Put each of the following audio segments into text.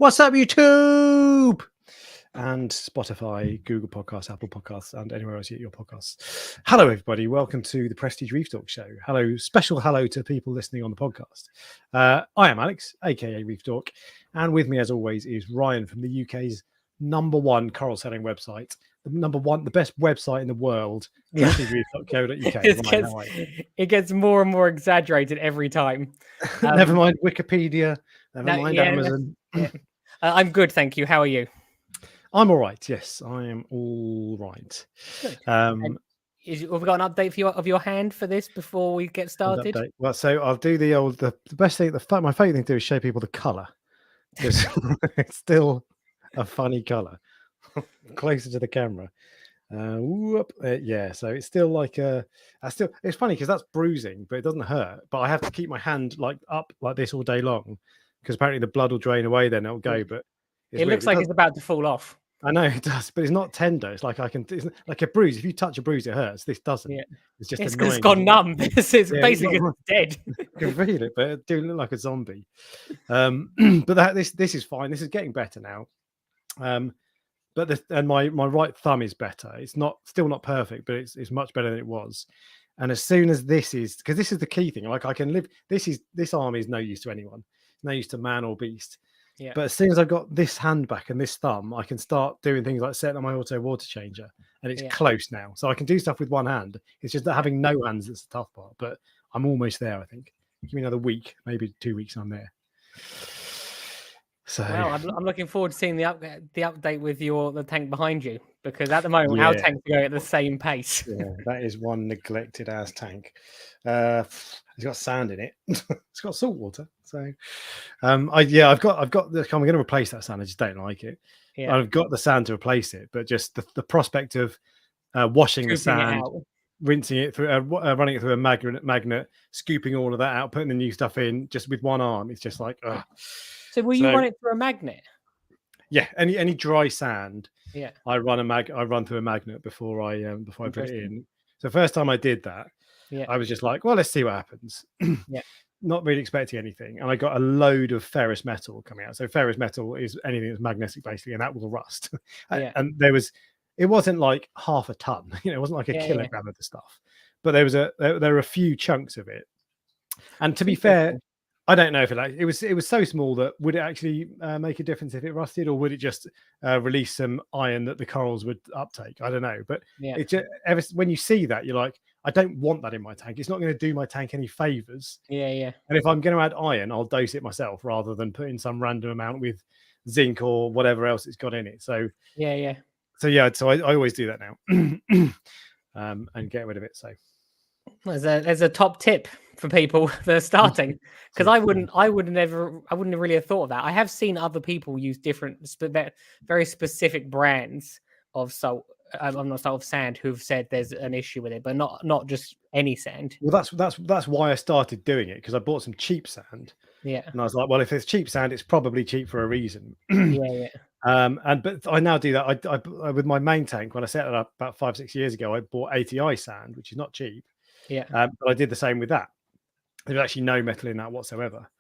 What's up, YouTube? And Spotify, Google Podcasts, Apple Podcasts, and anywhere else you get your podcasts. Hello, everybody. Welcome to the Prestige Reef Dork Show. Hello, special hello to people listening on the podcast. I am Alex, aka Reef Dork, and with me, as always, is Ryan from the UK's #1 coral selling website, the best website in the world, prestigereef.co.uk. It gets more and more exaggerated every time. Never mind Wikipedia. Never mind Amazon. Yeah. I'm good, thank you. How are you? I'm all right. Yes, I am all right. Good. Have we got an update of your hand for this before we get started? Well, so I'll do the best thing. My favourite thing to do is show people the colour. It's still a funny colour. Closer to the camera. Yeah, so it's still like it's funny because that's bruising, but it doesn't hurt. But I have to keep my hand like up like this all day long because apparently the blood will drain away, then it'll go. But it looks like it's about to fall off. I know it does, but it's not tender. It's like it's like a bruise. If you touch a bruise, it hurts. This doesn't. Yeah. It's just annoying. It's gone numb. It's basically dead. You can feel it, but it do look like a zombie. But this is fine. This is getting better now. But my right thumb is better. It's still not perfect, but it's much better than it was. And as soon as this is, because this is the key thing, like I can live. This arm is no use to anyone. No use to man or beast. Yeah. But as soon as I've got this hand back and this thumb, I can start doing things like setting on my auto water changer, and it's close now. So I can do stuff with one hand. It's just that having no hands that's the tough part. But I'm almost there. I think. Give me another week, maybe 2 weeks. I'm there. So well, I'm looking forward to seeing the update with the tank behind you, because at the moment our tanks are going at the same pace. Yeah, that is one neglected ass tank. It's got sand in it. It's got salt water. So I've got I'm going to replace that sand. I just don't like it. Yeah. I've got the sand to replace it, but just the prospect of washing the sand, rinsing it through, running it through a magnet, scooping all of that out, putting the new stuff in just with one arm. It's just like, ugh. So will you run it through a magnet? Yeah, any dry sand. Yeah, I run through a magnet before I put it in. So first time I did that, I was just like, well, let's see what happens. Yeah, not really expecting anything, and I got a load of ferrous metal coming out. So ferrous metal is anything that's magnetic basically, and that will rust. And it wasn't like half a ton. It wasn't like a kilogram of the stuff, but there were a few chunks of it. And to be fair, I don't know if it was so small that would it actually make a difference if it rusted, or would it just release some iron that the corals would uptake? I don't know, but it just, when you see that, you're like, I don't want that in my tank. It's not going to do my tank any favors. Yeah. And if I'm going to add iron, I'll dose it myself rather than put in some random amount with zinc or whatever else it's got in it. So So I always do that now, and get rid of it. So. There's a top tip for people that are starting, because I wouldn't really have thought of that. I have seen other people use different, very specific brands of salt. I'm not of sand who've said there's an issue with it, but not just any sand. Well, that's why I started doing it, because I bought some cheap sand. Yeah, and I was like, well, if it's cheap sand, it's probably cheap for a reason. Yeah. But I now do that. I with my main tank, when I set it up about 5-6 years ago, I bought ATI sand, which is not cheap. Yeah, but I did the same with that. There's actually no metal in that whatsoever,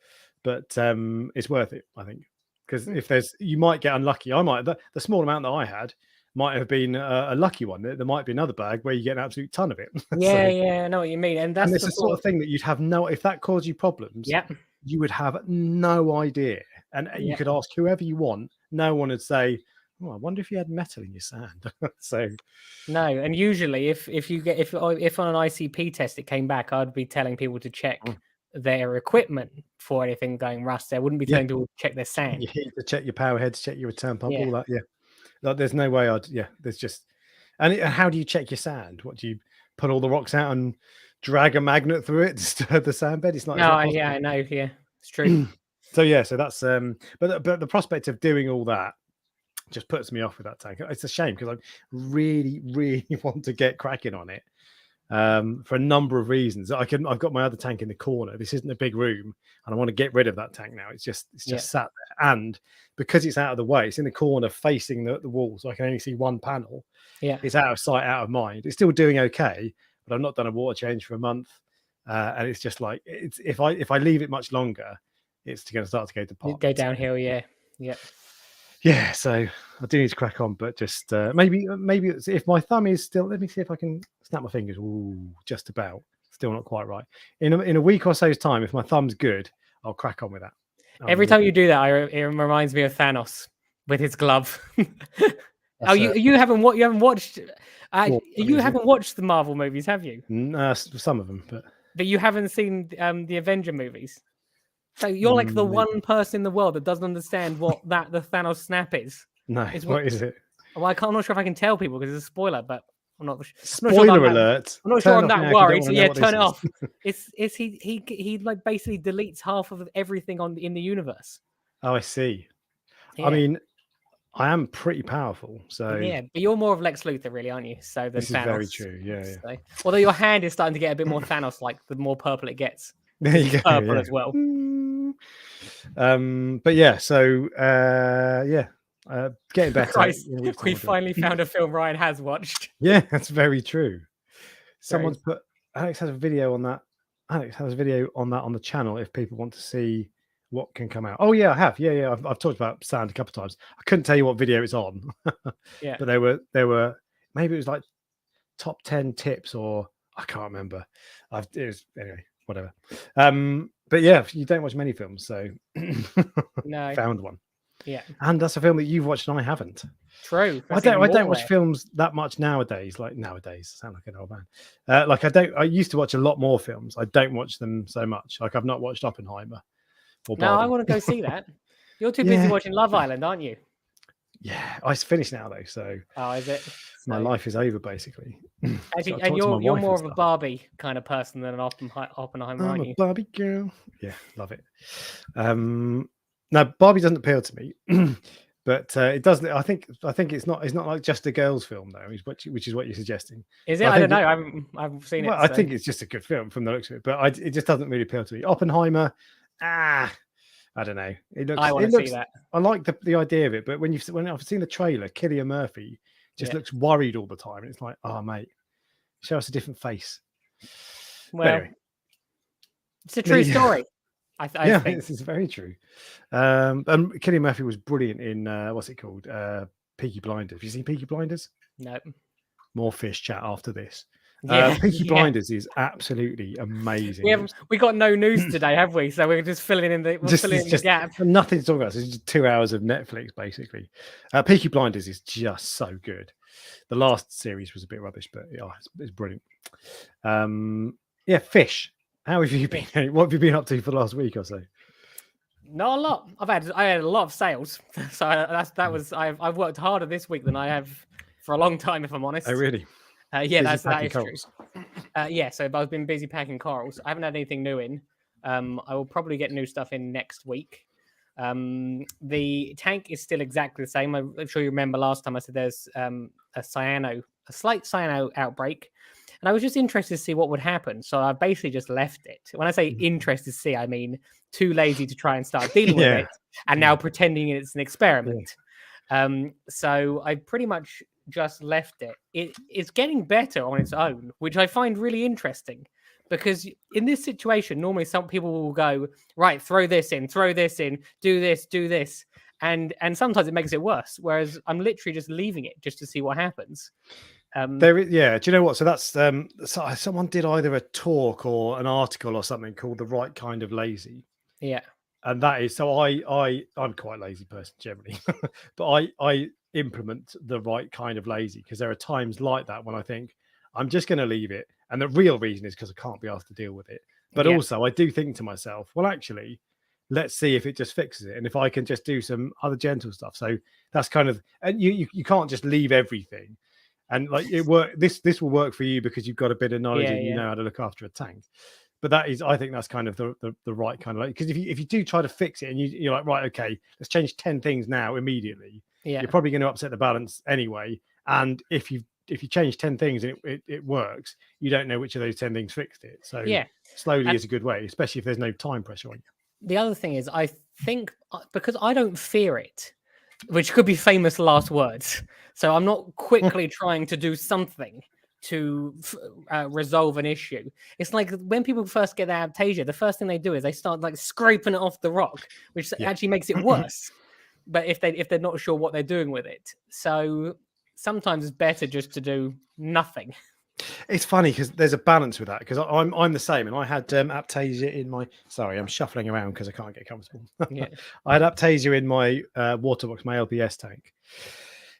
but it's worth it, I think, because you might get unlucky. The small amount that I had might have been a lucky one. There might be another bag where you get an absolute ton of it. I know what you mean, and that's the sort of thing that you'd have if that caused you problems. Yeah, you would have no idea, and you could ask whoever you want. No one would say, oh, I wonder if you had metal in your sand. So no, and usually if on an ICP test it came back, I'd be telling people to check their equipment for anything going rust. I wouldn't be telling people to check their sand. You need to check your power heads, check your return pump, all that. Yeah, like, there's no way there's just. And how do you check your sand? What do you put all the rocks out and drag a magnet through it to disturb the sand bed? It's not. No, I know. Yeah, it's true. So that's but the prospect of doing all that just puts me off with that tank. It's a shame, because I really, really want to get cracking on it for a number of reasons. I've got my other tank in the corner. This isn't a big room, and I want to get rid of that tank now. It's just sat there, and because it's out of the way, it's in the corner facing the wall, so I can only see one panel. Yeah, it's out of sight, out of mind. It's still doing okay, but I've not done a water change for a month, and it's just like if I leave it much longer, it's going to start to go to pot. Go downhill, yeah. Yeah, so I do need to crack on, but just maybe if my thumb is still, let me see if I can snap my fingers. Ooh, just about. Still not quite right. In a week or so's time, if my thumb's good, I'll crack on with that. Every time you do that, it reminds me of Thanos with his glove. You haven't watched? You haven't watched the Marvel movies, have you? Some of them, but you haven't seen the Avenger movies. So you're like the one person in the world that doesn't understand what the Thanos snap is. No, what is it? Well, I'm not sure if I can tell people because it's a spoiler, but I'm not. Spoiler alert! I'm not sure I'm that worried. So yeah, turn it off. It's he like basically deletes half of everything in the universe. Oh, I see. Yeah. I mean, I am pretty powerful, so yeah. But you're more of Lex Luthor, really, aren't you? So this is very true. Yeah. So, although your hand is starting to get a bit more Thanos-like, the more purple it gets. There you go. Purple as well. But yeah, so getting better. Christ, we finally found a film Ryan has watched. Yeah, that's very true. Someone's put Alex has a video on that. Alex has a video on that on the channel if people want to see what can come out. Oh yeah, I have. Yeah. I've talked about sand a couple of times. I couldn't tell you what video it's on. Yeah. But there were maybe it was like top 10 tips or I can't remember. Anyway, whatever. But yeah, you don't watch many films, so no, found one. Yeah, and that's a film that you've watched and I haven't. True. I don't watch films that much nowadays. Like nowadays, I sound like an old man. I used to watch a lot more films. I don't watch them so much. Like I've not watched Oppenheimer. No, I want to go see that. You're too busy watching Love Island, aren't you? Yeah, it's finished now though. So is it? My life is over basically. Actually, and you're more of a Barbie kind of person than an Oppenheimer, aren't you? I'm a Barbie girl. Yeah, love it. No, Barbie doesn't appeal to me, but it does. I think it's not like just a girls' film though, which is what you're suggesting. Is it? I don't know. I haven't seen it. I think it's just a good film from the looks of it, but it just doesn't really appeal to me. Oppenheimer, I don't know. I want to see that. I like the idea of it, but when I've seen the trailer, Cillian Murphy just looks worried all the time, and it's like, oh mate, show us a different face. Well, anyway. It's a true story. I think this is very true. And Cillian Murphy was brilliant in what's it called? Peaky Blinders. Have you seen Peaky Blinders? No. More fish chat after this. Peaky Blinders is absolutely amazing. We got no news today, have we? So we're just filling in the gap. Nothing to talk about. It's just 2 hours of Netflix, basically. Peaky Blinders is just so good. The last series was a bit rubbish, but it's brilliant. Fish. How have you been? What have you been up to for the last week or so? Not a lot. I had a lot of sales, so I've worked harder this week than I have for a long time, if I'm honest. Oh really? That is true. So I've been busy packing corals. I haven't had anything new in. I will probably get new stuff in next week. The tank is still exactly the same. I'm sure you remember last time I said there's a slight cyano outbreak. And I was just interested to see what would happen. So I basically just left it. When I say interested to see, I mean too lazy to try and start dealing with it. And now pretending it's an experiment. So I pretty much just left it. It's getting better on its own, which I find really interesting. Because in this situation, normally some people will go, right, throw this in, do this. And sometimes it makes it worse. Whereas I'm literally just leaving it just to see what happens. Do you know what? So that's someone did either a talk or an article or something called "The Right Kind of Lazy." Yeah, and that is so. I'm quite a lazy person generally, but I implement the right kind of lazy because there are times like that when I think I'm just going to leave it, and the real reason is because I can't be asked to deal with it. But also, I do think to myself, well, actually, let's see if it just fixes it, and if I can just do some other gentle stuff. So that's kind of, and you can't just leave everything. And like this will work for you because you've got a bit of knowledge and you know how to look after a tank. But I think that's kind of the right kind of, because if you do try to fix it and you're like, right, okay, let's change 10 things now immediately. Yeah. You're probably going to upset the balance anyway. And if you change 10 things and it works, you don't know which of those 10 things fixed it. So slowly is a good way, especially if there's no time pressure on you. The other thing is, I think because I don't fear it, which could be famous last words. So I'm not quickly trying to do something to resolve an issue. It's like when people first get their Aptasia, the first thing they do is they start like scraping it off the rock, which actually makes it worse. but if they're not sure what they're doing with it, so sometimes it's better just to do nothing. It's funny because there's a balance with that, because I'm the same, and I had Aptasia in my. Sorry, I'm shuffling around because I can't get comfortable. Yeah. I had Aptasia in my water box, my LPS tank,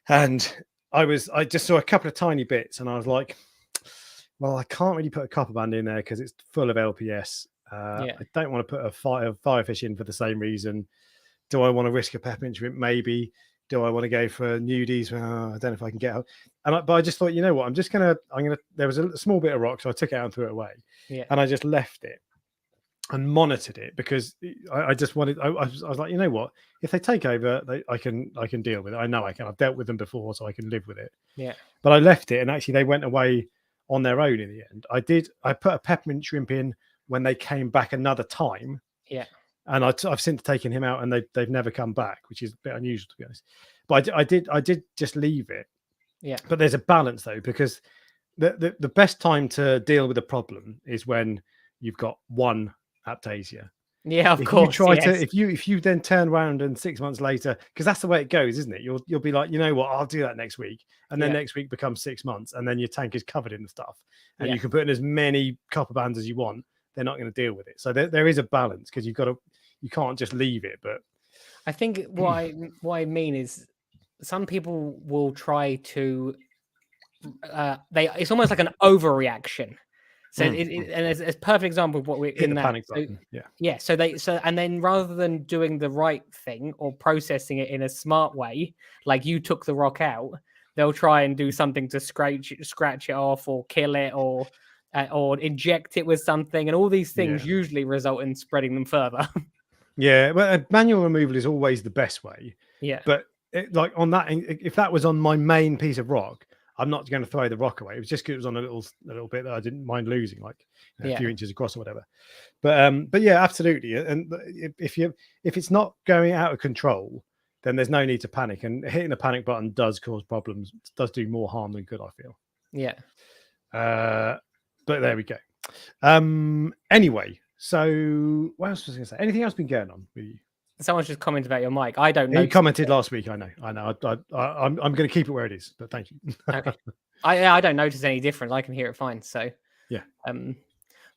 and I just saw a couple of tiny bits, and I was like, well, I can't really put a copper band in there because it's full of LPS. I don't want to put a firefish in for the same reason. Do I want to risk a peppermint shrimp? Maybe. Do I want to go for nudies? Well, I don't know if I can get out. But I just thought, you know what? I'm gonna. There was a small bit of rock, so I took it out and threw it away. Yeah. And I just left it and monitored it, because I just wanted. I was like, you know what? If they take over, I can deal with it. I know I can. I've dealt with them before, so I can live with it. Yeah. But I left it, and actually they went away on their own in the end. I put a peppermint shrimp in when they came back another time. Yeah. And I've since taken him out, and they've never come back, which is a bit unusual, to be honest. But I did just leave it. Yeah. But there's a balance though, because the best time to deal with a problem is when you've got one Aptasia. Yeah, of if course. You try to if you then turn around and 6 months later, because that's the way it goes, isn't it? You'll be like, you know what, I'll do that next week, and then next week becomes 6 months, and then your tank is covered in the stuff, and you can put in as many copper bands as you want. They're not going to deal with it. So there is a balance, because you can't just leave it. But I think what I mean is, some people will try to it's almost like an overreaction. So and it's a perfect example of what we're in the that. panic button. So and then rather than doing the right thing or processing it in a smart way, like you took the rock out, they'll try and do something to scratch it off, or kill it, or inject it with something, and all these things usually result in spreading them further. Yeah, well, manual removal is always the best way. Yeah, but like on that, if that was on my main piece of rock, I'm not going to throw the rock away. It was just because it was on a little bit that I didn't mind losing, like a few inches across or whatever. But yeah, absolutely. And if it's not going out of control, then there's no need to panic. And hitting the panic button does cause problems. It does do more harm than good, I feel. Yeah. But there we go. Anyway, so what else was I going to say? Anything else been going on with you? Someone's just commented about your mic. I don't know. You commented last week. I know. I'm going to keip it where it is, but thank you. Okay. I don't notice any difference. I can hear it fine. So yeah.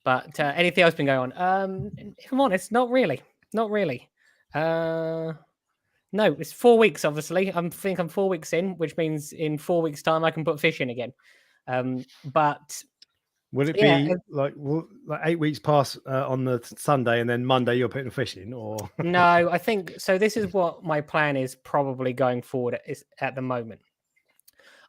But anything else been going on? If I'm honest, not really. Not really. No, it's 4 weeks. Obviously, I think I'm 4 weeks in, which means in 4 weeks' time I can put fish in again. But will it be like 8 weeks pass on the Sunday, and then Monday you're putting fish in, or no? I think so. This is what my plan is probably going forward at the moment.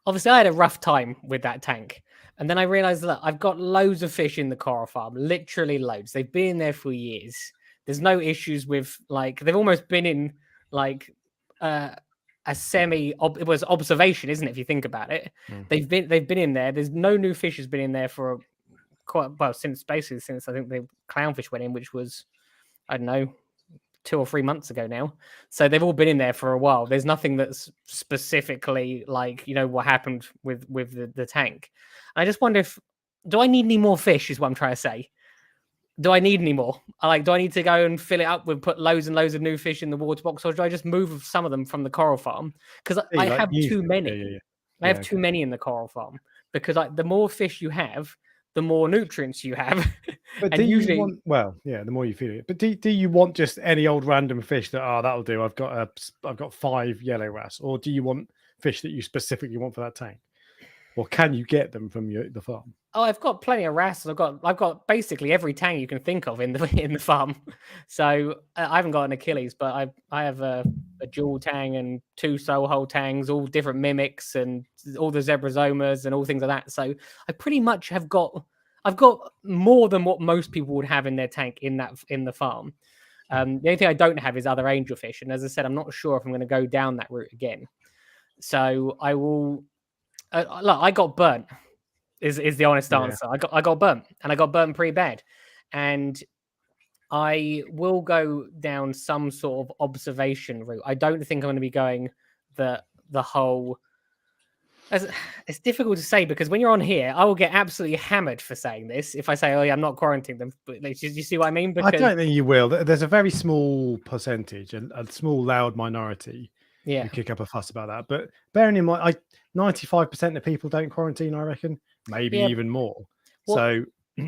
Obviously, I had a rough time with that tank, and then I realized that I've got loads of fish in the coral farm, literally loads. They've been in there for years. There's no issues with, like, they've almost been in like a it was observation, isn't it? If you think about it, they've been in there. There's no new fish has been in there for quite well since I think the clownfish went in, which was, I don't know, 2 or 3 months ago now. So they've all been in there for a while. There's nothing that's specifically like, you know, what happened with the tank. And I just wonder do I need any more fish is what I'm trying to say. Do I need any more? Do I need to go and fill it up with, put loads and loads of new fish in the water box, or do I just move some of them from the coral farm? Because I have too many. I have too many in the coral farm, because the more fish you have, the more nutrients you have. But do you want, the more you feed it. But do you want just any old random fish that that'll do? I've got 5 yellow wrasse, or do you want fish that you specifically want for that tank? Or can you get them from the farm? Oh, I've got plenty of wrasse. I've got basically every tang you can think of in the farm. So I haven't got an Achilles, but I have a jewel tang and 2 soul hole tangs, all different mimics, and all the zebrazomas and all things like that. So I pretty much I've got more than what most people would have in their tank in the farm. The only thing I don't have is other angelfish, and as I said, I'm not sure if I'm going to go down that route again. So I will. Look, I got burnt. Is the honest answer. I got burnt, and I got burnt pretty bad, and I will go down some sort of observation route. I don't think I'm going to be going the whole It's difficult to say because when you're on here, I will get absolutely hammered for saying this if I say, "Oh yeah, I'm not quarantining them." But like, you see what I mean? I Because don't think you will. There's a very small percentage, a small loud minority yeah, who kick up a fuss about that. But bearing in mind, 95% of people don't quarantine. I reckon, maybe yeah. even more. What So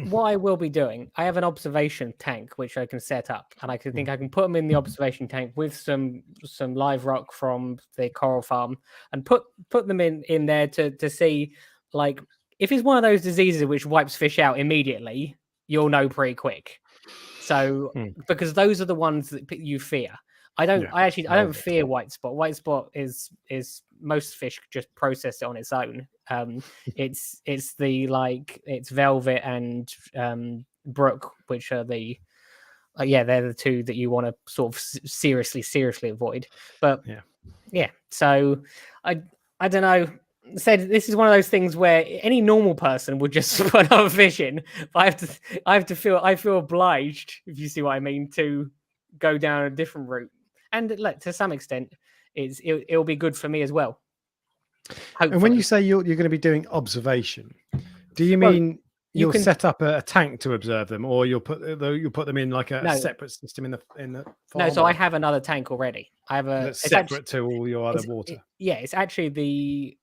what I will be doing, I have an observation tank which I can set up, and I can put them in the observation tank with some live rock from the coral farm, and put them in there to see, like, if it's one of those diseases which wipes fish out immediately, you'll know pretty quick. So because those are the ones that you fear. I don't fear white spot. White spot is most fish just process it on its own. It's it's velvet and brook, which are the they're the two that you want to sort of seriously avoid. But yeah, so I don't know. Said this is one of those things where any normal person would just put another fish in, but I feel obliged, if you see what I mean, to go down a different route. And look, to some extent, it'll be good for me as well. Hopefully. And when you say you're going to be doing observation, do you mean you'll set up a tank to observe them, or you'll put them in like a separate system in the farm? No, so I have another tank already. I have that's separate to all your other water. It's actually the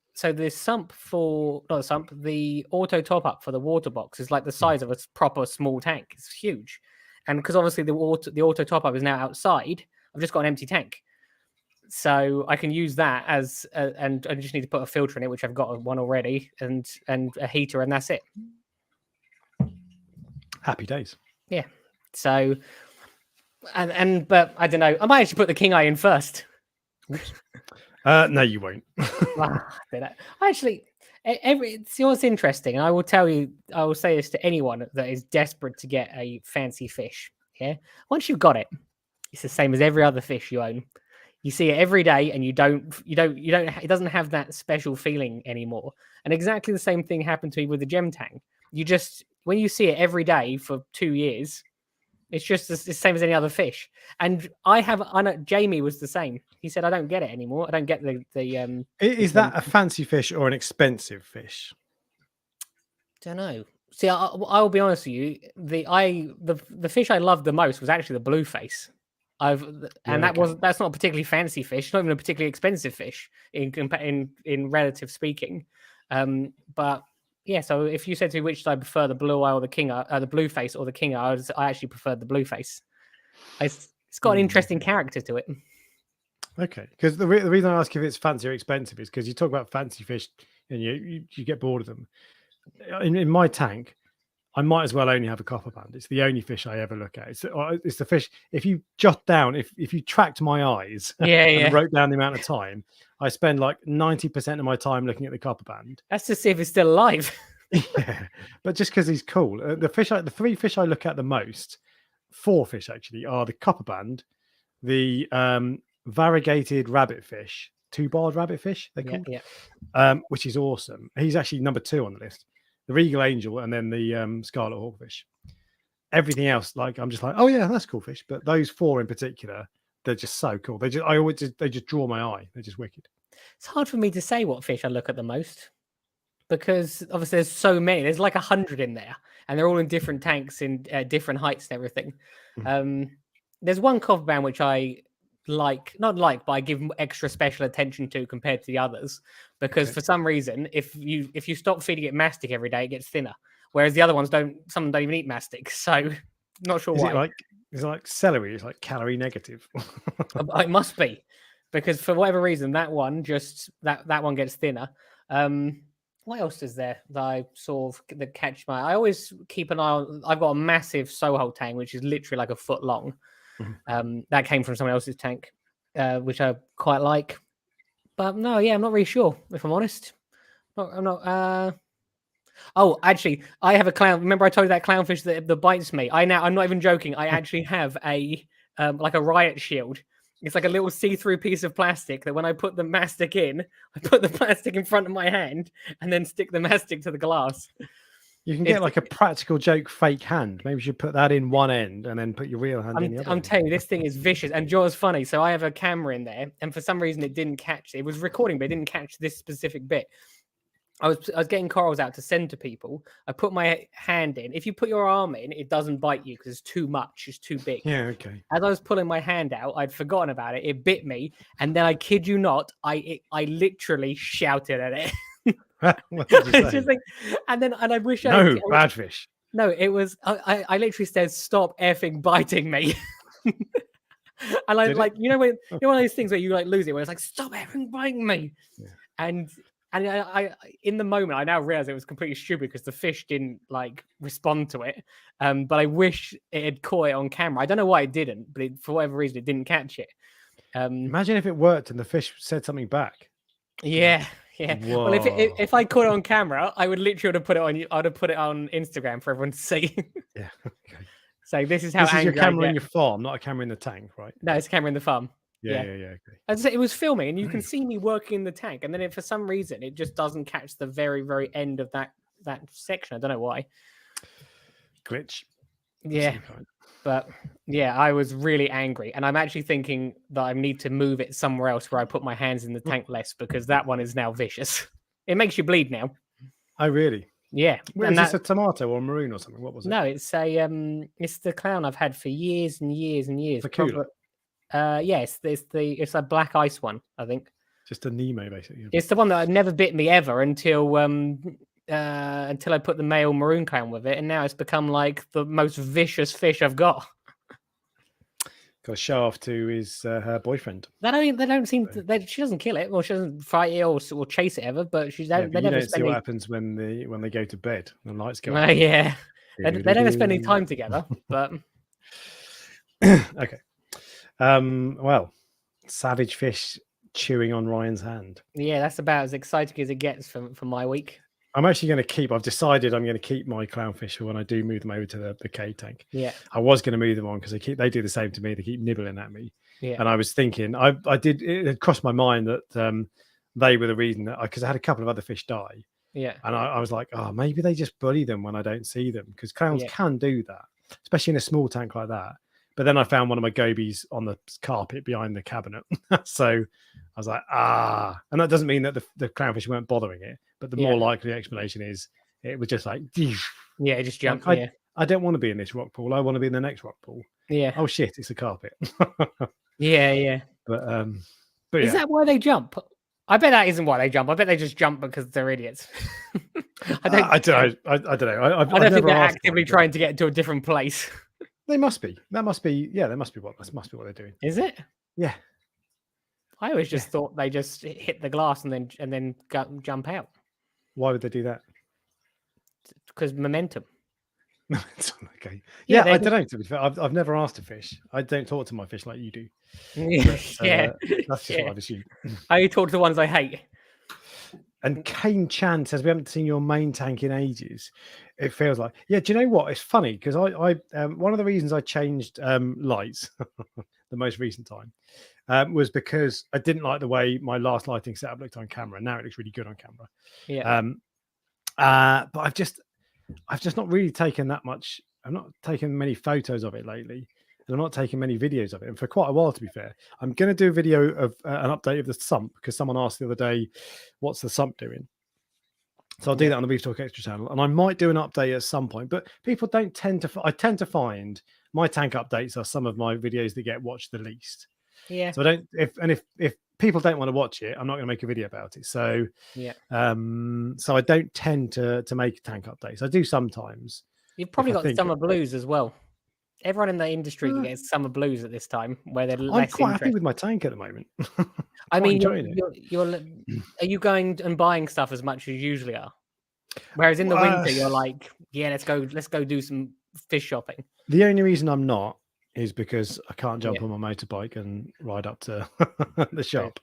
auto top up for the water box is like the size of a proper small tank. It's huge, and because obviously the auto top up is now outside, I've just got an empty tank, so I can use that as and I just need to put a filter in it, which I've got one already, and a heater, and that's it. Happy days. Yeah. So, but I don't know. I might actually put the king eye in first. Oops. No, you won't. Actually, it's what's interesting, and I will say this to anyone that is desperate to get a fancy fish. Yeah, once you've got it, it's the same as every other fish you own. You see it every day, and you don't. It doesn't have that special feeling anymore. And exactly the same thing happened to me with the gem tang. When you see it every day for 2 years, it's just the same as any other fish. And I know Jamie was the same. He said, "I don't get it anymore. I don't get the." Is that a fancy fish or an expensive fish? Don't know. See, I'll be honest with you. The fish I loved the most was actually the blue face. That's not a particularly fancy fish. It's not even a particularly expensive fish in relative speaking. But yeah, so if you said to me which I prefer, the blue eye or the king eye, the blue face or the king eye, I actually preferred the blue face. It's got an interesting character to it. Okay, because the reason I ask if it's fancy or expensive is because you talk about fancy fish and you get bored of them. In my tank, I might as well only have a copper band. It's the only fish I ever look at. It's the fish. If you jot down, if you tracked my eyes, and wrote down the amount of time, I spend like 90% of my time looking at the copper band. That's to see if it's still alive. Yeah, but just because he's cool. The three fish I look at the most, 4 fish actually, are the copper band, the variegated rabbitfish, 2-barred rabbitfish, they're called, which is awesome. He's actually number 2 on the list. The regal angel, and then the scarlet hawkfish. Everything else, like I'm just like, oh yeah, that's cool fish. But those 4 in particular, they're just so cool. They just draw my eye. They're just wicked. It's hard for me to say what fish I look at the most, because obviously there's so many. There's like 100 in there, and they're all in different tanks in different heights and everything. There's one copper band which I not like, but I give extra special attention to compared to the others, because for some reason, if you stop feeding it mastic every day, it gets thinner. Whereas the other ones some don't even eat mastic. So not sure why. Is it like celery? It's like calorie negative. It must be, because for whatever reason, that one that one gets thinner. What else is there that I sort of that catch my eye? I always keep an eye on. I've got a massive Soho tang, which is literally like a foot long. That came from someone else's tank, which I quite like. But no, I'm not really sure, if I'm honest. I'm not. Oh, actually, I have a clown. Remember, I told you that clownfish that bites me. I'm not even joking. I actually have a like a riot shield. It's like a little see-through piece of plastic that when I put the mastic in, I put the plastic in front of my hand and then stick the mastic to the glass. You can get like a practical joke fake hand. Maybe you should put that in one end and then put your real hand in the other. I'm telling you, this thing is vicious. And Joe's funny. So I have a camera in there, and for some reason it didn't catch. It was recording, but it didn't catch this specific bit. I was getting corals out to send to people. I put my hand in. If you put your arm in, it doesn't bite you because it's too much. It's too big. Yeah, okay. As I was pulling my hand out, I'd forgotten about it. It bit me, and then I kid you not, I literally shouted at it. What did you It's say? just like, and I wish No, bad fish. No, it was I literally said, "Stop effing biting me." And I Did it? like, you know, when you know one of those things where you like lose it, where it's like, "Stop effing biting me," Yeah. and I in the moment I now realize it was completely stupid because the fish didn't like respond to it. But I wish it had caught it on camera. I don't know why it didn't, but for whatever reason it didn't catch it. Imagine if it worked and the fish said something back. Yeah. Well, if I caught it on camera, I would literally have put it on. I'd have put it on Instagram for everyone to see. Yeah. Okay. So this is how This is your angry I camera in get. your farm, not a camera in the tank, right? No, it's a camera in the farm. Yeah. Okay. As I said, it was filming, and you can see me working in the tank, and then for some reason it just doesn't catch the very, very end of that section. I don't know why. Glitch. Yeah, but yeah, I was really angry, and I'm actually thinking that I need to move it somewhere else where I put my hands in the tank less, because that one is now vicious. It makes you bleed now. Oh, really? Yeah. Wait, is this a tomato or a maroon or something? What was it? No, it's it's the clown I've had for years and years and years. Yes, it's a black ice one, I think. Just a Nemo, basically. It's the one that never bit me ever until I put the male maroon clown with it, and now it's become like the most vicious fish I've got. Got to show off to his her boyfriend. They don't seem to, she doesn't kill it, or she doesn't fight it or chase it ever, but they never see what happens when they go to bed. The lights go. Yeah, they never spend any time together. But okay. Well, savage fish chewing on Ryan's hand. Yeah, that's about as exciting as it gets for my week. I'm actually going to keep. I've decided I'm going to keep my clownfish for when I do move them over to the K tank. Yeah, I was going to move them on because they do the same to me. They keep nibbling at me. Yeah, and I was thinking, it had crossed my mind that they were the reason that because I had a couple of other fish die. Yeah, and I was like, oh, maybe they just bully them when I don't see them, because clowns can do that, especially in a small tank like that. But then I found one of my gobies on the carpet behind the cabinet. So I was like, and that doesn't mean that the clownfish weren't bothering it, but the more likely explanation is it was just like, yeah, it just jumped. Like, I don't want to be in this rock pool. I want to be in the next rock pool. Yeah. Oh shit, it's a carpet. Yeah. But is that why they jump? I bet that isn't why they jump. I bet they just jump because they're idiots. I don't know. I don't know. I don't think they're actively trying to get to a different place. They must be. That must be. Yeah, that must be what they're doing. Is it? Yeah. I always just thought they just hit the glass and then jump out. Why would they do that? Because momentum. Okay. Yeah, I don't know. To be fair, I've never asked a fish. I don't talk to my fish like you do. But, that's just what I've assumed. I talk to the ones I hate. And Kane Chan says, we haven't seen your main tank in ages. It feels like, yeah. Do you know what? It's funny because I one of the reasons I changed lights the most recent time was because I didn't like the way my last lighting setup looked on camera. Now it looks really good on camera. Yeah. But I've just not really taken that much. I've not taken many photos of it lately, and I'm not taking many videos of it. And for quite a while, to be fair, I'm going to do a video of an update of the sump, because someone asked the other day, what's the sump doing? So I'll do that on the Reef Dork Extra channel, and I might do an update at some point. But people don't tend to. I tend to find my tank updates are some of my videos that get watched the least. Yeah. So I don't. If people don't want to watch it, I'm not going to make a video about it. So yeah. So I don't tend to make tank updates. I do sometimes. You've probably got summer blues as well. Everyone in the industry gets summer blues at this time, where they're less. I'm quite happy with my tank at the moment. I mean, are you going and buying stuff as much as you usually are? Whereas in the winter, you're like, yeah, let's go do some fish shopping. The only reason I'm not is because I can't jump on my motorbike and ride up to the shop.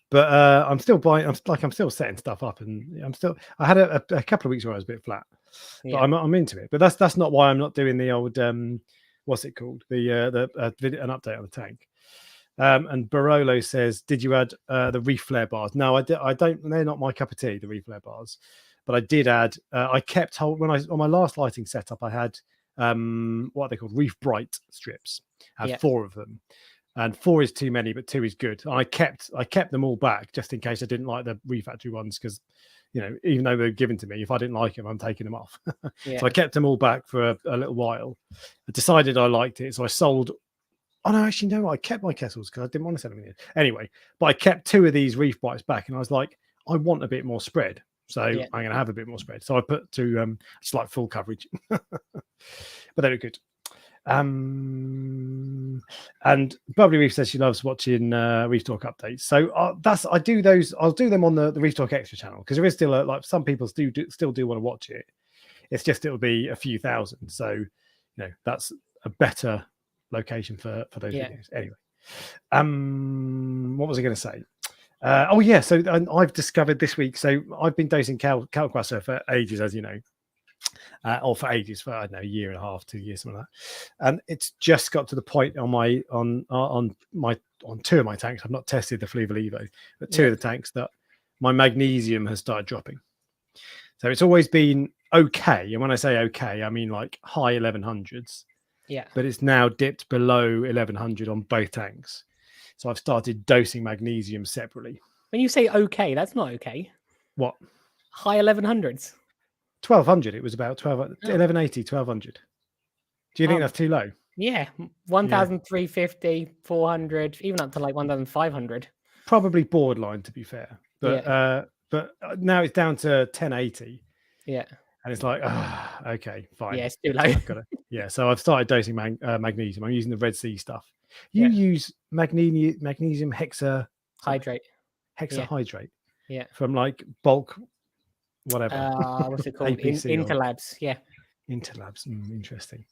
But I'm still buying. I'm still setting stuff up, and I had a couple of weeks where I was a bit flat, but I'm into it. But that's not why I'm not doing the old what's it called, the video, an update on the tank. And Barolo says, did you add the reef flare bars? No, I don't. They're not my cup of tea, the reef flare bars. But I did add. I kept on my last lighting setup. I had what are they called, reef bright strips. I had 4 of them. And 4 is too many, but 2 is good. And I kept them all back just in case I didn't like the refactory ones, because even though they're given to me, if I didn't like them, I'm taking them off. Yeah. So I kept them all back for a little while. I decided I liked it, so I sold. Oh no, actually no, I kept my kettles because I didn't want to sell them in. Anyway, but I kept 2 of these Reef Brights back, and I was like, I want a bit more spread, so I'm going to have a bit more spread. So I put to just like full coverage, but they look good. And Bubbly Reef says she loves watching Reef Dork updates. So I do those. I'll do them on the Reef Dork Extra channel because there is still like some people still do want to watch it. It's just it'll be a few thousand. So that's a better location for those videos. Anyway, what was I going to say? Oh yeah, so I've discovered this week. So I've been dosing Calquasser for ages, as you know. Or for ages, for I don't know, a year and a half, 2 years, something like that. And it's just got to the point on 2 of my tanks. I've not tested the Fluval Evo, but 2 of the tanks that my magnesium has started dropping. So it's always been okay, and when I say okay, I mean like high 1100s. Yeah. But it's now dipped below 1100 on both tanks. So I've started dosing magnesium separately. When you say okay, that's not okay. What? High 1100s. 1200. It was about 1180, 1200. Do you think that's too low? Yeah, 1350, 400, even up to like 1500. Probably borderline, to be fair. But now it's down to 1080. Yeah. And it's like, okay, fine. Yeah, it's too low. Yeah, so I've started dosing magnesium. I'm using the Red Sea stuff. You use magnesium hexahydrate. Yeah. From like bulk, whatever. What's it called? Interlabs. Yeah. Interlabs. Interesting.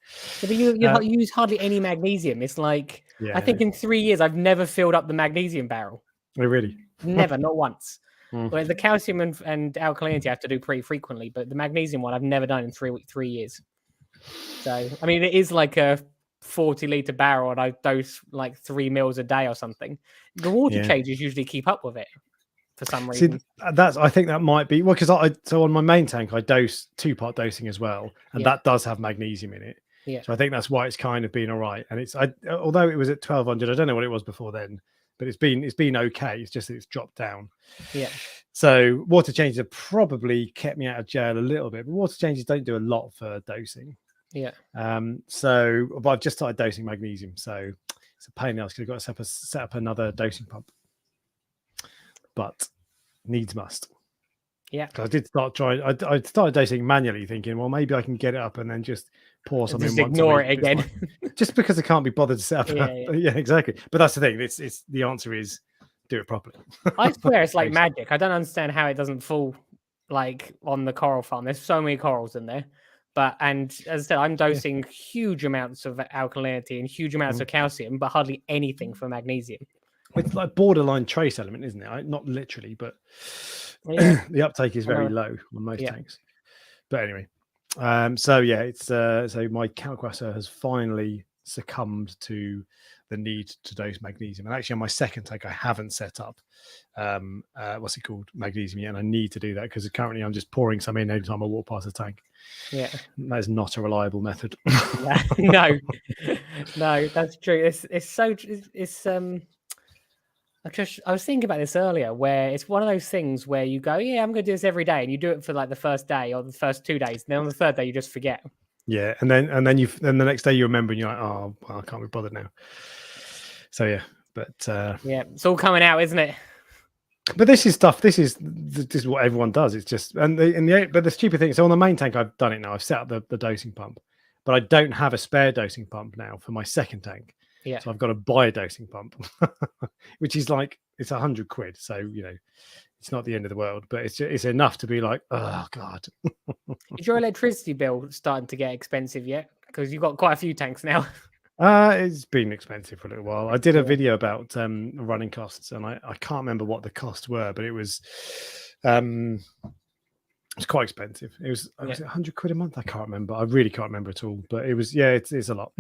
Yeah, but you use hardly any magnesium. It's like, I think in 3 years, I've never filled up the magnesium barrel. Oh, really? Never, not once. Well, the calcium and alkalinity I have to do pretty frequently, but the magnesium one I've never done in 3 years. So, I mean, it is like a 40-litre barrel, and I dose like 3 mils a day or something. The water changes usually keep up with it for some reason. See, I think that might be because so on my main tank I dose 2-part dosing as well, and that does have magnesium in it. Yeah. So I think that's why it's kind of been all right. And although it was at 1200, I don't know what it was before then, but it's been okay. It's just that it's dropped down. Yeah. So water changes have probably kept me out of jail a little bit, but water changes don't do a lot for dosing. Yeah. But I've just started dosing magnesium, so it's a pain in the ass because I've got to set up another dosing pump. But needs must. Yeah. Because I did start trying. I started dosing manually, thinking, well, maybe I can get it up and then just pour something. Just ignore it again. Just because I can't be bothered to set up. Yeah, exactly. But that's the thing. It's the answer is do it properly. I swear it's like magic. I don't understand how it doesn't fall like on the coral farm. There's so many corals in there. And as I said, I'm dosing huge amounts of alkalinity and huge amounts of calcium, but hardly anything for magnesium. It's like borderline trace element, isn't it? Not literally, but the uptake is very low on most tanks. But anyway, it's so my Calquasser has finally succumbed to the need to dose magnesium. And actually on my second tank, I haven't set up magnesium yet, and I need to do that because currently I'm just pouring some in every time I walk past the tank. Yeah, that is not a reliable method. No, that's true. I was thinking about this earlier, where it's one of those things where you go, I'm going to do this every day, and you do it for like the first day or the first 2 days, and then on the third day you just forget. Yeah, and then the next day you remember, and you're like, oh, well, I can't be bothered now. So it's all coming out, isn't it? But this is stuff. This is what everyone does. It's just but the stupid thing. So on the main tank, I've done it now. I've set up the dosing pump, but I don't have a spare dosing pump now for my second tank. Yeah. So I've got to buy a dosing pump, which is like it's £100. So it's not the end of the world, but it's enough to be like, oh god. Is your electricity bill starting to get expensive yet? Because you've got quite a few tanks now. It's been expensive for a little while. I did a video about running costs, and I can't remember what the costs were, but it was quite expensive. It was £100 a month. I can't remember. I really can't remember at all. But it was it's a lot.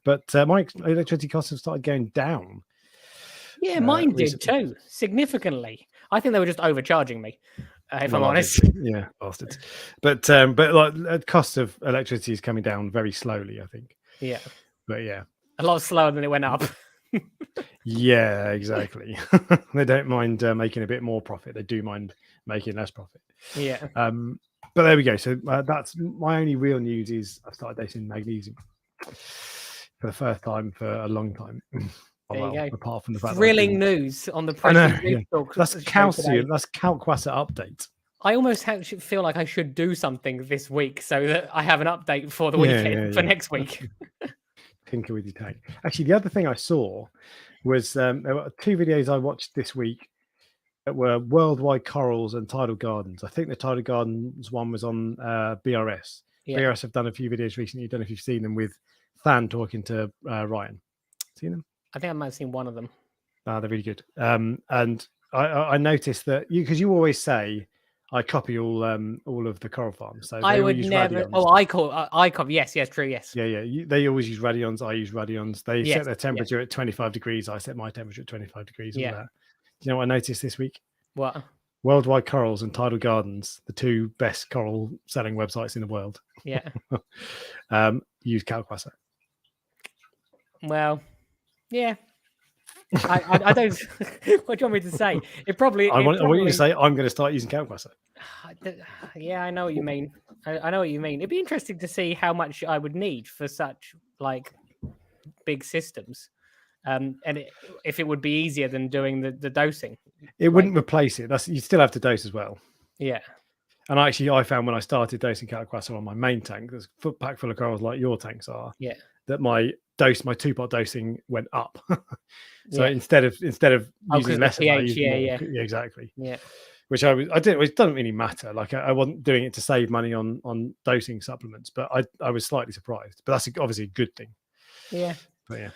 But my electricity costs have started going down. Yeah, mine did too, significantly. I think they were just overcharging me, if I'm honest. Yeah, bastards. But like the cost of electricity is coming down very slowly, I think. Yeah. But yeah, a lot slower than it went up. Yeah, exactly. They don't mind making a bit more profit. They do mind making less profit. Yeah. But there we go. So that's my only real news is I've started dosing magnesium for the first time for a long time. There you go. Apart from the fact thrilling news on the Precious Reef Dork. That's calcium. That's Calquasa update. I almost feel like I should do something this week so that I have an update for the weekend for next week. Tinker with your tank. Actually, the other thing I saw was there were 2 videos I watched this week that were worldwide corals and tidal gardens. I think the tidal gardens one was on BRS. Yeah. BRS have done a few videos recently. I don't know if you've seen them with Than talking to Ryan. Seen them? I think I might have seen one of them. They're really good. And I noticed that because you always say I copy all of the coral farms. So I would never. Radions. Oh, I copy. Yes, true. Yes. Yeah. They always use radions. I use radions. They set their temperature at 25 degrees. I set my temperature at 25 degrees. Yeah. Do you know what I noticed this week? What? Worldwide Corals and Tidal Gardens, the 2 best coral selling websites in the world. Yeah. Use Calquasa. Well, yeah. I don't. What do you want me to say? I want you to say I'm going to start using Calquasa. Yeah, I know what you mean. I know what you mean. It'd be interesting to see how much I would need for such big systems, and if it would be easier than doing the dosing. It wouldn't replace it. You still have to dose as well. Yeah. And I found when I started dosing Calquasa on my main tank, there's a foot pack full of corals like your tanks are. Yeah. That my 2-pot dosing went up. So instead of using less, pH, yeah, exactly. Yeah. Which I didn't. It doesn't really matter. Like I wasn't doing it to save money on dosing supplements, but I was slightly surprised. But that's obviously a good thing. Yeah. But yeah,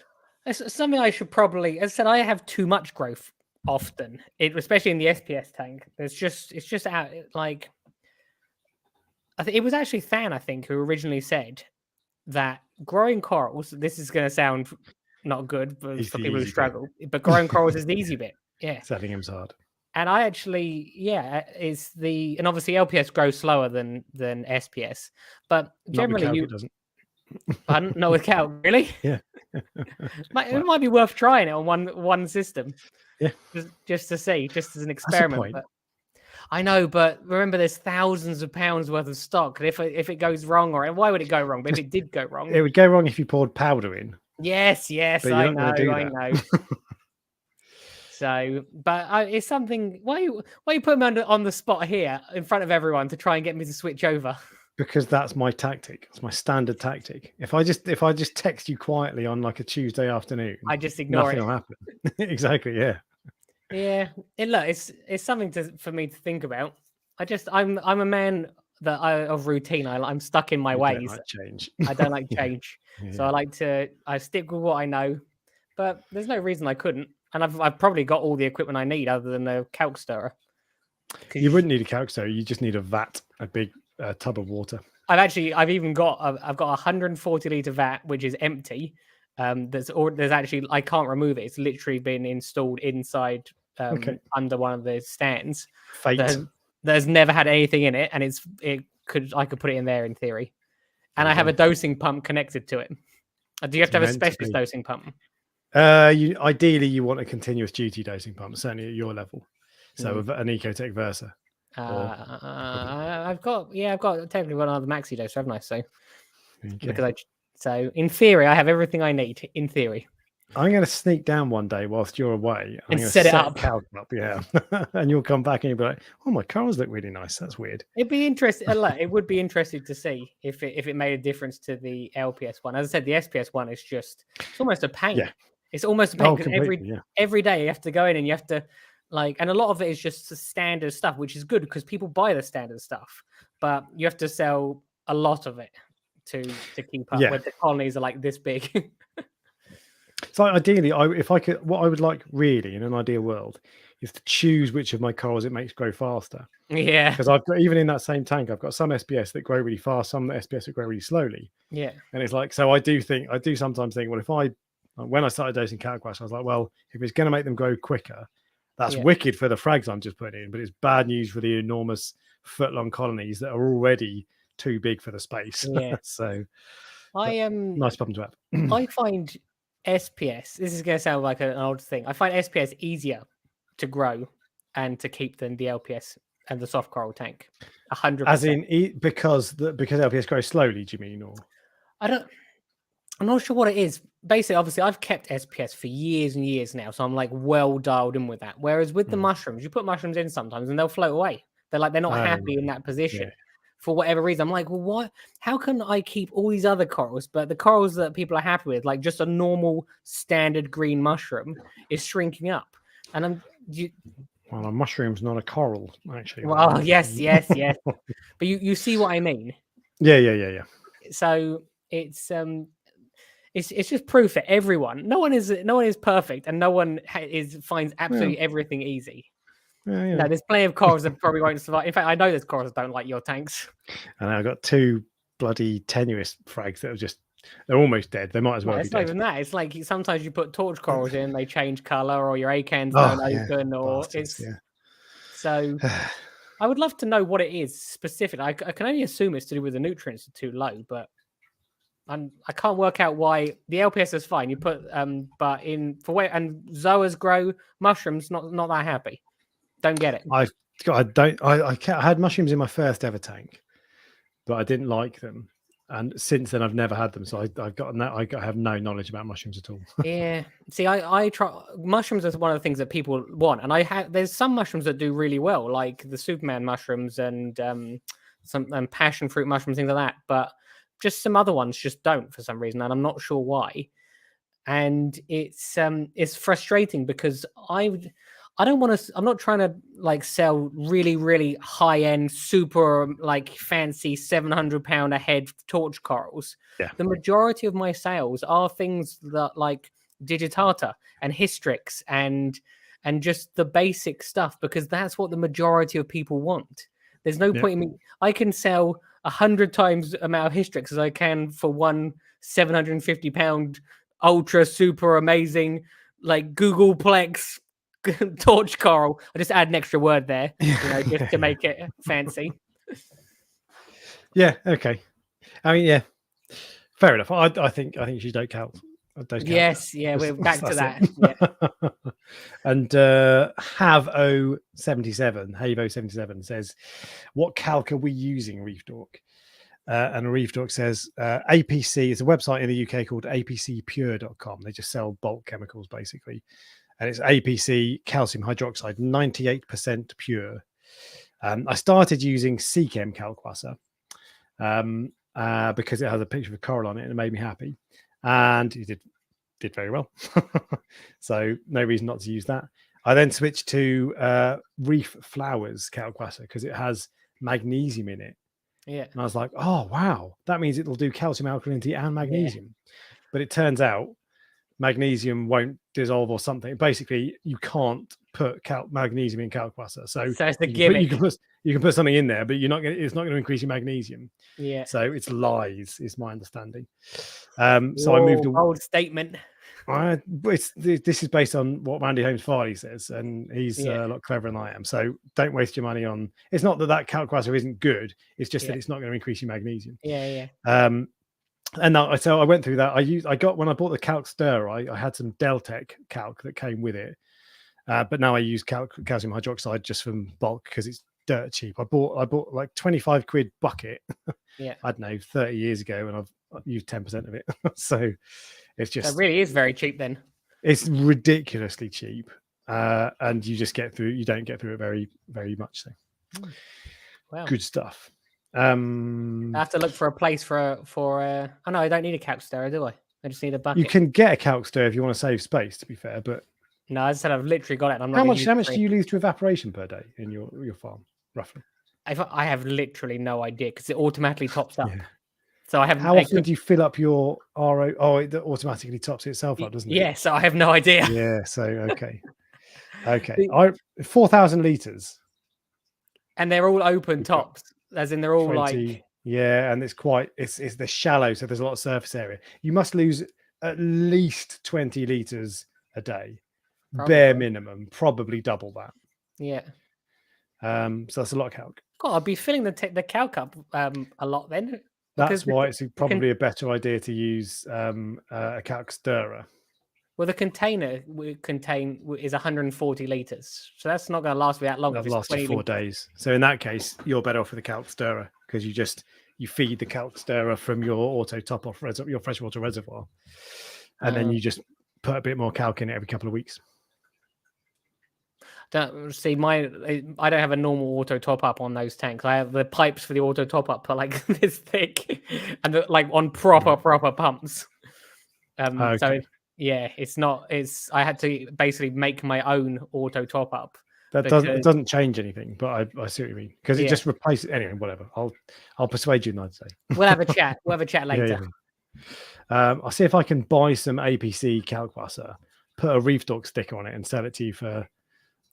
it's something I should probably. As I said, I have too much growth often. Especially in the SPS tank. It's just out like. I think it was actually Than, I think, who originally said that growing corals. This is going to sound not good for people who struggle, but growing corals is the easy bit. Yeah, setting him's hard. And I actually, and obviously LPS grows slower than SPS, but generally it doesn't. I don't know with calc, really. Yeah, it might be worth trying it on one system. Yeah, just to see, just as an experiment. But I know, but remember, there's thousands of pounds worth of stock. And if it goes wrong, why would it go wrong? But if it did go wrong, it would go wrong if you poured powder in. Yes, I know. So, but it's something. Why you put me on the spot here in front of everyone to try and get me to switch over? Because that's my tactic. It's my standard tactic. If I just text you quietly on like a Tuesday afternoon, I just ignore nothing will happen. Exactly. Yeah. Yeah. It's something for me to think about. I'm a man of routine. I'm stuck in my ways. Don't like change. I don't like change. Yeah. So I stick with what I know, but there's no reason I couldn't. And I've probably got all the equipment I need other than a calc stirrer. You wouldn't need a calc stirrer. You just need a vat, a big tub of water. I've got a 140 litre vat, which is empty. There's actually, I can't remove it. It's literally been installed inside under one of the stands. There's never had anything in it, and I could put it in there in theory. And I have a dosing pump connected to it. Do you have to have a specialist dosing pump? Ideally, you want a continuous duty dosing pump, certainly at your level. So an Ecotech Versa. I've got technically one of the maxi dose, haven't I? So in theory, I have everything I need. In theory, I'm going to sneak down one day whilst you're away and set it up. Yeah, and you'll come back and you'll be like, "Oh, my corals look really nice. That's weird." It'd be interesting. It would be interesting to see if it made a difference to the LPS one. As I said, the SPS one is it's almost a pain. Yeah. It's almost a pain because every day you have to go in and you have to and a lot of it is just standard stuff, which is good because people buy the standard stuff, but you have to sell a lot of it to keep up with the colonies are like this big. So ideally, what I would like really in an ideal world is to choose which of my corals it makes grow faster. Yeah. Because I've got, even in that same tank, I've got some SPS that grow really fast, some SPS that grow really slowly. Yeah. And it's like, so I do sometimes think, well, when I started dosing Calquasa, I was like, well, if it's going to make them grow quicker, that's wicked for the frags I'm just putting in, but it's bad news for the enormous foot-long colonies that are already too big for the space. Yeah. So nice problem to have. I find SPS, this is going to sound like an old thing, I find SPS easier to grow and to keep than the LPS and the soft coral tank. 100%. As in because LPS grows slowly, do you mean? Or I'm not sure what it is. Basically, obviously, I've kept SPS for years and years now, so I'm like well dialed in with that. Whereas with the mushrooms, you put mushrooms in sometimes and they'll float away. They're not happy in that position for whatever reason. I'm like, well, what? How can I keep all these other corals, but the corals that people are happy with, like just a normal standard green mushroom, is shrinking up? And well, a mushroom's not a coral, actually. Well, yes. But you see what I mean? Yeah. So it's just proof that everyone, no one is perfect, and no one finds absolutely everything easy. Yeah. No, there's plenty of corals that probably won't survive. In fact, I know there's corals that don't like your tanks. And I've got 2 bloody tenuous frags that are they're almost dead. They might as well be It's dead. not even that. It's like sometimes you put torch corals in, they change color, or your acans don't open, or bastards, so. I would love to know what it is specifically. I can only assume it's to do with the nutrients are too low, but I can't work out why. The LPS is fine. You put but and zoas grow mushrooms, not that happy. Don't get it. I had mushrooms in my first ever tank, but I didn't like them, and since then I've never had them. So I have no knowledge about mushrooms at all. Yeah. See, I try mushrooms is one of the things that people want, and there's some mushrooms that do really well, like the Superman mushrooms and some passion fruit mushrooms, things like that. But just some other ones just don't for some reason, and I'm not sure why. And it's frustrating because I don't want to. I'm not trying to like sell really, really high end, super like fancy 700 pound a head torch corals. Yeah. The majority of my sales are things that like digitata and hystrix and just the basic stuff, because that's what the majority of people want. There's no point in me. I can sell 100 times the amount of hystrix as I can for one 750 pound ultra super amazing like Googleplex torch coral. I just add an extra word there, just to make it fancy. Yeah. Okay. I mean, yeah. Fair enough. I think you don't count. Yes. Yeah. We're back to that. Yeah. And Havo77 says, "What calc are we using, Reef Dork?" And Reef Dork says, APC is a website in the UK called apcpure.com. They just sell bulk chemicals basically. And it's APC calcium hydroxide, 98% pure. I started using Seachem Calcwasser because it has a picture of a coral on it and it made me happy. And it did very well. So no reason not to use that. I then switched to Reef Flowers Calcwasser because it has magnesium in it. Yeah. And I was like, oh, wow, that means it'll do calcium alkalinity and magnesium. But it turns out magnesium won't dissolve or something. Basically, you can't put magnesium in Calcwasser. So it's the gimmick. You can put something in there, but it's not going to increase your magnesium. Yeah. So it's lies, is my understanding. So I moved. Bold statement. This is based on what Randy Holmes Farley says, and he's a lot cleverer than I am. So don't waste your money on. It's not that Calcwasser isn't good. It's just that it's not going to increase your magnesium. Yeah. And so I went through that. When I bought the calc stir, I had some Deltec calc that came with it. But now I use calcium hydroxide just from bulk because it's dirt cheap. I bought like 25 quid bucket. I don't know, 30 years ago, and I've used 10% of it. So it's just, it really is very cheap then. It's ridiculously cheap. And you don't get through it very, very much. So wow. Good stuff. I have to look for a place for oh no, I don't need a calc stirrer, do I? I just need a bucket. You can get a calc stirrer if you want to save space, to be fair, but no, as I said, I've literally got it. I'm not. How much do you lose to evaporation per day in your farm, roughly? I have literally no idea because it automatically tops up. Yeah. So I have. How often do you fill up your RO? Oh, it automatically tops itself up, doesn't it? Yeah. So I have no idea. Yeah. So okay. 4,000 liters. And they're all open tops, as in they're all 20, like. Yeah, and it's they're shallow, so there's a lot of surface area. You must lose at least 20 liters a day. Probably. Bare minimum, probably double that. Yeah. So that's a lot of calc. God, I'd be filling the calc up a lot then. That's why it's probably a better idea to use a calc stirrer. Well, the container is 140 liters, so that's not going to last me that long. That'll If it's last you 20 4 litres. days. So in that case, you're better off with the calc stirrer because you feed the calc stirrer from your auto top off your freshwater reservoir, and then you just put a bit more calc in it every couple of weeks. Don't see I don't have a normal auto top up on those tanks. I have the pipes for the auto top up are like this thick, and like on proper pumps. So yeah, it's not. I had to basically make my own auto top up. It doesn't change anything, but I see what you mean because it just replaces anyway. Whatever. I'll persuade you not to say. We'll have a chat. We'll have a chat later. I'll see if I can buy some APC calc butter, put a Reef Dork sticker on it, and sell it to you for.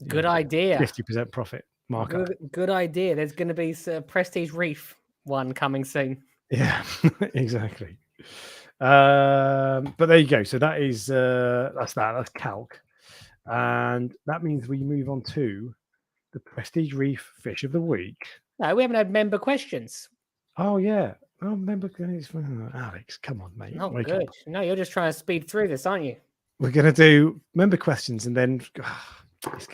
Good idea. 50% profit markup. Good idea. There's going to be a Prestige Reef one coming soon. Yeah, exactly. But there you go. So that is that's calc, and that means we move on to the Prestige Reef Fish of the Week. No, we haven't had member questions. Oh yeah. Oh, member Alex, come on, mate. Oh, good. No, you're just trying to speed through this, aren't you? We're gonna do member questions and then.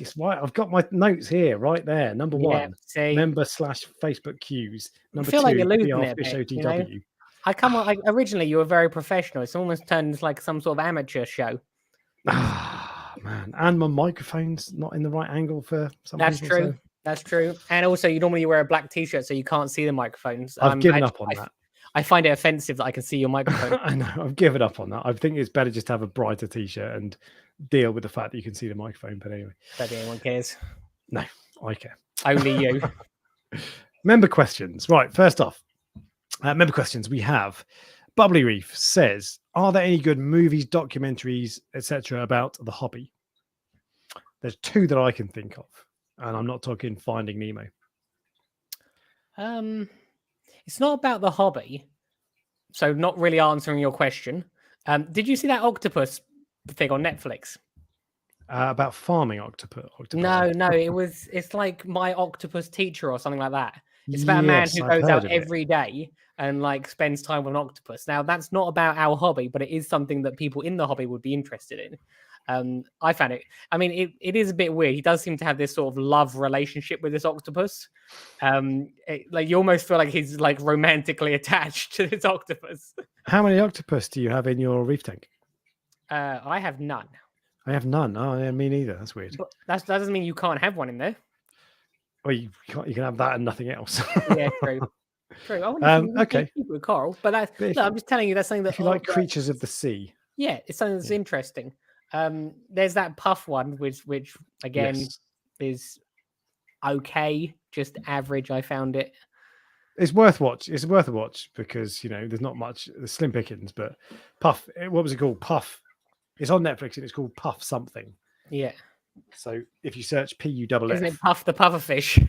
It's right. I've got my notes here, right there. Number one, member / Facebook queues. Number two, like you're losing PR it Fish bit, OTW. Originally, you were very professional. It's almost turned into like some sort of amateur show. Man, and my microphone's not in the right angle for some That's people. True. That's true. And also, you normally wear a black T-shirt, so you can't see the microphones. I've given up on that. I find it offensive that I can see your microphone. I know. I've given up on that. I think it's better just to have a brighter T-shirt and deal with the fact that you can see the microphone. But anyway, don't think anyone cares. No, I care. Only you. Member questions. Right. First off, member questions. We have Bubbly Reef says, "Are there any good movies, documentaries, etc. about the hobby?" There's 2 that I can think of, and I'm not talking Finding Nemo. It's not about the hobby, so not really answering your question. Did you see that octopus thing on Netflix? About farming octopus. No, it's like My Octopus Teacher or something like that. It's about a man who goes out every day and like spends time with an octopus. Now that's not about our hobby, but it is something that people in the hobby would be interested in. I found it. I mean, it is a bit weird. He does seem to have this sort of love relationship with this octopus. Like you almost feel like he's like romantically attached to this octopus. How many octopus do you have in your reef tank? I have none. I have none. Oh, yeah, me neither. That's weird. But that doesn't mean you can't have one in there. Well, you can have that and nothing else. Yeah, true. True. Okay. With coral, but I'm just telling you that's something that if you like creatures of the sea. Yeah, it's something that's interesting. There's that puff one, which again is okay, just average. I found it. It's worth watch. It's worth a watch because there's not much. There's slim pickings, but Puff. What was it called? Puff. It's on Netflix and it's called Puff something. Yeah. So if you search PUFF, isn't it Puff the Pufferfish?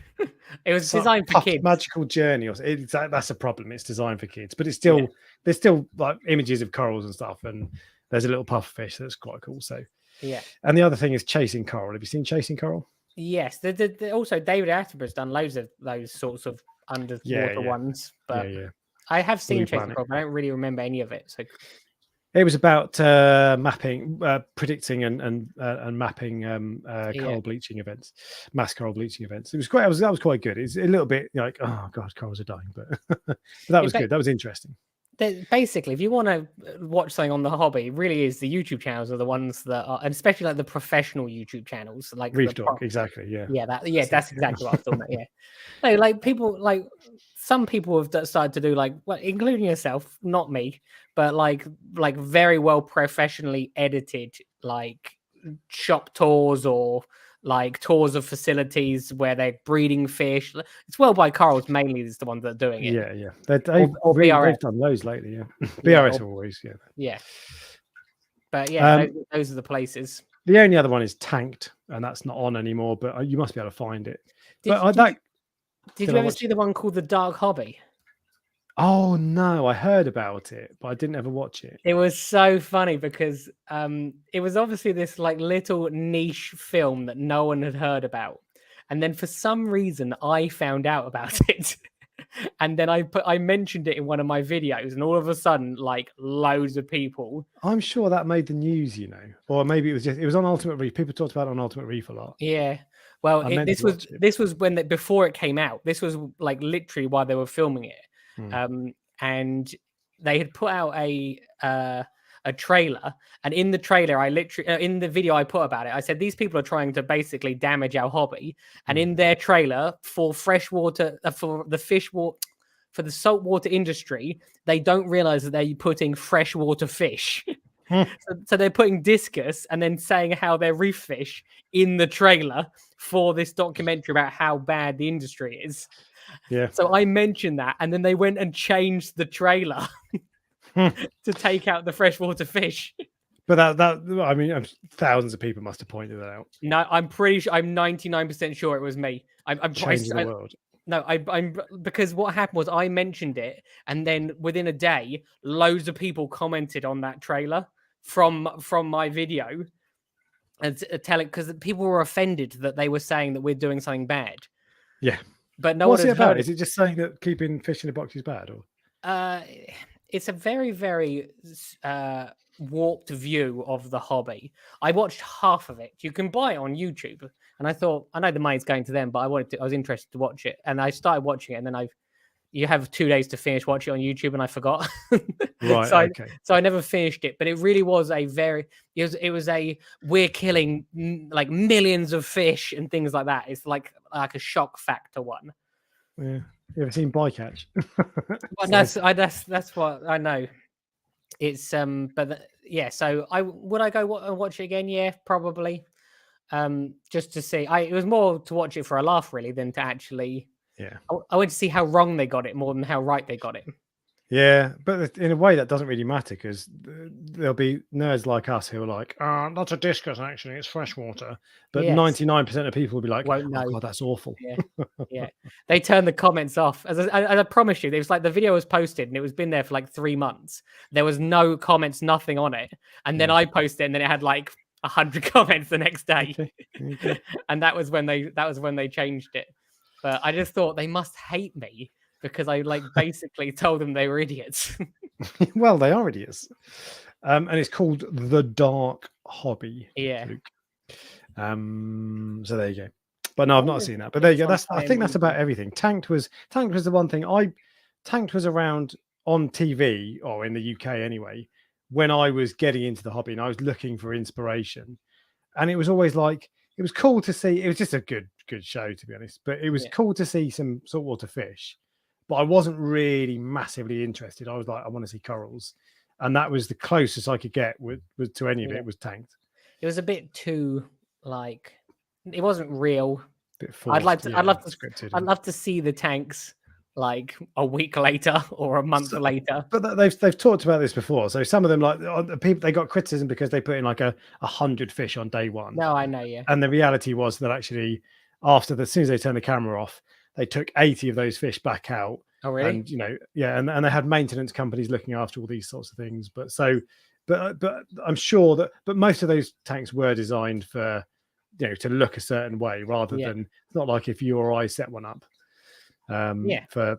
It was designed for kids. Magical Journey, or that's a problem. It's designed for kids, but it's still there's still like images of corals and stuff, and there's a little pufferfish that's quite cool. So yeah. And the other thing is Chasing Coral. Have you seen Chasing Coral? Yes. Also David Attenborough's done loads of those sorts of underwater ones, but I have seen Chasing Coral, but I don't really remember any of it. So it was about mapping, predicting and mapping coral bleaching events, mass coral bleaching events. It was quite. That was quite good. It's a little bit like, oh god, corals are dying, but that was good. That was interesting. Basically, if you want to watch something on the hobby, it really is the YouTube channels are the ones that are, and especially like the professional YouTube channels, like Reef Dork. Exactly. Yeah. That's exactly what I was talking about. Yeah. No, like people like. Some people have started to do including yourself, not me, but like very well professionally edited like shop tours or like tours of facilities where they're breeding fish. It's World by Corals mainly is the ones that are doing it. Yeah. They've done those lately. Yeah, BRS always. Yeah. Yeah. But yeah, those are the places. The only other one is Tanked, and that's not on anymore. But you must be able to find it. Did you ever see the one called The Dark Hobby? Oh no, I heard about it, but I didn't ever watch it. It was so funny because it was obviously this like little niche film that no one had heard about. And then for some reason I found out about it. And then I mentioned it in one of my videos, and all of a sudden, like loads of people. I'm sure that made the news, or maybe it was on Ultimate Reef. People talked about it on Ultimate Reef a lot. Yeah. Well, I meant this to watch it. was when before it came out. This was like literally while they were filming it, and they had put out a trailer, and in the trailer, I literally in the video I put about it, I said these people are trying to basically damage our hobby, and in their trailer for freshwater for the saltwater industry, they don't realize that they're putting freshwater fish. So they're putting discus and then saying how they're reef fish in the trailer for this documentary about how bad the industry is. Yeah. So I mentioned that, and then they went and changed the trailer to take out the freshwater fish. But I mean, thousands of people must have pointed that out. No, I'm pretty sure. I'm 99% sure it was me. I'm Changing the world. No, I'm because what happened was I mentioned it, and then within a day, loads of people commented on that trailer from my video, and telling because people were offended that they were saying that we're doing something bad. Yeah, but no What's one it had about? heard. Is it just saying that keeping fish in a box is bad, or? It's a very, very warped view of the hobby. I watched half of it. You can buy it on YouTube, and I thought I know the money's going to them, but I was interested to watch it, and I started watching it, and then you have 2 days to finish watching it on YouTube, and I forgot. Right. So I never finished it, but it really was it was a we're killing like millions of fish and things like that. It's like a shock factor one. Yeah. You ever seen Bycatch? Well, that's what I know. It's yeah. So would I go and watch it again? Yeah, probably. Just to see. It was more to watch it for a laugh really than to actually. Yeah. I went to see how wrong they got it more than how right they got it. Yeah, but in a way that doesn't really matter because there'll be nerds like us who are like, that's a discus actually, it's freshwater. But 99% of people will be like, oh God, that's awful. Yeah. They turned the comments off. As I promise you, it was like the video was posted and it was been there for like 3 months. There was no comments, nothing on it. And then I posted it and then it had like 100 comments the next day. Okay. And that was when they changed it. But I just thought they must hate me because I basically told them they were idiots. Well, they are idiots. And it's called The Dark Hobby. Yeah. So there you go. But no, I've not seen that. But there you go. I think that's about everything. Tanked was the one thing. Tanked was around on TV, or in the UK anyway, when I was getting into the hobby and I was looking for inspiration. And it was always like, it was cool to see. It was just a good show, to be honest. But it was cool to see some saltwater fish. But I wasn't really massively interested. I was like, I want to see corals. And that was the closest I could get to any of it was Tanked. It was a bit too it wasn't real. Bit forced, I'd love to see the tanks like a week later or a month later. But they've talked about this before. So some of them, like the people, they got criticism because they put in like 100 fish on day one. No, I know, yeah. And the reality was that actually as soon as they turned the camera off, they took 80 of those fish back out. Oh, really? And and they had maintenance companies looking after all these sorts of things. But I'm sure that most of those tanks were designed for to look a certain way rather than, it's not like if you or I set one up. But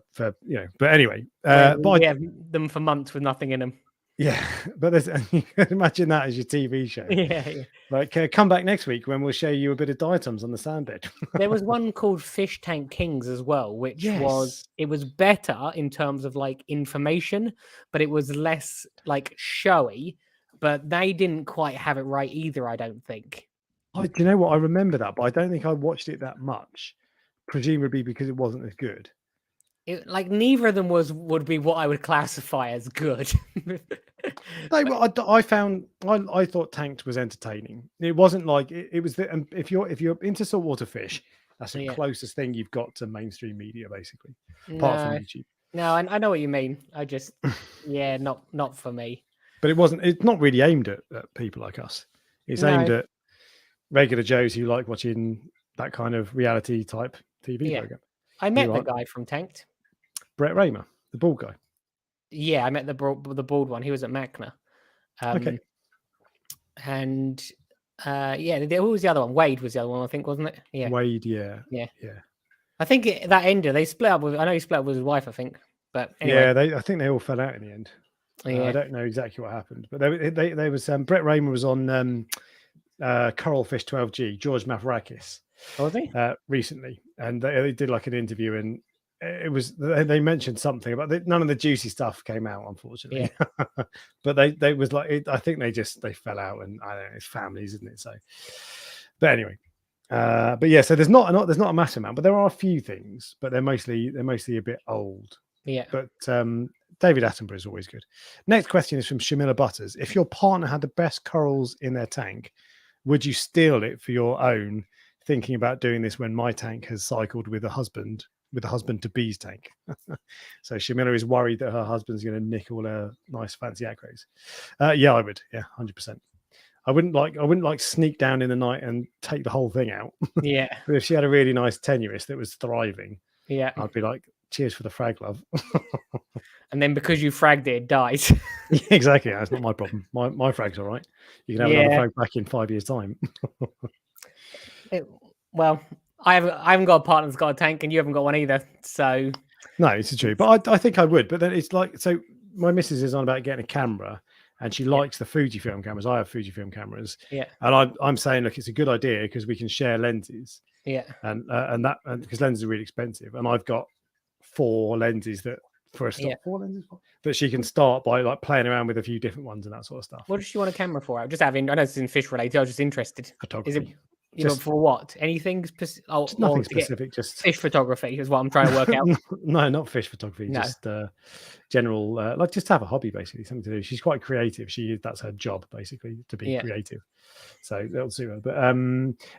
anyway, but we have them for months with nothing in them. Yeah, but you can imagine that as your TV show. Yeah. Like, come back next week when we'll show you a bit of diatoms on the sand bed. There was one called Fish Tank Kings as well, which was better in terms of like information, but it was less like showy. But they didn't quite have it right either, I don't think. Do you know what? I remember that, but I don't think I watched it that much. Presumably because it wasn't as good. Neither of them would be what I would classify as good. I thought Tanked was entertaining. It wasn't like it was. If you're into saltwater fish, that's the closest thing you've got to mainstream media, basically, apart from YouTube. No, I know what you mean. I just, not for me. But it's not really aimed at people like us. It's aimed at regular Joes who like watching that kind of reality type TV program. I met the guy from Tanked. Brett Raymer, the bald guy. Yeah, I met the bald one. He was at Macna. Okay. And who was the other one? Wade was the other one, I think, wasn't it? Yeah. Wade, yeah. I I think that ended. They split up with. I know he split up with his wife. I think, but anyway. Yeah, I think they all fell out in the end. Yeah. I don't know exactly what happened, but they was Brett Raymer was on Coral Fish 12G, George Mafarakis, Was he? recently, and they did like an interview, and it was they mentioned something about none of the juicy stuff came out, unfortunately. Yeah. But they was like I think they fell out, and I don't know, it's families, isn't it? So, but anyway, but yeah, so there's not a massive amount, but there are a few things, but they're mostly a bit old. Yeah. But David Attenborough is always good. Next question is from Shamila Butters. If your partner had the best corals in their tank, would you steal it for your own? Thinking about doing this when my tank has cycled with a husband to be's tank. So Shamila is worried that her husband's going to nick all her nice fancy acros. Yeah, I would. Yeah, 100%. I wouldn't like sneak down in the night and take the whole thing out. Yeah. But if she had a really nice tenuis that was thriving, yeah, I'd be like, cheers for the frag, love. And then because you fragged it dies. Yeah, exactly. That's not my problem. My frag's all right. You can have another frag back in 5 years' time. Well, I haven't got a partner that's got a tank, and you haven't got one either. So no, it's true. But I think I would. But then it's like, so my missus is on about getting a camera, and she likes the Fujifilm cameras. I have Fujifilm cameras. Yeah. And I'm saying, look, it's a good idea because we can share lenses. Yeah. And because lenses are really expensive, and I've got 4 lenses that for a start, 4 lenses that she can start by like playing around with a few different ones and that sort of stuff. What does she want a camera for? Just having, I know it's in fish related. I was just interested. Photography. Is it? For what? Anything specific? Nothing specific. Just fish photography is what I'm trying to work out. No, not fish photography. No. Just general, like just have a hobby, basically, something to do. She's quite creative. That's her job, basically, to be creative. So that'll suit her.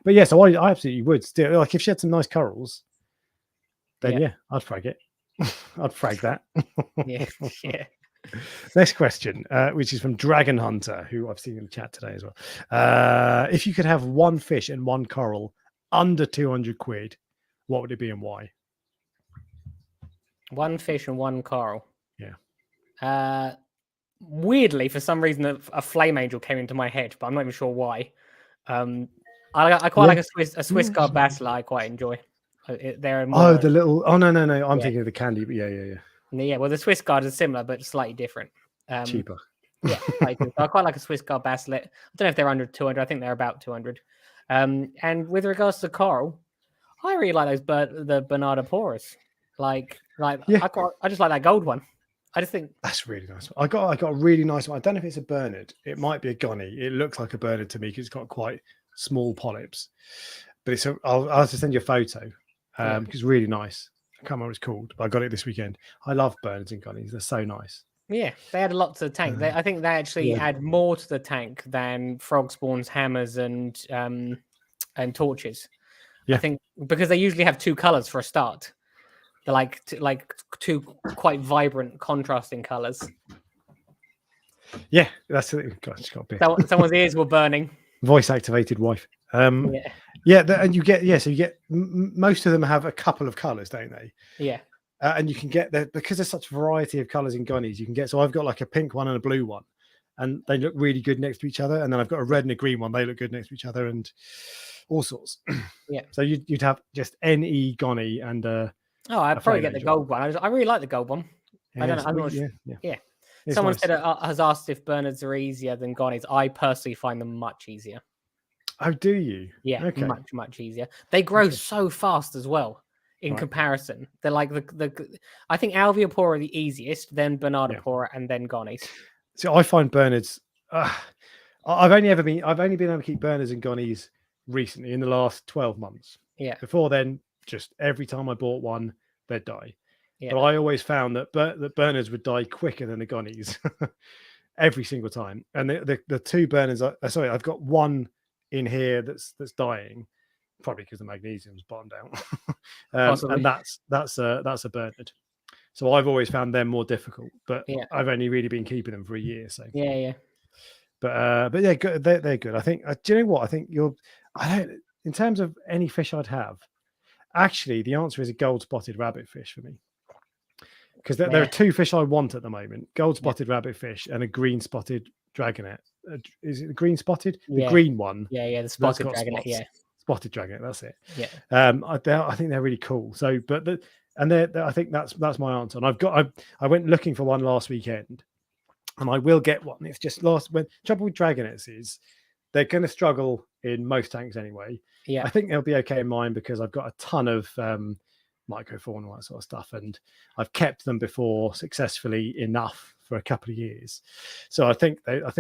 But yeah, so I absolutely would still like if she had some nice corals. Then I'd frag it. I'd frag that. Yeah. Next question, which is from Dragon Hunter, who I've seen in the chat today as well. If you could have one fish and one coral under 200 quid, what would it be and why? One fish and one coral. Yeah. Weirdly, for some reason, a flame angel came into my head, but I'm not even sure why. I quite like a Swiss guard bass. I quite enjoy. They're more, the little. Oh no! I'm thinking of the candy, but yeah. Yeah, well, the Swiss guard is similar, but slightly different. Cheaper. Yeah, I quite like a Swiss guard basslet. I don't know if they're under 200. I think they're about 200. And with regards to coral, I really like the Bernardoporas. I just like that gold one. I just think that's really nice. I got a really nice one. I don't know if it's a Bernard. It might be a Gunny. It looks like a Bernard to me because it's got quite small polyps. But I'll have to send you a photo because it's really nice. I can't remember what it's called, but I got it this weekend. I love Bernards and Gunnies. They're so nice. Yeah, they add a lot to the tank. I think they actually add more to the tank than frog spawns, hammers, and torches. Yeah. I think because they usually have 2 colors for a start. They're like 2 quite vibrant, contrasting colors. Yeah, that's it. God, it's got a bit. Someone's ears were burning. Voice activated wife. And you get most of them have a couple of colors, don't they? Yeah. And you can get because there's such a variety of colors in gunnies. You can get, so I've got like a pink one and a blue one, and they look really good next to each other. And then I've got a red and a green one. They look good next to each other, and all sorts. Yeah. So you'd have just any gunny and I'd probably get the gold one. I really like the gold one. Yeah, I don't know. I'm not sure. Yeah. Someone said has asked if Bernards are easier than gunnies. I personally find them much easier. Oh, do you? Yeah, okay. much easier. They grow so fast as well. In comparison, they're like I think Alveopora are the easiest, then Bernardopora, and then Gonnies. So I find Bernards. I've only been able to keep Bernards and Gonnies recently in the last 12 months. Yeah. Before then, just every time I bought one, they'd die. Yeah. But I always found that Bernards would die quicker than the Gonnies every single time. And the 2 Bernards, I've got one in here that's dying. Probably because the magnesium's bottomed out, and that's a Bernard. So I've always found them more difficult, but I've only really been keeping them for a year. So but yeah, good. They're good. I think. Do you know what? I think in terms of any fish I'd have, actually, the answer is a gold spotted rabbitfish for me. Because there are 2 fish I want at the moment: gold spotted rabbitfish and a green spotted dragonet. Is it the green spotted? The green one. Yeah, the spotted dragonet. spotted dragonet. That's it. Yeah. I think they're really cool. So, but I think that's my answer. And I went looking for one last weekend, and I will get one. It's just when trouble with dragonets is they're going to struggle in most tanks anyway. Yeah. I think they'll be okay in mine because I've got a ton of microfauna and all that sort of stuff, and I've kept them before successfully enough for a couple of years. So I think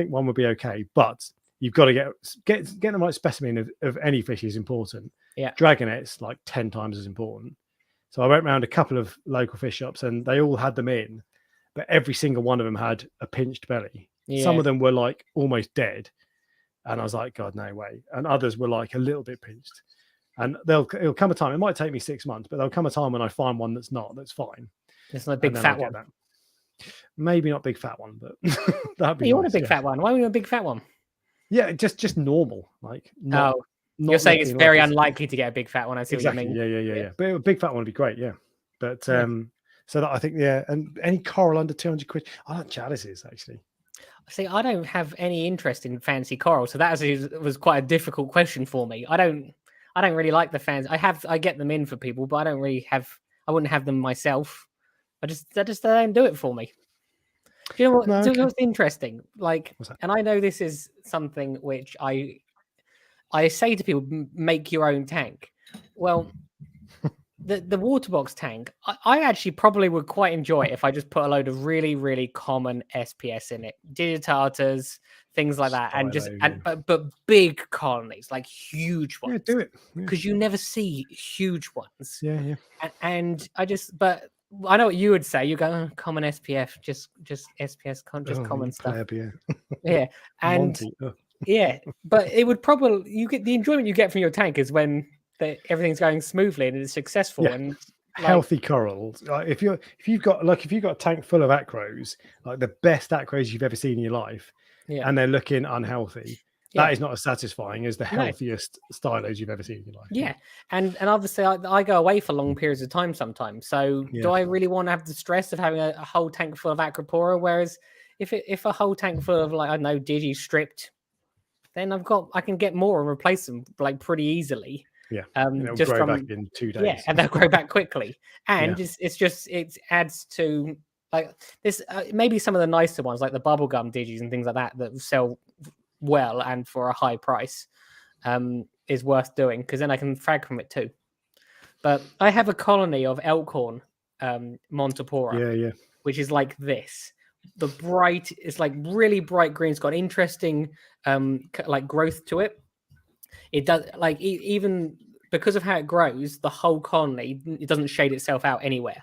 one will be okay, but you've got to get the right specimen of any fish is important. Yeah, dragonets like 10 times as important. So I went around a couple of local fish shops, and they all had them in, but every single one of them had a pinched belly. Some of them were like almost dead, and I was like, God, no way. And others were like a little bit pinched. And it'll come a time. It might take me 6 months, but there'll come a time when I find one that's fine. It's not a big fat one. That. Maybe not big fat one, but that'd be. You want a big fat one? Why want you a big fat one? Yeah, just normal. Like you're saying it's very unlikely to get a big fat one. I see exactly. what you mean. Yeah. But a big fat one would be great. Yeah, but so that I think and any coral under 200 quid. I like chalices actually. See, I don't have any interest in fancy coral, so that was quite a difficult question for me. I don't really like the fans. I get them in for people, but I wouldn't have them myself. They don't do it for me. Do you know what? What's interesting? Like, and I know this is something which I say to people, make your own tank. Well, the water box tank, I actually probably would quite enjoy it if I just put a load of really, really common SPS in it, digitators, things like that, but big colonies, like huge ones. Yeah, do it because you never see huge ones. Yeah. And but I know what you would say. You go, oh, common SPF, just SPS, just common stuff. Yeah, and yeah, but it would probably you get the enjoyment you get from your tank is when everything's going smoothly and it's successful and healthy corals. If you've got a tank full of acros, like the best acros you've ever seen in your life, and they're looking unhealthy, that is not as satisfying as the healthiest stylos you've ever seen in your life. Yeah, and obviously I go away for long periods of time sometimes. So do I really want to have the stress of having a whole tank full of Acropora? Whereas if a whole tank full of like I don't know Digi stripped, then I can get more and replace them like pretty easily. Yeah, just grow back in 2 days. Yeah, and they'll grow back quickly. And it adds to like this. Maybe some of the nicer ones, like the bubblegum digis and things like that sell well and for a high price, is worth doing because then I can frag from it too. But I have a colony of elkhorn, Montipora, which is like this. It's like really bright green. It's got interesting like growth to it. It does like even because of how it grows, the whole colony it doesn't shade itself out anywhere,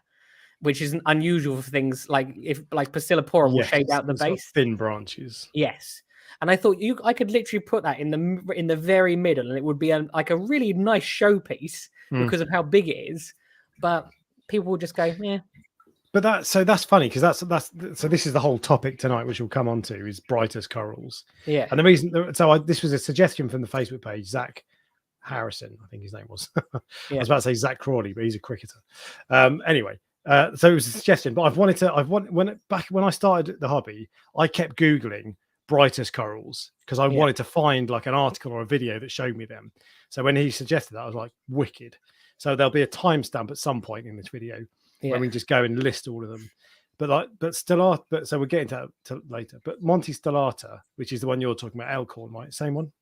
which is unusual for things like Pasillipora will shade out the base, thin branches. Yes, and I thought I could literally put that in the very middle, and it would be like a really nice showpiece because of how big it is. But people will just go, yeah. But that's funny because that's so this is the whole topic tonight, which we'll come on to, is brightest corals. Yeah. And the reason, this was a suggestion from the Facebook page, Zach Harrison, I think his name was. I was about to say Zach Crawley, but he's a cricketer. Anyway, so it was a suggestion, but when I started the hobby, I kept Googling brightest corals because I wanted to find like an article or a video that showed me them. So when he suggested that, I was like, wicked. So there'll be a timestamp at some point in this video. When we just go and list all of them, so we'll get into that later. But Monte Stellata, which is the one you're talking about, elkhorn, right? Same one.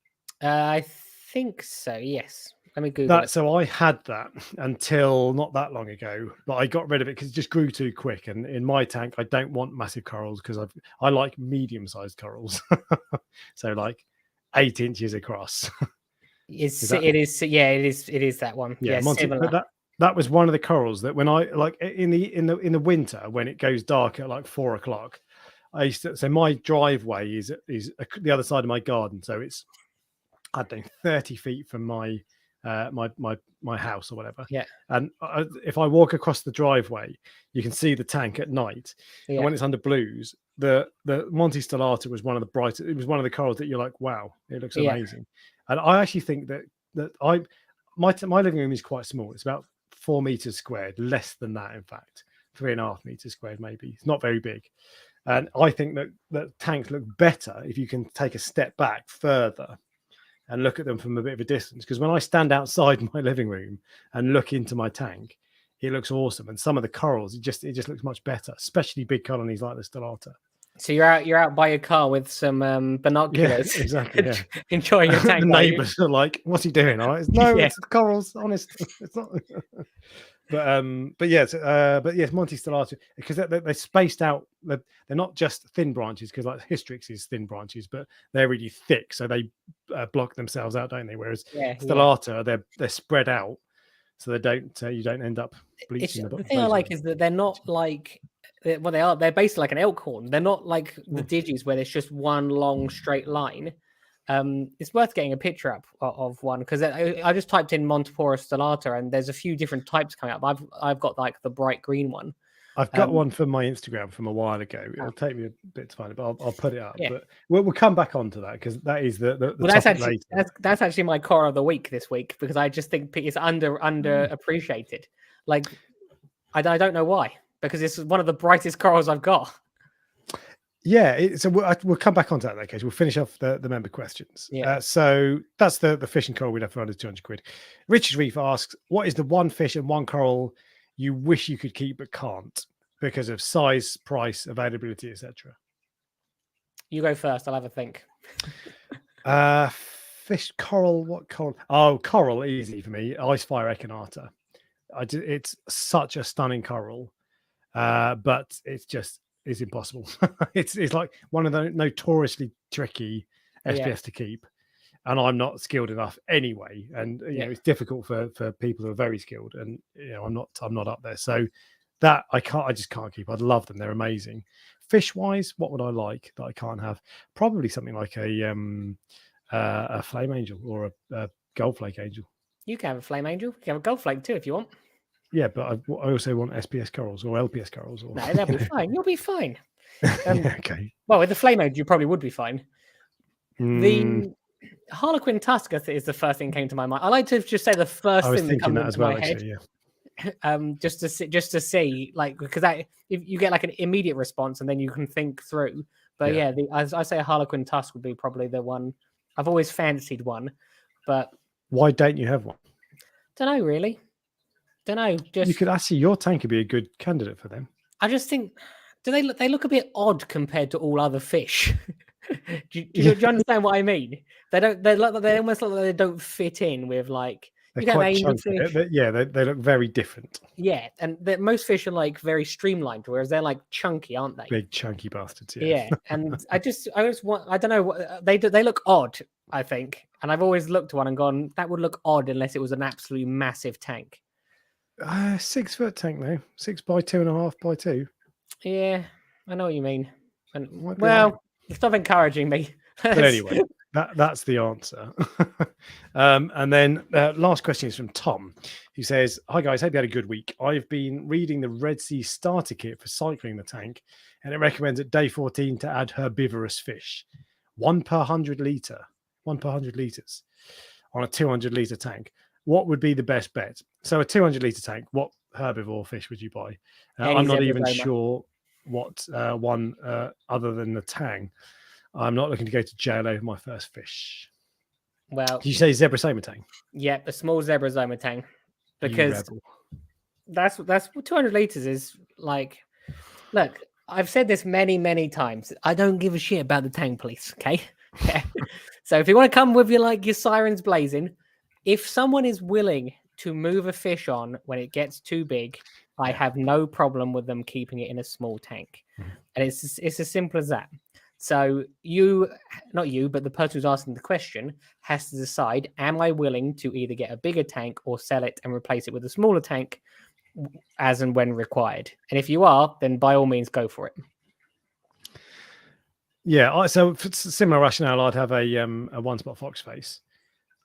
I think so. Yes. Let me Google that. It. So I had that until not that long ago, but I got rid of it because it just grew too quick. And in my tank, I don't want massive corals because I like medium-sized corals, so like 8 inches across. It is that one. Yeah, Monte, but that was one of the corals that when I like in the winter when it goes dark at like 4 o'clock, so my driveway is the other side of my garden, so it's I don't know 30 feet from my house or whatever. Yeah. And if I walk across the driveway, you can see the tank at night. Yeah. And when it's under blues, the Monte Stellata was one of the brightest. It was one of the corals that you're like, wow, it looks amazing. And I actually think that my living room is quite small. It's about 4 meters squared, less than that, in fact, 3.5 meters squared, maybe. It's not very big. And I think that tanks look better if you can take a step back further. and look at them from a bit of a distance. Because when I stand outside my living room and look into my tank, it looks awesome. And some of the corals, it just looks much better, especially big colonies like the Saltwater. So you're out by your car with some binoculars, Yeah, exactly. Yeah. enjoying your tank. The neighbours are like, "What's he doing?" No, Yeah. it's corals. Honest, it's not. but yes, Monte Stellata, because they're spaced out. They're not just thin branches, because like Hystrix is thin branches, but they're really thick, so they block themselves out, don't they? Whereas Stellata, they're spread out, so they don't you don't end up bleaching the thing I like is that they're not like. Well, they are. They're basically like an elk horn. They're not like the digis where there's just one long straight line. It's worth getting a picture up of one, because I just typed in Montipora stellata and there's a few different types coming up. I've got like the bright green one. I've got one from my Instagram from a while ago. It'll take me a bit to find it, but I'll put it up. Yeah. But we'll come back onto that, because that is the that's actually my core of the week this week, because I just think it's underappreciated. Like I don't know why. Because it's one of the brightest corals I've got. Yeah, so we'll come back onto that in that case. We'll finish off the member questions. Yeah. So that's the fishing coral we'd have for under 200 quid. Richard Reef asks, what is the one fish and one coral you wish you could keep but can't because of size, price, availability, etc.? You go first. I'll have a think. Fish, coral, what coral? Oh, coral, easy for me. Icefire echinata. It's such a stunning coral. But it's impossible. it's like one of the notoriously tricky SPS to keep, and I'm not skilled enough anyway. And you know, it's difficult for people who are very skilled, and you know, I'm not up there. So that I just can't keep. I'd love them. They're amazing. Fish wise, what would I like that I can't have? Probably something like a flame angel or a gold flake angel. You can have a flame angel. You can have a gold flake too if you want. Yeah, but I also want SPS corals or LPS corals. Or no, they'll be fine. You'll be fine. Okay. Well, with the flame angel, you probably would be fine. The Harlequin tusk is the first thing that came to my mind. I like to just say the first thing that comes into my head. Yeah. Just to see, like, because if you get like an immediate response and then you can think through. But as I say, a Harlequin tusk would be probably the one. I've always fancied one, but why don't you have one? Don't know really. Don't know. Just you could actually, your tank could be a good candidate for them. I just think, they look a bit odd compared to all other fish. do you understand what I mean? They almost look like they don't fit in with like. They're quite chunky. They look very different. Yeah, and most fish are like very streamlined, whereas they're like chunky, aren't they? Big chunky bastards. Yeah, and I just want. I don't know what they do. They look odd, I think, and I've always looked at one and gone, that would look odd unless it was an absolutely massive tank. 6 foot tank though, 6 by 2.5 by 2. Yeah, I know what you mean. And well, stop encouraging me. But anyway, that's the answer. And then last question is from Tom, who says, "Hi guys, hope you had a good week. I've been reading the Red Sea starter kit for cycling the tank, and it recommends at day 14 to add herbivorous fish, 1 per 100 litre, 1 per 100 litres on a 200 litre tank. What would be the best bet? So a 200 litre tank, what herbivore fish would you buy? I'm not even sure what one other than the tang. I'm not looking to go to jail over my first fish." Well, did you say zebra tang? Yeah, a small zebra tang, because that's 200 litres is like. Look, I've said this many times. I don't give a shit about the tang police. Okay, so if you want to come with your sirens blazing. If someone is willing to move a fish on when it gets too big, I have no problem with them keeping it in a small tank. And it's as simple as that. So not you, but the person who's asking the question has to decide, am I willing to either get a bigger tank or sell it and replace it with a smaller tank as and when required? And if you are, then by all means go for it. Yeah, so for similar rationale, I'd have a one-spot fox face.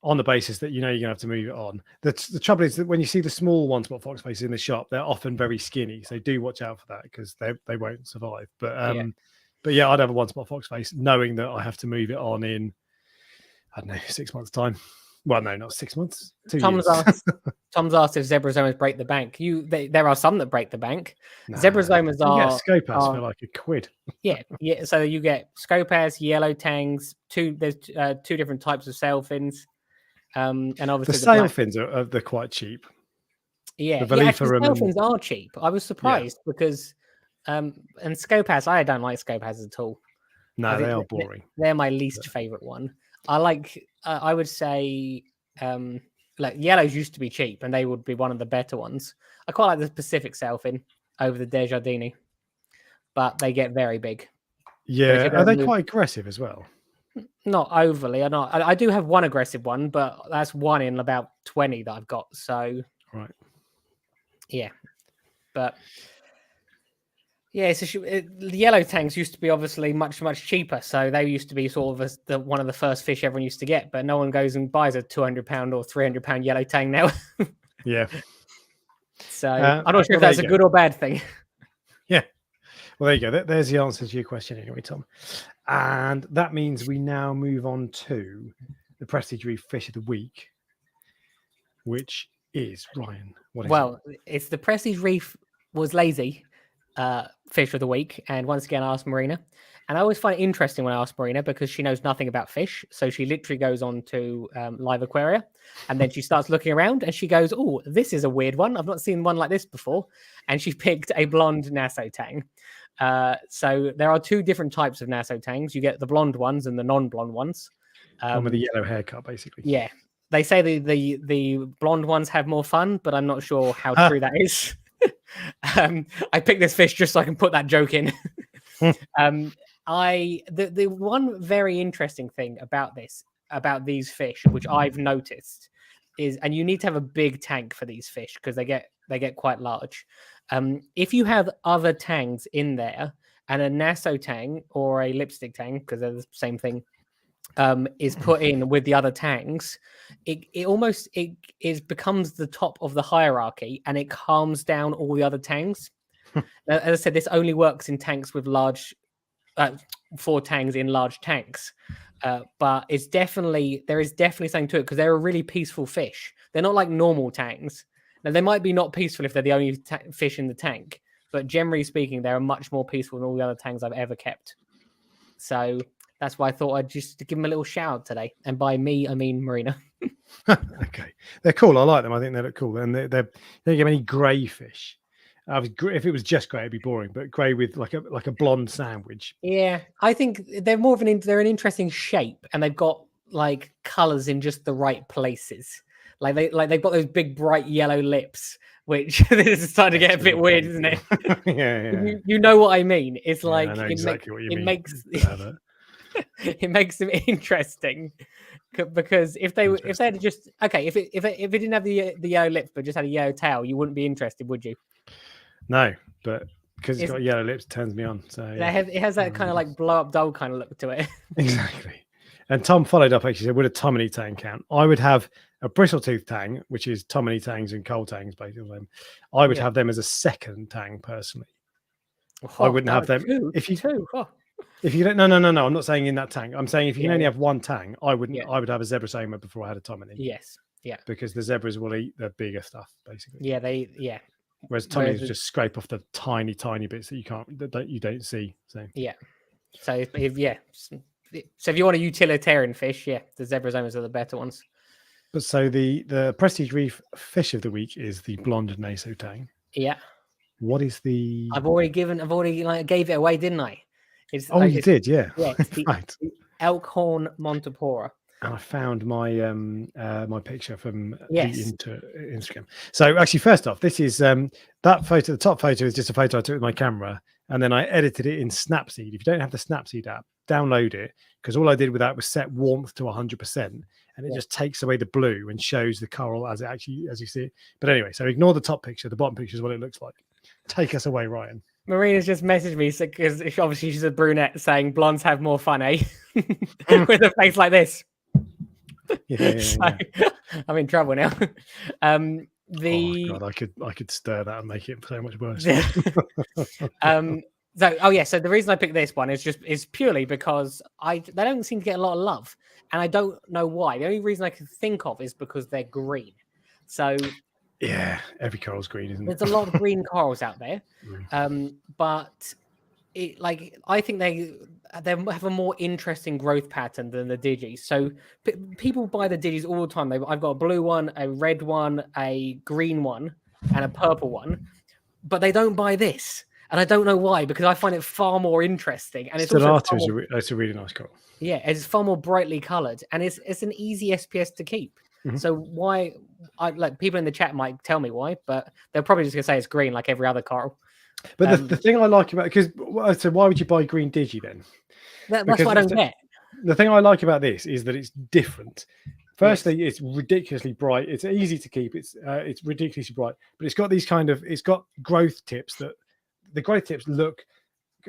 On the basis that you're going to have to move it on. The trouble is that when you see the small one-spot fox faces in the shop, they're often very skinny. So do watch out for that, because they won't survive. But I'd have a one-spot fox face, knowing that I have to move it on in, I don't know, 6 months' time. Well, no, not 6 months. 2 Tom's years. asked if zebrazomas break the bank. There are some that break the bank. Nah, Zebrazomas you get are Scopas for like £1. yeah. So you get Scopas, yellow tangs. There's two different types of sailfins, and The obviously sailfins they're quite cheap. Yeah, The actually, Voliferum sailfins are cheap. I was surprised because, and Scopas, I don't like Scopas at all. No, they are boring. They're my least favorite one. I like. I would say, like yellows used to be cheap, and they would be one of the better ones. I quite like the Pacific sailfin over the Desjardins, but they get very big. Yeah, are they quite aggressive as well? Not overly. I do have one aggressive one, but that's one in about 20 that I've got. So right. Yeah, but yeah, the yellow tangs used to be obviously much cheaper, so they used to be sort of one of the first fish everyone used to get. But no one goes and buys a £200 or £300 yellow tang now. Yeah. So I'm not sure if that's a good or bad thing. Yeah. Well, there you go. There's the answer to your question, anyway, Tom. And that means we now move on to the Prestige Reef Fish of the Week, which is Ryan. It's the Prestige Reef was lazy fish of the week, and once again I asked Marina, and I always find it interesting when I ask Marina because she knows nothing about fish, so she literally goes on to Live Aquaria, and then she starts looking around, and she goes, "Oh, this is a weird one. I've not seen one like this before," and she picked a blonde Nassau tang. So there are two different types of Nassau tangs. You get the blonde ones and the non-blonde ones. One with the yellow haircut, basically. Yeah. They say the blonde ones have more fun, but I'm not sure how true that is. I picked this fish just so I can put that joke in. The one very interesting thing about these fish, which I've noticed, is, and you need to have a big tank for these fish because they get quite large. If you have other tangs in there, and a Nassau tang or a lipstick tang, because they're the same thing, is put in with the other tangs, it becomes the top of the hierarchy, and it calms down all the other tangs. Now, as I said, this only works in tanks with large, 4 tangs in large tanks. But there is definitely something to it because they're a really peaceful fish. They're not like normal tangs. Now they might be not peaceful if they're the only fish in the tank, but generally speaking, they're much more peaceful than all the other tangs I've ever kept. So that's why I thought I'd just give them a little shout out today. And by me, I mean Marina. Okay. They're cool. I like them. I think they look cool. And they don't give any grey fish. If it was just grey, it'd be boring, but grey with like a blonde sandwich. Yeah. I think they're more of they're an interesting shape, and they've got like colours in just the right places. Like they've got those big bright yellow lips, which this is starting to get a bit weird, isn't it? Yeah. You know what I mean? It's like I know exactly what you mean. It makes them interesting because if they had just if it didn't have the yellow lips but just had a yellow tail, you wouldn't be interested, would you? No, but because it's got yellow lips, it turns me on. So yeah. It has that kind of like blow up doll kind of look to it. Exactly. And Tom followed up, actually said, would a Tomini tang count? I would have a bristle-tooth tang, which is Tomini tangs and coal tangs, basically. I would have them as a second tang, personally. I wouldn't have them. If you don't, no. I'm not saying in that tank. I'm saying if you can only have one tang, I wouldn't. I would have a zebra Soma before I had a Tomini. Yes. Yeah. Because the zebras will eat the bigger stuff, basically. Yeah. Whereas Tominis just scrape off the tiny bits that you don't see. So yeah. So if you want a utilitarian fish, the zebra Somas are the better ones. But so the Prestige Reef Fish of the Week is the blonde Nassau tang. Yeah. What is the? I've already gave it away, didn't I? You did, yeah. Yeah, it's the, right. The Elkhorn Montipora. And I found my my picture from the Instagram. So actually, first off, this is that photo. The top photo is just a photo I took with my camera, and then I edited it in Snapseed. If you don't have the Snapseed app, download it, because all I did with that was set warmth to 100%, and it just takes away the blue and shows the coral as you see it. But anyway, so ignore the top picture. The bottom picture is what it looks like. Take us away, Ryan. Marina's just messaged me because obviously she's a brunette, saying blondes have more fun, eh? With a face like this. I'm in trouble now. Oh God, I could stir that and make it so much worse. So the reason I picked this one is purely because they don't seem to get a lot of love, and I don't know why. The only reason I can think of is because they're green. So yeah, every coral's green, isn't it? there's a lot of green corals out there, but I think they have a more interesting growth pattern than the digis. So people buy the digis all the time. I've got a blue one, a red one, a green one, and a purple one, but they don't buy this. And I don't know why, because I find it far more interesting. And it's Saltwater is a really nice coral. Yeah, it's far more brightly coloured, and it's an easy SPS to keep. So why? People in the chat might tell me why, but they're probably just gonna say it's green like every other coral. But the thing I like about so why would you buy green digi then? That's what I don't get. The thing I like about this is that it's different. Firstly, it's ridiculously bright. It's easy to keep. It's ridiculously bright, but it's got it's got growth tips that the growth tips look.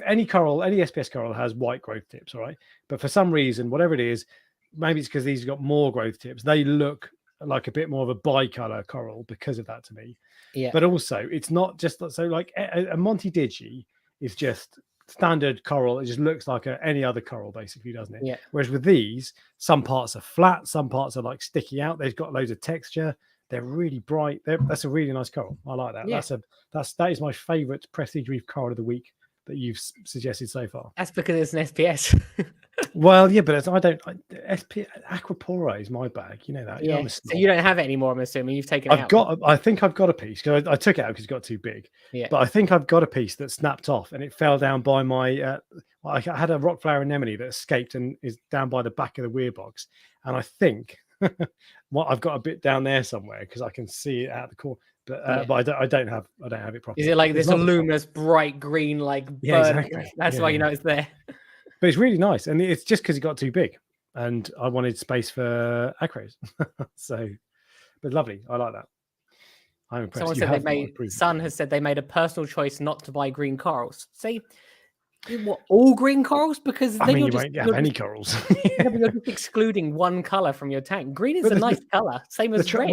Any SPS coral has white growth tips, all right? But for some reason, whatever it is, maybe it's because these have got more growth tips. They look like a bit more of a bicolor coral because of that to me. Yeah. But also, it's not just so like a Monty Digi is just standard coral. It just looks like any other coral, basically, doesn't it? Yeah. Whereas with these, some parts are flat, some parts are like sticking out. They've got loads of texture. They're really bright. That's a really nice coral. I like that. Yeah. That is my favorite Prestige Reef coral of the week that you've suggested so far. That's because it's an SPS. Well, yeah, but Aquapora is my bag. You know that. Yeah. So you don't have it anymore, I'm assuming. You've taken it out. I think I've got a piece because I took it out because it got too big. Yeah. But I think I've got a piece that snapped off and it fell down by my. I had a rock flower anemone that escaped and is down by the back of the weir box, and I think I've got a bit down there somewhere because I can see it out of the corner. But I don't have it properly. Is it like this luminous bright green bird? Exactly. That's why you know it's there. But it's really nice, and it's just because it got too big, and I wanted space for acros. But lovely. I like that. I'm impressed. Someone said Sun has said they made a personal choice not to buy green corals. See, what, all green corals? Because then you won't have any corals. You're just excluding one color from your tank. Green is a nice color, same as red.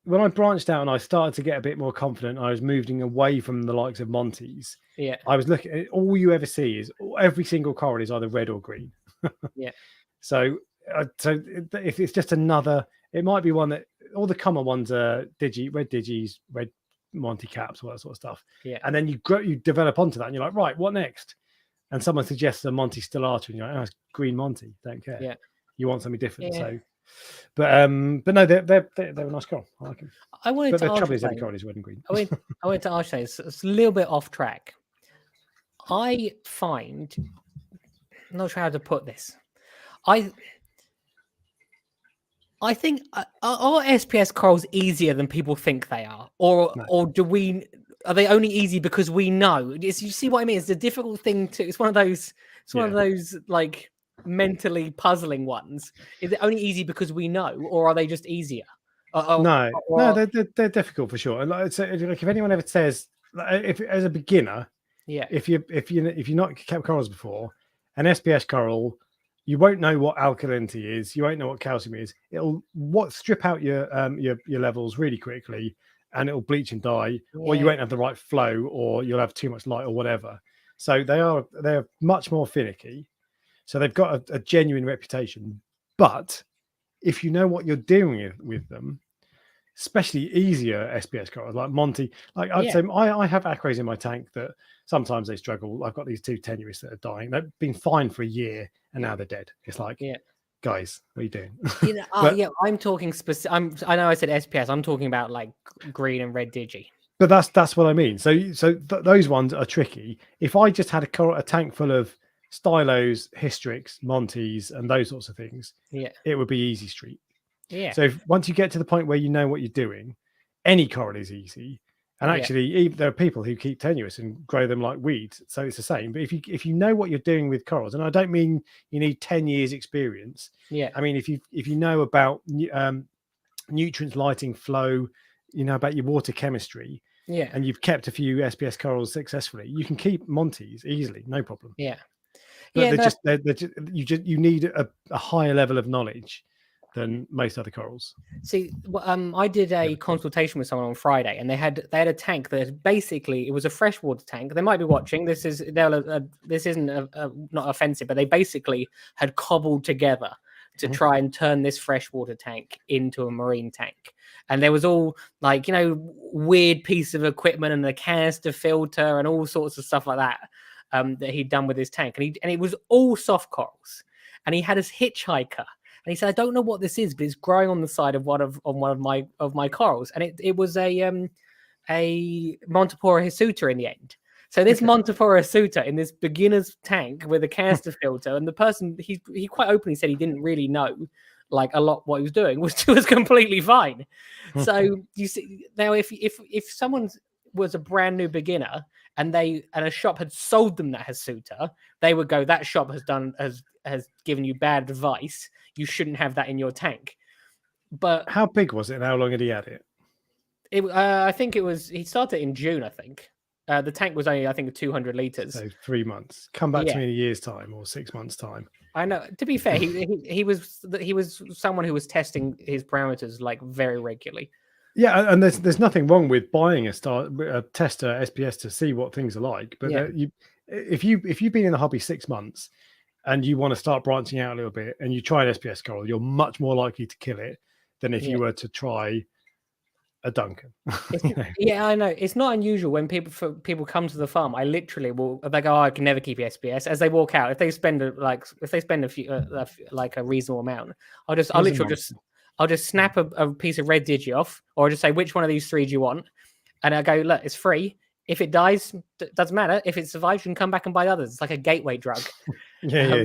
When I branched out and I started to get a bit more confident, I was moving away from the likes of Monty's. Yeah. I was looking at all you ever see is every single coral is either red or green. Yeah. So if it's just another, it might be one that all the common ones are red digis, red Monty caps, all that sort of stuff. Yeah. And then you develop onto that and you're like, right, what next? And someone suggests a Monty Stellata and you're like, oh, it's green Monty. Don't care. Yeah. You want something different. Yeah. So. But no, they're a nice coral. I like them. But the trouble is every coral is red and green. I went to ask you, it's a little bit off track. I find, I'm not sure how to put this. I think are SPS corals easier than people think they are, or are they only easy because we know? You see what I mean? It's a difficult thing to. It's one of those. It's one of those like mentally puzzling ones. Is it only easy because we know, or are they just easier? No, they're difficult for sure. And like if anyone ever says, if as a beginner, if you've not kept corals before, an SPS coral, you won't know what alkalinity is, you won't know what calcium is. It'll strip out your levels really quickly, and it'll bleach and die, or you won't have the right flow, or you'll have too much light, or whatever. So they're much more finicky. So they've got a genuine reputation. But if you know what you're doing with them, especially easier SPS corals like Monty, like I'd say I have acros in my tank that sometimes they struggle. I've got these two tenuis that are dying. They've been fine for a year and now they're dead. It's like, guys, what are you doing? I'm talking specific. I know I said SPS. I'm talking about like green and red digi. But that's what I mean. So those ones are tricky. If I just had a tank full of Stylos, Hystrix, Montes, and those sorts of things, it would be easy street. Yeah. So once you get to the point where you know what you're doing, any coral is easy. And actually, there are people who keep tenuis and grow them like weeds. So it's the same. But if you know what you're doing with corals, and I don't mean you need 10 years experience. Yeah. I mean, if you know about nutrients, lighting, flow, you know about your water chemistry. Yeah. And you've kept a few SPS corals successfully, you can keep Montes easily, no problem. Yeah. But you need a higher level of knowledge than most other corals. See, I did a consultation with someone on Friday, and they had a tank that basically it was a freshwater tank. They might be watching. This isn't not offensive, but they basically had cobbled together to try and turn this freshwater tank into a marine tank. And there was all like, weird piece of equipment and a canister filter and all sorts of stuff like that that he'd done with his tank. And it was all soft corals. And he had his hitchhiker. And he said, I don't know what this is, but it's growing on the side of one of my corals. And it was a Montipora hisuta in the end. So this Montipora hisuta in this beginner's tank with a canister filter, and the person he quite openly said he didn't really know like a lot what he was doing was completely fine. So you see now if someone was a brand new beginner and a shop had sold them that hisuta, they would go, that shop has given you bad advice. You shouldn't have that in your tank. But how big was it and how long had he had it? I think he started in June, I think. The tank was only, I think, 200 liters. So 3 months. Come back to me in a year's time or 6 months' time. I know. To be fair, he was someone who was testing his parameters like very regularly. Yeah, and there's nothing wrong with buying a tester SPS to see what things are like. But if you've been in the hobby 6 months and you want to start branching out a little bit and you try an SPS coral, you're much more likely to kill it than if you were to try a Duncan. Yeah, I know. It's not unusual when people come to the farm. I literally they go, I can never keep SPS. As they walk out, if they spend a few like a reasonable amount, I'll just snap a piece of red digi off, or I'll just say, which one of these 3 do you want? And I go, look, it's free. If it dies, doesn't matter. If it survives, you can come back and buy others. It's like a gateway drug. Yeah.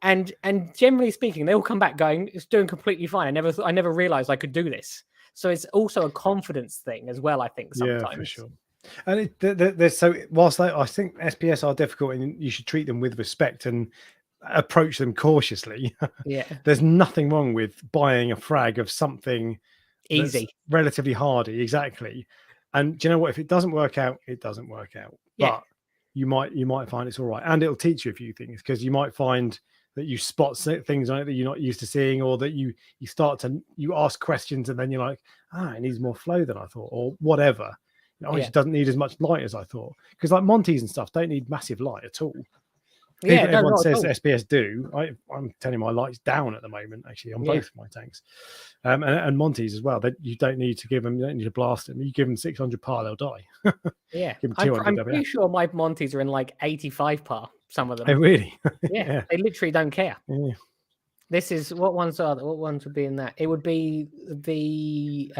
And generally speaking, they all come back going, it's doing completely fine. I never realized I could do this. So it's also a confidence thing as well, I think, sometimes. Yeah, for sure. And whilst I think SPS are difficult and you should treat them with respect and approach them cautiously. Yeah. There's nothing wrong with buying a frag of something easy, relatively hardy. Exactly. And do you know what? If it doesn't work out, it doesn't work out. Yeah. But you might find it's all right. And it'll teach you a few things, because you might find that you spot things on it that you're not used to seeing, or that you ask questions and then you're like, it needs more flow than I thought, or whatever. It doesn't need as much light as I thought. Because like Monties and stuff don't need massive light at all. Everyone says SPS do. I'm telling you, my light's down at the moment, actually, on both of my tanks. And Monties as well. You don't need to give them, you don't need to blast them. You give them 600 par, they'll die. Yeah. Give them 200 I'm pretty sure my Monties are in like 85 par, some of them. Oh, really? Yeah. They literally don't care. Yeah. This is what ones would be in that? It would be the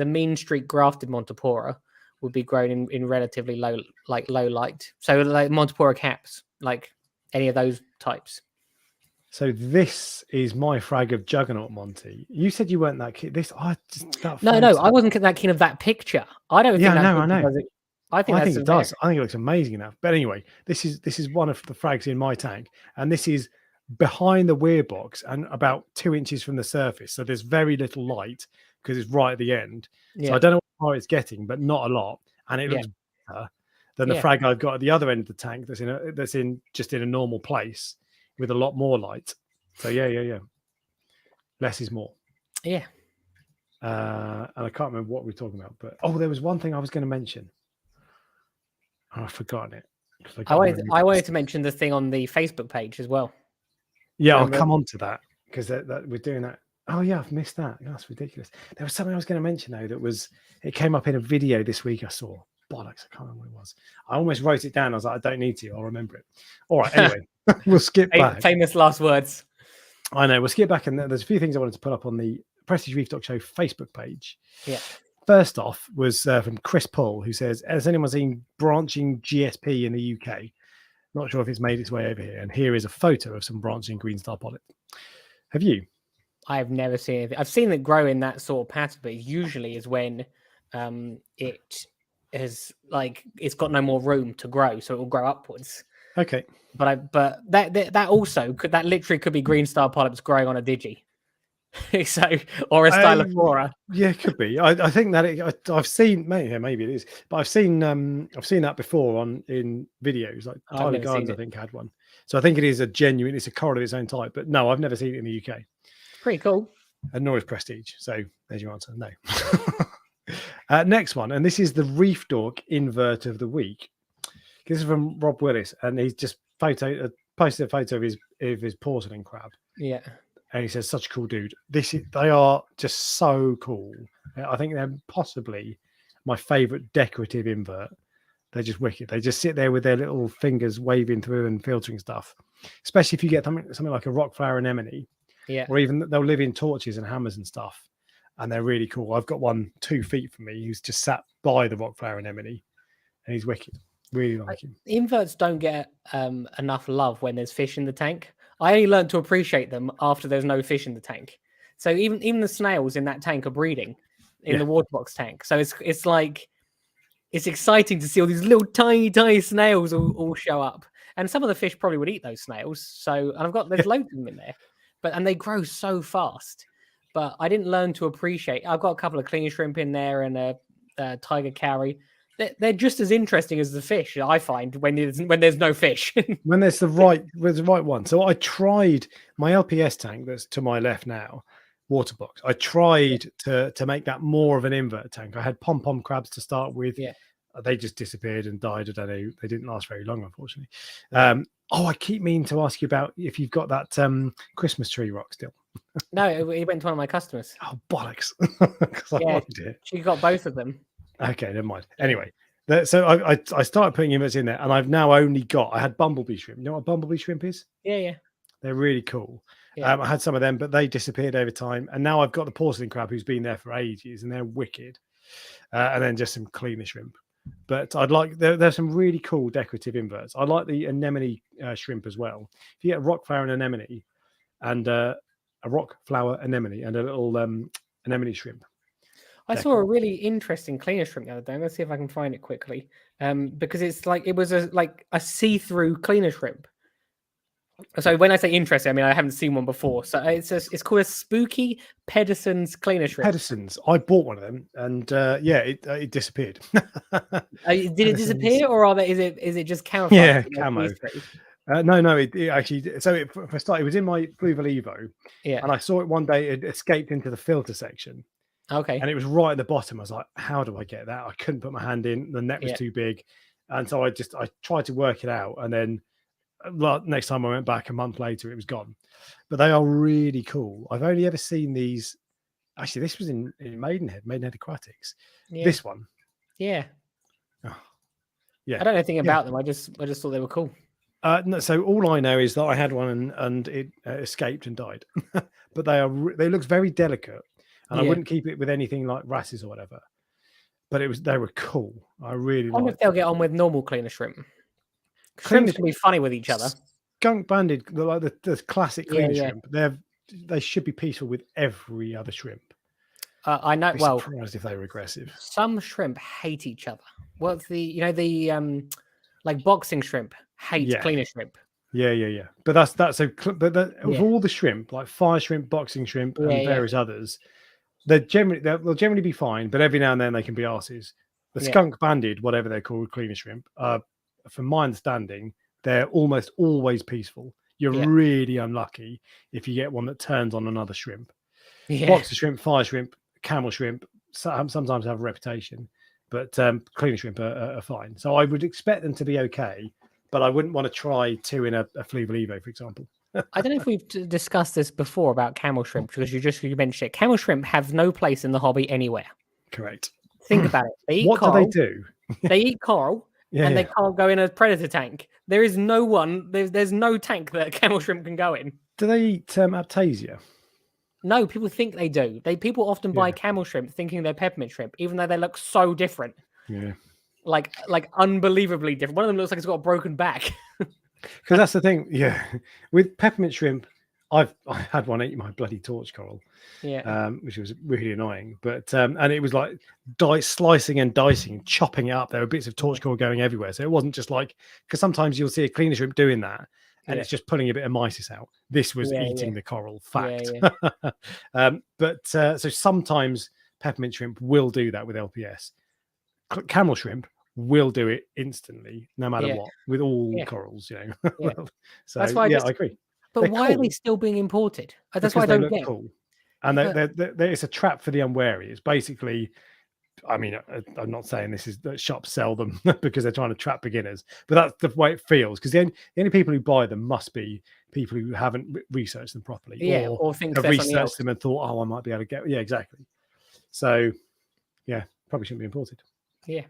mean streak grafted Montipora would be grown in relatively low light. So like Montipora caps, like any of those types. So this is my frag of Juggernaut Monty. You said you weren't that keen. No, I wasn't that keen of that picture. I don't think. I know. I think it does. I think it looks amazing enough. But anyway, this is one of the frags in my tank, and this is behind the weir box and about 2 inches from the surface. So there's very little light because it's right at the end. Yeah. So I don't know how it's getting, but not a lot, and it looks better than the frag I've got at the other end of the tank that's in just in a normal place with a lot more light. So yeah. Less is more. Yeah. And I can't remember what we're talking about, but there was one thing I was going to mention. I've forgotten it. I wanted to mention the thing on the Facebook page as well. Yeah, I'll come on to that, because that we're doing that. Oh yeah, I've missed that. That's ridiculous. There was something I was going to mention though it came up in a video this week I saw. Bollocks, I can't remember what it was. I almost wrote it down. I was like, I don't need to. I'll remember it. All right, anyway, we'll skip back. Famous last words. I know. We'll skip back, and there's a few things I wanted to put up on the Prestige Reef Dork Show Facebook page. Yeah. First off was from Chris Paul, who says, has anyone seen branching GSP in the UK? Not sure if it's made its way over here. And here is a photo of some branching green star polyp. Have you? I have never seen it. I've seen it grow in that sort of pattern, but usually is when it has it's got no more room to grow, so it will grow upwards. Okay. But that also that literally could be green star polyps growing on a digi. So, or a Stylophora. Yeah, it could be. I think that I've seen, maybe it is, but I've seen that before in videos. Like Tyler Gardens, I think, had one. So I think it is it's a coral of its own type. But no, I've never seen it in the UK. Pretty cool. and nor is Prestige. So there's your answer. No. Next one, and this is the Reef Dork invert of the week. This is from Rob Willis, and he's just posted a photo of his porcelain crab. Yeah. And he says, "Such a cool dude. They are just so cool. I think they're possibly my favorite decorative invert. They're just wicked. They just sit there with their little fingers waving through and filtering stuff. Especially if you get something like a rock flower anemone, or even they'll live in torches and hammers and stuff, and they're really cool. I've got one 2 feet from me who's just sat by the rock flower anemone, and he's wicked. Really like him. Inverts don't get enough love when there's fish in the tank. I only learned to appreciate them after there's no fish in the tank. So even the snails in that tank are breeding in the water box tank. So it's like it's exciting to see all these little tiny snails all show up. And some of the fish probably would eat those snails. So there's loads of them in there, and they grow so fast. But I didn't learn to appreciate. I've got a couple of clean shrimp in there and a tiger cowrie. They're just as interesting as the fish, I find, when there's no fish. When there's the right one. So I tried my LPS tank that's to my left now, water box. I tried to make that more of an invert tank. I had pom-pom crabs to start with. Yeah. They just disappeared and died. I don't know. They didn't last very long, unfortunately. I keep meaning to ask you about if you've got that Christmas tree rock still. No, it went to one of my customers. Oh, bollocks. She got both of them. Okay, never mind. Anyway, so I started putting inverts in there, and I've now only got. I had bumblebee shrimp. You know what bumblebee shrimp is? Yeah. They're really cool. Yeah. I had some of them, but they disappeared over time, and now I've got the porcelain crab who's been there for ages, and they're wicked. And then just some cleaner shrimp. But I'd like there's some really cool decorative inverts. I like the anemone shrimp as well. If you get a rock flower anemone and a rock flower anemone and a little anemone shrimp. I saw a really interesting cleaner shrimp the other day. Let's see if I can find it quickly. Because it was a see-through cleaner shrimp. So when I say interesting, I mean I haven't seen one before. So it's called a spooky Pedersen's cleaner shrimp. Pedersen's. I bought one of them, and it disappeared. Did it disappear, or is it just camouflage? Yeah, camo. No. It actually. So for a start, it was in my Fujifilm Evo. Yeah. And I saw it one day. It escaped into the filter section. Okay. And it was right at the bottom. I was like, how do I get that? I couldn't put my hand in. The net was too big. And so I tried to work it out. And then next time I went back a month later, it was gone. But they are really cool. I've only ever seen these. Actually, this was in Maidenhead Aquatics. Yeah. This one. Yeah. Oh, yeah. I don't know anything about them. I just thought they were cool. No, so all I know is that I had one and it escaped and died. But they look very delicate. And I wouldn't keep it with anything like wrasses or whatever. But they were cool. I really wonder if they'll get on with normal cleaner shrimp. Shrimps can be funny with each other. Skunk banded, like the classic cleaner shrimp. They should be peaceful with every other shrimp. I know. I'd be surprised if they were aggressive. Some shrimp hate each other. What's the like boxing shrimp hates cleaner shrimp. Yeah. But of all the shrimp, like fire shrimp, boxing shrimp, and various others, they'll generally be fine, but every now and then they can be arses. The skunk banded, whatever they're called, cleaner shrimp, from my understanding, they're almost always peaceful. You're really unlucky if you get one that turns on another shrimp. Boxer shrimp, fire shrimp, camel shrimp sometimes have a reputation, but cleaner shrimp are fine. So I would expect them to be okay, but I wouldn't want to try two in a Fujifilm Evo, for example. I don't know if we've discussed this before about camel shrimp, because you mentioned it. Camel shrimp have no place in the hobby anywhere. Correct. Think about it. They eat what coral. Do they do? They eat coral, and they can't go in a predator tank. There is no one. There's no tank that a camel shrimp can go in. Do they eat Aptasia? No, people think they do. People often buy camel shrimp thinking they're peppermint shrimp, even though they look so different. Yeah. Like unbelievably different. One of them looks like it's got a broken back. Because that's the thing, with peppermint shrimp, I had one eat my bloody torch coral, which was really annoying. But and it was like slicing and dicing, chopping it up. There were bits of torch coral going everywhere, so it wasn't just like, because sometimes you'll see a cleaner shrimp doing that, and it's just pulling a bit of mysis out. This was eating the coral. Fact. So sometimes peppermint shrimp will do that with LPS. Camel shrimp will do it instantly, no matter what, with all corals, So that's why I agree. But why are they still being imported? That's why I don't get. Cool. And it's a trap for the unwary. It's basically, I mean, I'm not saying this is that shops sell them because they're trying to trap beginners, but that's the way it feels. Because the only people who buy them must be people who haven't researched them properly, or think have they're something else. researched them and thought, oh, I might be able to get. Yeah, exactly. So, yeah, probably shouldn't be imported. Yeah,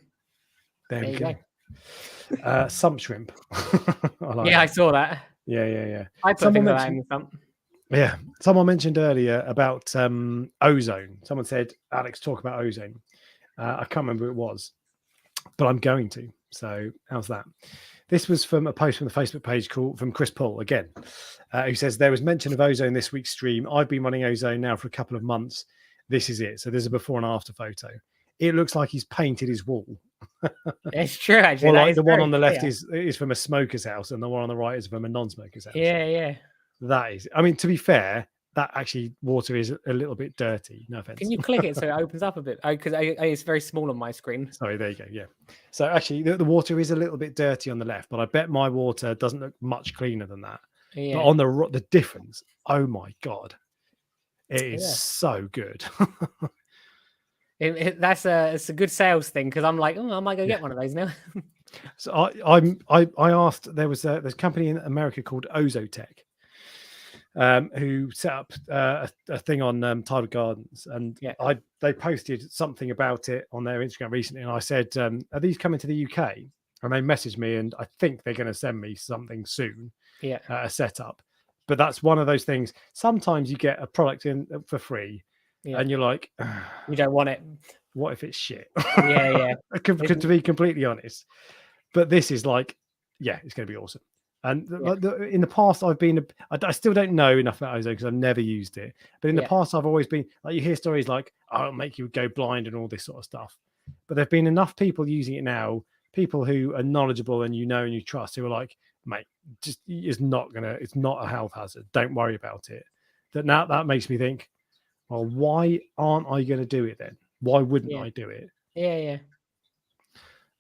there we go. Sump shrimp. I saw that. Yeah. I put things like that in the sump. Yeah, someone mentioned earlier about ozone. Someone said, Alex, talk about ozone. I can't remember who it was, but I'm going to. So how's that? This was from a post from the Facebook page from Chris Paul again, who says, there was mention of ozone this week's stream. I've been running ozone now for a couple of months. This is it. So there's a before and after photo. It looks like he's painted his wall. It's true, actually. Well, like the one on the left is from a smoker's house, and the one on the right is from a non-smoker's house. Yeah. That is, I mean, to be fair, that actually water is a little bit dirty. No offense. Can you click it so it opens up a bit? Oh, because it's very small on my screen. Sorry, there you go. Yeah. So actually, the water is a little bit dirty on the left, but I bet my water doesn't look much cleaner than that. Yeah. But on the difference, oh my god, it is so good. It's a good sales thing because I'm like, oh, I might go get one of those now. So I asked, there's a company in America called Ozotech, who set up a thing on Tidal Gardens, and they posted something about it on their Instagram recently, and I said, are these coming to the UK? And they messaged me, and I think they're going to send me something soon, a setup. But that's one of those things. Sometimes you get a product in for free, and you're like, you don't want it. What if it's shit? Yeah. To be completely honest. But this is like, it's going to be awesome. And in the past, I still don't know enough about ozone because I've never used it. But in the past, I've always been like, you hear stories like, oh, it'll make you go blind and all this sort of stuff. But there've been enough people using it now, people who are knowledgeable and and you trust, who are like, mate, it's not a health hazard. Don't worry about it. That makes me think, well, why aren't I going to do it then? Why wouldn't I do it? Yeah.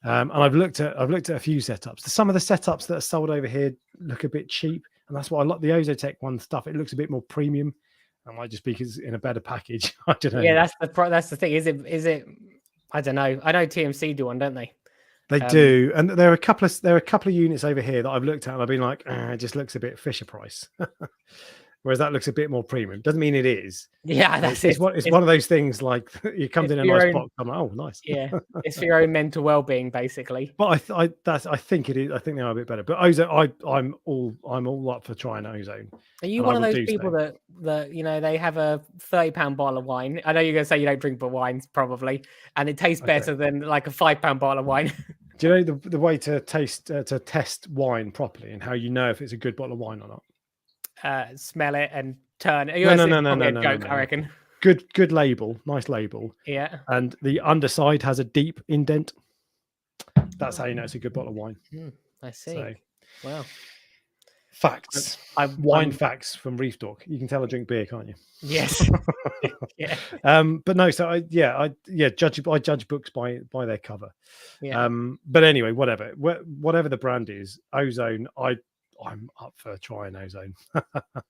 And I've looked at a few setups. Some of the setups that are sold over here look a bit cheap, and that's why I like the Ozotech one stuff. It looks a bit more premium. It might just be because in a better package. I don't know. Yeah, that's the thing. Is it? I don't know. I know TMC do one, don't they? They do, and there are a couple of units over here that I've looked at, and I've been like, it just looks a bit Fisher Price. Whereas that looks a bit more premium. Doesn't mean it is. Yeah, that's it's one of those things like it comes in a nice box. I'm like, oh, nice. Yeah, it's for your own mental well-being, basically. But I think it is. I think they are a bit better. But ozone, I'm all up for trying ozone. Are you one of those people that they have a £30 bottle of wine? I know you're going to say you don't drink but wines probably, and it tastes better than like a £5 bottle of wine. Do you know the way to test wine properly and how you know if it's a good bottle of wine or not? Smell it and turn. No. I reckon. Good label, nice label. Yeah. And the underside has a deep indent. That's how you know it's a good bottle of wine. I see. So, wow. Facts. Wine facts from Reef Dork. You can tell I drink beer, can't you? Yes. Yeah. But no. So I judge books by their cover. Yeah. But anyway, whatever the brand is, Ozone. I'm up for trying ozone.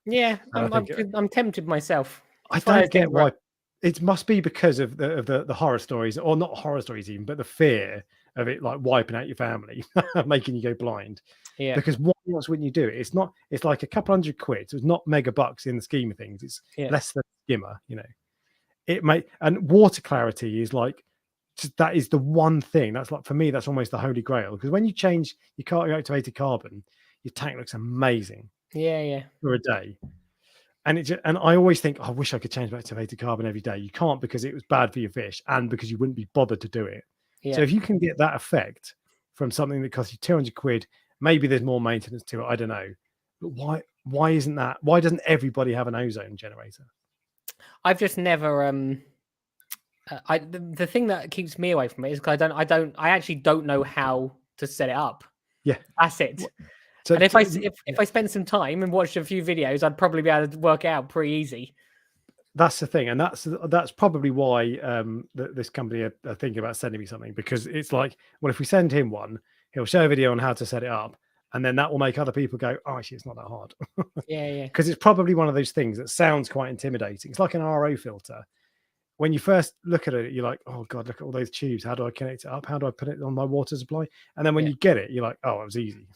Yeah, I'm tempted myself. I don't get why. It must be because of the horror stories, or not horror stories even, but the fear of it like wiping out your family, making you go blind. Yeah. Because why else wouldn't you do it? It's like a couple £100. So it's not mega bucks in the scheme of things. It's less than a skimmer, and water clarity is like, that is the one thing that's like, for me, that's almost the holy grail. Because when you change your activated carbon, your tank looks amazing. Yeah. For a day. And I always think, I wish I could change my activated carbon every day. You can't, because it was bad for your fish and because you wouldn't be bothered to do it. Yeah. So if you can get that effect from something that costs you £200, maybe there's more maintenance to it. I don't know. But why isn't that? Why doesn't everybody have an ozone generator? I've just never the thing that keeps me away from it is because I actually don't know how to set it up. Yeah. That's it. So, and if I spend some time and watch a few videos, I'd probably be able to work it out pretty easy. That's the thing, and that's probably why this company are thinking about sending me something, because it's like, well, if we send him one, he'll show a video on how to set it up, and then that will make other people go, oh, actually, it's not that hard. Yeah. Because it's probably one of those things that sounds quite intimidating. It's like an RO filter. When you first look at it, you're like, oh God, look at all those tubes. How do I connect it up? How do I put it on my water supply? And then when you get it, you're like, oh, it was easy.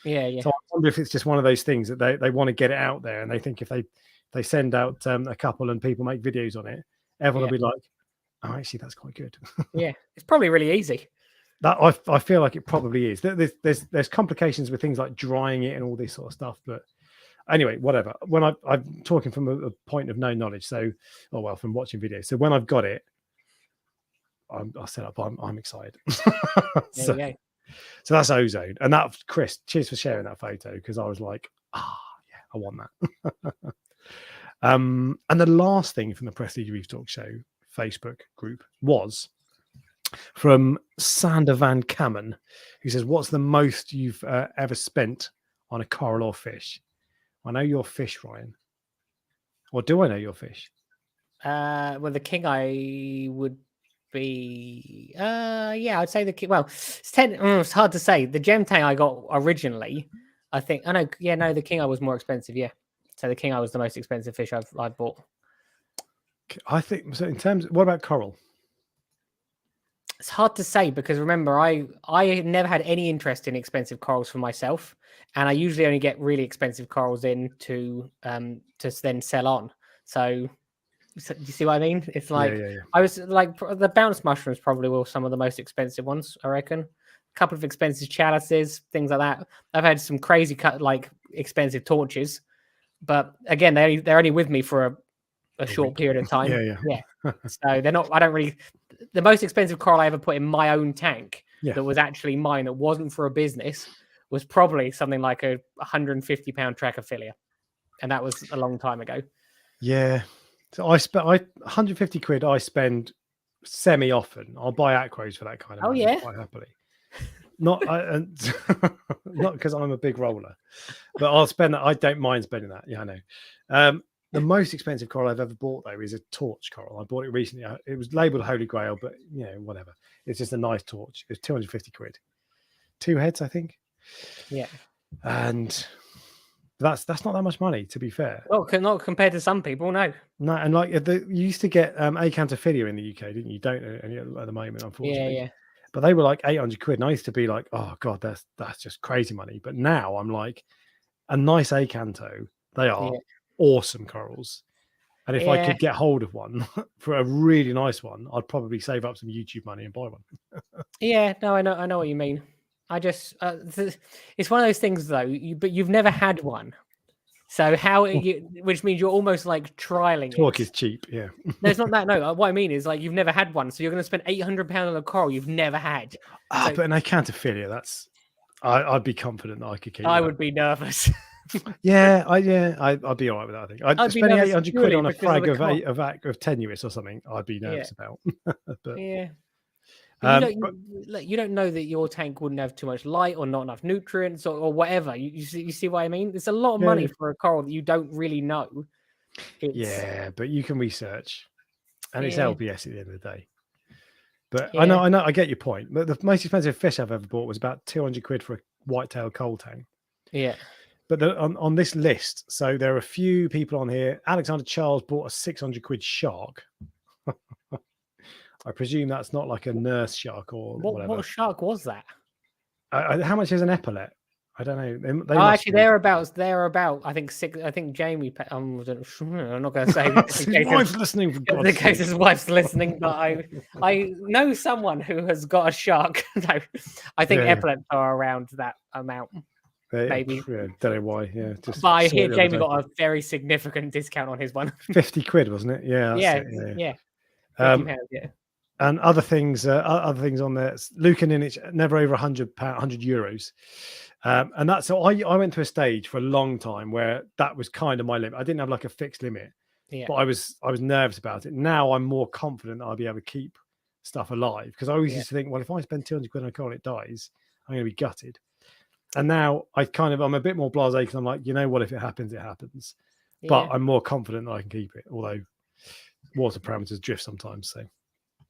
Yeah. So I wonder if it's just one of those things that they want to get it out there, and they think if they send out a couple and people make videos on it, everyone will be like, oh, actually, that's quite good. Yeah, it's probably really easy. That I feel like it probably is. There's complications with things like drying it and all this sort of stuff. But anyway, whatever. When I'm talking from a point of no knowledge, so from watching videos. So when I've got it, I set up. I'm excited. So that's ozone, and that Chris. Cheers for sharing that photo, because I was like, yeah, I want that. And the last thing from the Prestige Reef Dork Show Facebook group was from Sander Van Kammen, who says, what's the most you've ever spent on a coral or fish? I know your fish, Ryan. Or do I know your fish? Well, the king I would be I'd say the king. Well, it's hard to say. The gem tank I got originally, I think the king I was more expensive. So the king I was the most expensive fish I've bought. I think so. In terms, what about coral? It's hard to say, because remember, I never had any interest in expensive corals for myself, and I usually only get really expensive corals in to then sell on. So do you see what I mean? It's like I was like, the bounce mushrooms probably were some of the most expensive ones, I reckon. A couple of expensive chalices, things like that. I've had some crazy expensive torches, but again, they're only with me for a short period of time. Yeah. So they're not. I don't really. The most expensive coral I ever put in my own tank that was actually mine, that wasn't for a business, was probably something like a £150 Trachophilia, and that was a long time ago. Yeah. So I spent 150 quid. I spend semi often. I'll buy aquos for that kind of money quite happily. Not because I'm a big roller, but I'll spend that. I don't mind spending that. Yeah, I know. The most expensive coral I've ever bought, though, is a torch coral. I bought it recently. It was labeled Holy Grail, but whatever. It's just a nice torch. It was 250 quid. 2 heads, I think. Yeah. And that's not that much money, to be fair. Well, not compared to some people, no. No, and like you used to get acantophilia in the UK, didn't you? Don't at the moment, unfortunately. Yeah. But they were like 800 quid, and I used to be like, oh God, that's just crazy money. But now I'm like, a nice acanto, they are awesome corals. And if I could get hold of one for a really nice one, I'd probably save up some YouTube money and buy one. No, I know what you mean. I just it's one of those things though, but you've never had one. So which means you're almost like trialing Talk is cheap, yeah. No, it's not that. No, what I mean is, like, you've never had one, so you're going to spend £800 on a coral you've never had. But an acantophilia, I'd be confident that I could keep. I would be nervous. I'd be all right with that. I think I'd spend 800 quid on a frag of tenuous or something. I'd be nervous about. But, you don't know that your tank wouldn't have too much light or not enough nutrients or whatever. You see what I mean? It's a lot of money for a coral that you don't really know. But you can research, and it's LBS at the end of the day. But I know, I get your point. But the most expensive fish I've ever bought was about 200 quid for a white-tailed coal tang. Yeah. But on this list, so there are a few people on here. Alexander Charles bought a 600 quid shark. I presume that's not like a nurse shark or whatever. What shark was that? How much is an epaulet? I don't know. They're about. I think six. I think Jamie. I'm not going to say. His wife's listening. In case his wife's listening, but I know someone who has got a shark. No, I think epaulets are around that amount. Maybe. Don't know why. Yeah. But I hear Jamie got a very significant discount on his one. 50 quid, wasn't it? Yeah. Yeah. And other things on there. Luke and Inich, never over £100, €100. And that's so I went through a stage for a long time where that was kind of my limit. I didn't have like a fixed limit, but I was nervous about it. Now I'm more confident that I'll be able to keep stuff alive, because I always used to think, well, if I spend 200 quid on a coral and it dies, I'm going to be gutted. And now I'm a bit more blasé, because I'm like, you know what, if it happens, it happens. But I'm more confident that I can keep it, although water parameters drift sometimes. So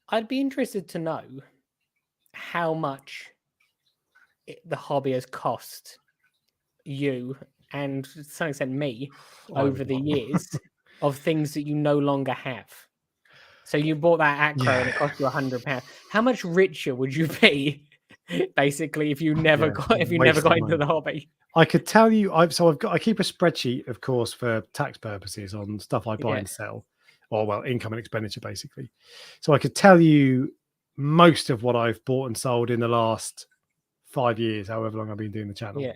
I'd be interested to know how much the hobby has cost you and to some extent me I over would the not. years of things that you no longer have. So you bought that Acro and it cost you £100. How much richer would you be, basically, if you never Waste got of into money. the hobby? I could tell you. I keep a spreadsheet, of course, for tax purposes on stuff I buy and sell, or well, income and expenditure, basically. So I could tell you most of what I've bought and sold in the last 5 years, however long I've been doing the channel. Yeah.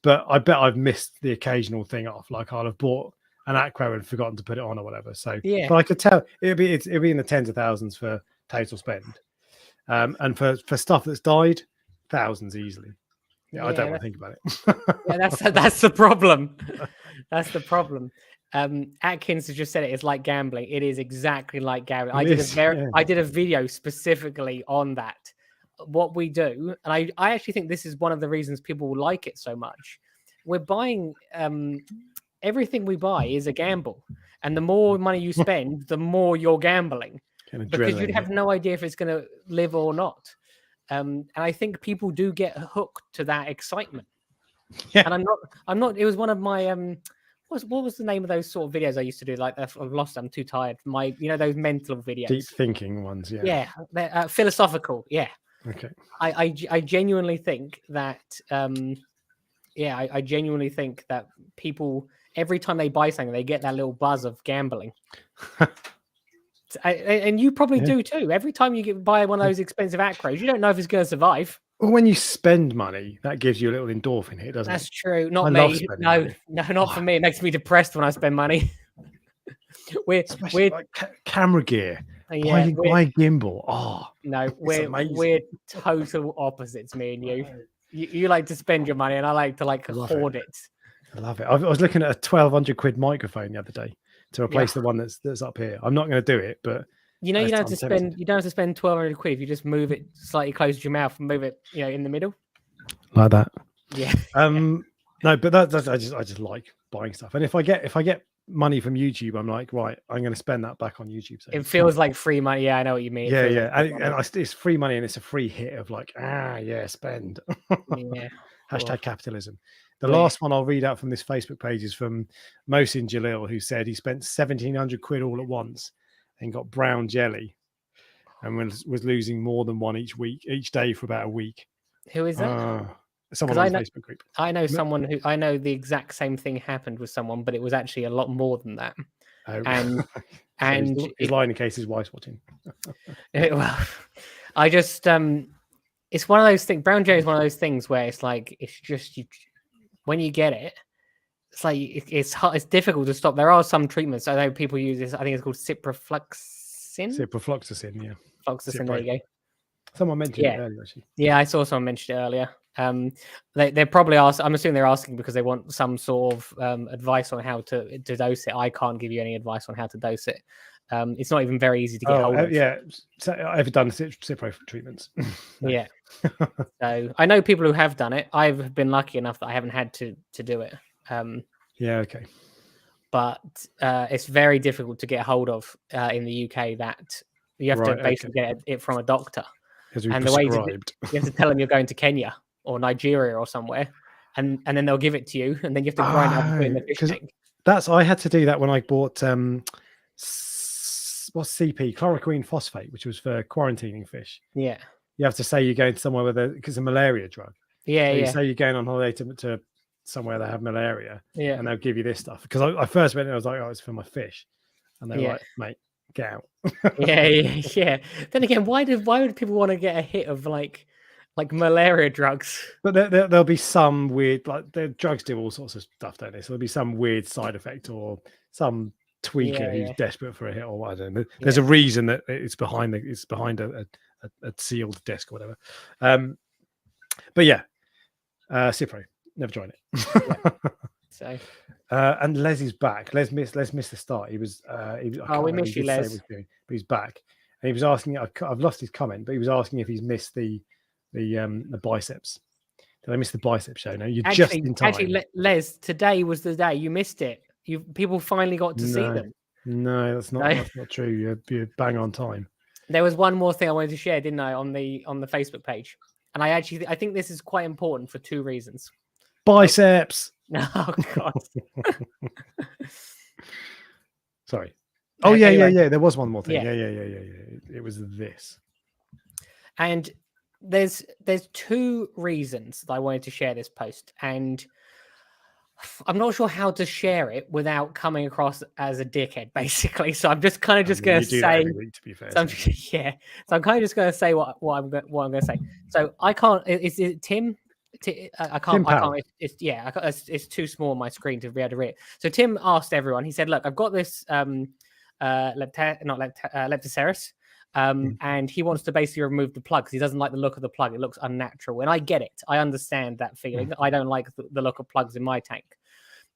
But I bet I've missed the occasional thing off. Like I'll have bought an Acro and forgotten to put it on or whatever. So, Yeah. but I could tell it'd be in the tens of thousands for total spend, and for stuff that's died, thousands easily. Yeah, I don't want to think about it. Yeah, that's the problem. That's the problem. Atkins has just said it's like gambling. It is exactly like gambling. I did a video specifically on that. What we do, and I actually think this is one of the reasons people like it so much. We're buying everything we buy is a gamble, and the more money you spend, the more you're gambling because you'd have no idea if it's going to live or not. And I think people do get hooked to that excitement. Yeah. And I'm not. It was one of my what was the name of those sort of videos I used to do? Like I've lost. I'm too tired. Those mental videos, deep thinking ones. Yeah. Yeah, philosophical. Yeah. Okay. I genuinely think that. I genuinely think that people every time they buy something, they get that little buzz of gambling. And you probably do too. Every time you buy one of those expensive Acros, you don't know if it's going to survive. Well, when you spend money, that gives you a little endorphin hit, doesn't it? That's true. Not me. No, not for me. It makes me depressed when I spend money. we're like camera gear. Yeah, buy a gimbal. Oh no, we're total opposites. Me and you. You like to spend your money, and I like to hoard it. I love it. I was looking at a 1,200 quid microphone the other day to replace the one that's up here. I'm not going to do it, but you don't have to spend 1,200 quid if you just move it slightly close to your mouth and move it, in the middle, like that. Yeah. No, but that's I just like buying stuff, and if I get money from YouTube, I'm like, right, I'm going to spend that back on YouTube. So it feels like free money. Yeah, I know what you mean. Yeah. It's free money, and it's a free hit of like, spend. Yeah. Hashtag capitalism. The last one I'll read out from this Facebook page is from Mohsin Jalil, who said he spent 1,700 quid all at once and got brown jelly and was losing more than one each day for about a week. Who is that? Someone on the Facebook group. I know someone I know the exact same thing happened with someone, but it was actually a lot more than that. Oh. And he's lying in case his wife's watching. Well, I just it's one of those things. Brown jelly is one of those things where it's like it's just when you get it, it's like it's difficult to stop. There are some treatments. I know people use this. I think it's called ciprofloxacin. Ciprofloxacin, yeah. Floxacin. There you go. Someone mentioned it earlier, actually. Yeah, I saw someone mention it earlier. They're probably asking. I'm assuming they're asking because they want some sort of advice on how to dose it. I can't give you any advice on how to dose it. It's not even very easy to get hold of. Yeah, so I've done Cipro treatments. Yeah. So I know people who have done it. I've been lucky enough that I haven't had to do it. Yeah, okay. But it's very difficult to get hold of in the UK. That you have to basically get it from a doctor. And the way you have to tell them you're going to Kenya or Nigeria or somewhere, and then they'll give it to you, and then you have to grind it up and put it in the fish tank. I had to do that when I bought what's CP, chloroquine phosphate, which was for quarantining fish. Yeah, you have to say you're going somewhere because it's a malaria drug. Yeah, so you say you're going on holiday to somewhere that have malaria. Yeah, and they'll give you this stuff. Because I first went and I was like, oh, it's for my fish, and they're like, mate, get out. yeah. Then again, why would people want to get a hit of like malaria drugs? But there'll be some weird, like the drugs do all sorts of stuff, don't they? So there'll be some weird side effect or some tweaker who's desperate for a hit or what. I don't know. There's a reason that it's behind a sealed desk or whatever. But yeah, Cipro, never join it. So. And Les is back. Les missed the start. He was. We miss you, Les. But he's back, and he was asking. I've lost his comment, but he was asking if he's missed the biceps. Did I miss the bicep show? No, you're just in time. Actually, Les, today was the day you missed it. People finally got to see them. No, that's not true. You're bang on time. There was one more thing I wanted to share, didn't I, on the Facebook page? And I think this is quite important for two reasons. biceps. Oh God. Sorry. Oh yeah, Anyway, yeah. There was one more thing. yeah. It was this. And there's two reasons that I wanted to share this post, and I'm not sure how to share it without coming across as a dickhead, basically. So I'm just kind of just going to do that say, every week, to be fair. so I'm, yeah. So I'm kind of just going to say what I'm going to say. So I can't. Is it Tim? I can't. It's too small on my screen to be able to read it. So Tim asked everyone. He said, "Look, I've got this Leptoceras, and he wants to basically remove the plug because he doesn't like the look of the plug. It looks unnatural, and I get it. I understand that feeling. I don't like the look of plugs in my tank."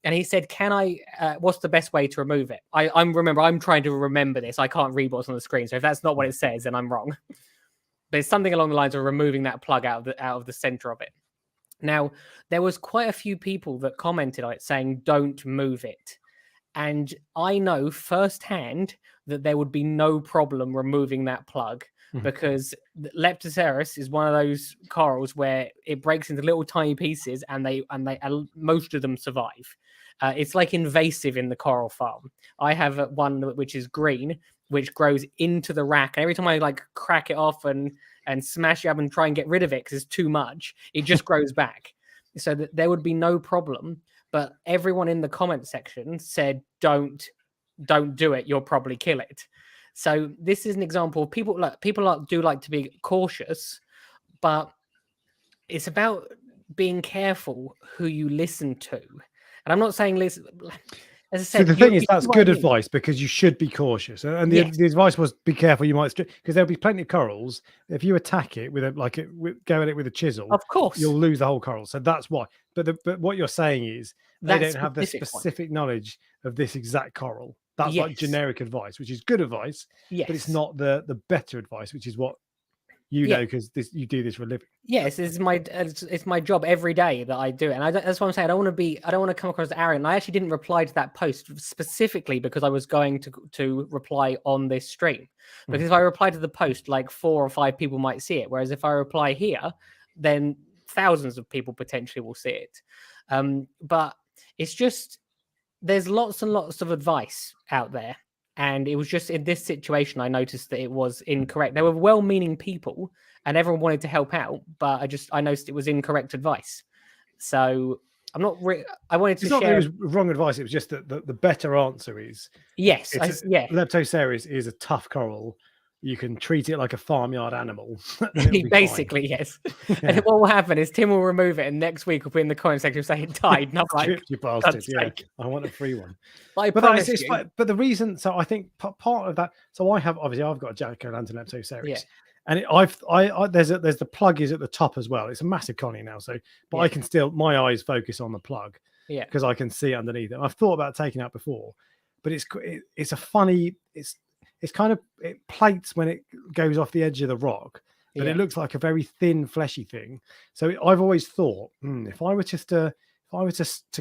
And he said, "Can I? What's the best way to remove it?" I'm trying to remember this. I can't read what's on the screen, so if that's not what it says, then I'm wrong. But it's something along the lines of removing that plug out of the center of it. Now, there was quite a few people that commented on it saying, "Don't move it." And I know firsthand that there would be no problem removing that plug because Leptoceras is one of those corals where it breaks into little tiny pieces, and most of them survive. It's like invasive in the coral farm. I have one which is green, which grows into the rack, and every time I like crack it off and smash it up and try and get rid of it because it's too much, it just grows back. So that there would be no problem. But everyone in the comment section said, don't do it. You'll probably kill it. So this is an example of people do like to be cautious, but it's about being careful who you listen to. And I'm not saying listen. As I said, so the thing is, that's good advice because you should be cautious. And the advice was be careful. You might, because there'll be plenty of corals. If you attack it with go at it with a chisel, of course, you'll lose the whole coral. So that's why. But what you're saying is they don't have the specific knowledge of this exact coral. That's like generic advice, which is good advice. Yes. But it's not the better advice, which is what you know, because you do this for a living. Yes, it's my job every day that I do it, and that's what I'm saying. I don't want to come across as arrogant. I actually didn't reply to that post specifically because I was going to reply on this stream. Because if I reply to the post, like 4 or 5 people might see it, whereas if I reply here, then thousands of people potentially will see it. But it's just there's lots and lots of advice out there. And it was just in this situation, I noticed that it was incorrect. They were well-meaning people and everyone wanted to help out, but I noticed it was incorrect advice. So I'm not I wanted to share. It was wrong advice. It was just that the better answer is yes. Leptoceras is a tough coral. You can treat it like a farmyard animal. Basically, yes. Yeah. And what will happen is Tim will remove it, and next week we'll be in the comment section saying it died. And I'm like, you bastard! Yeah, I want a free one. But the reason, so I think part of that. So I've got a jack-o'-lantern Leptoceras, and there's the plug is at the top as well. It's a massive colony now, so I can still my eyes focus on the plug, because I can see underneath it. I've thought about taking out before, but it's a funny It's kind of it plates when it goes off the edge of the rock, but it looks like a very thin, fleshy thing. So I've always thought, if I were to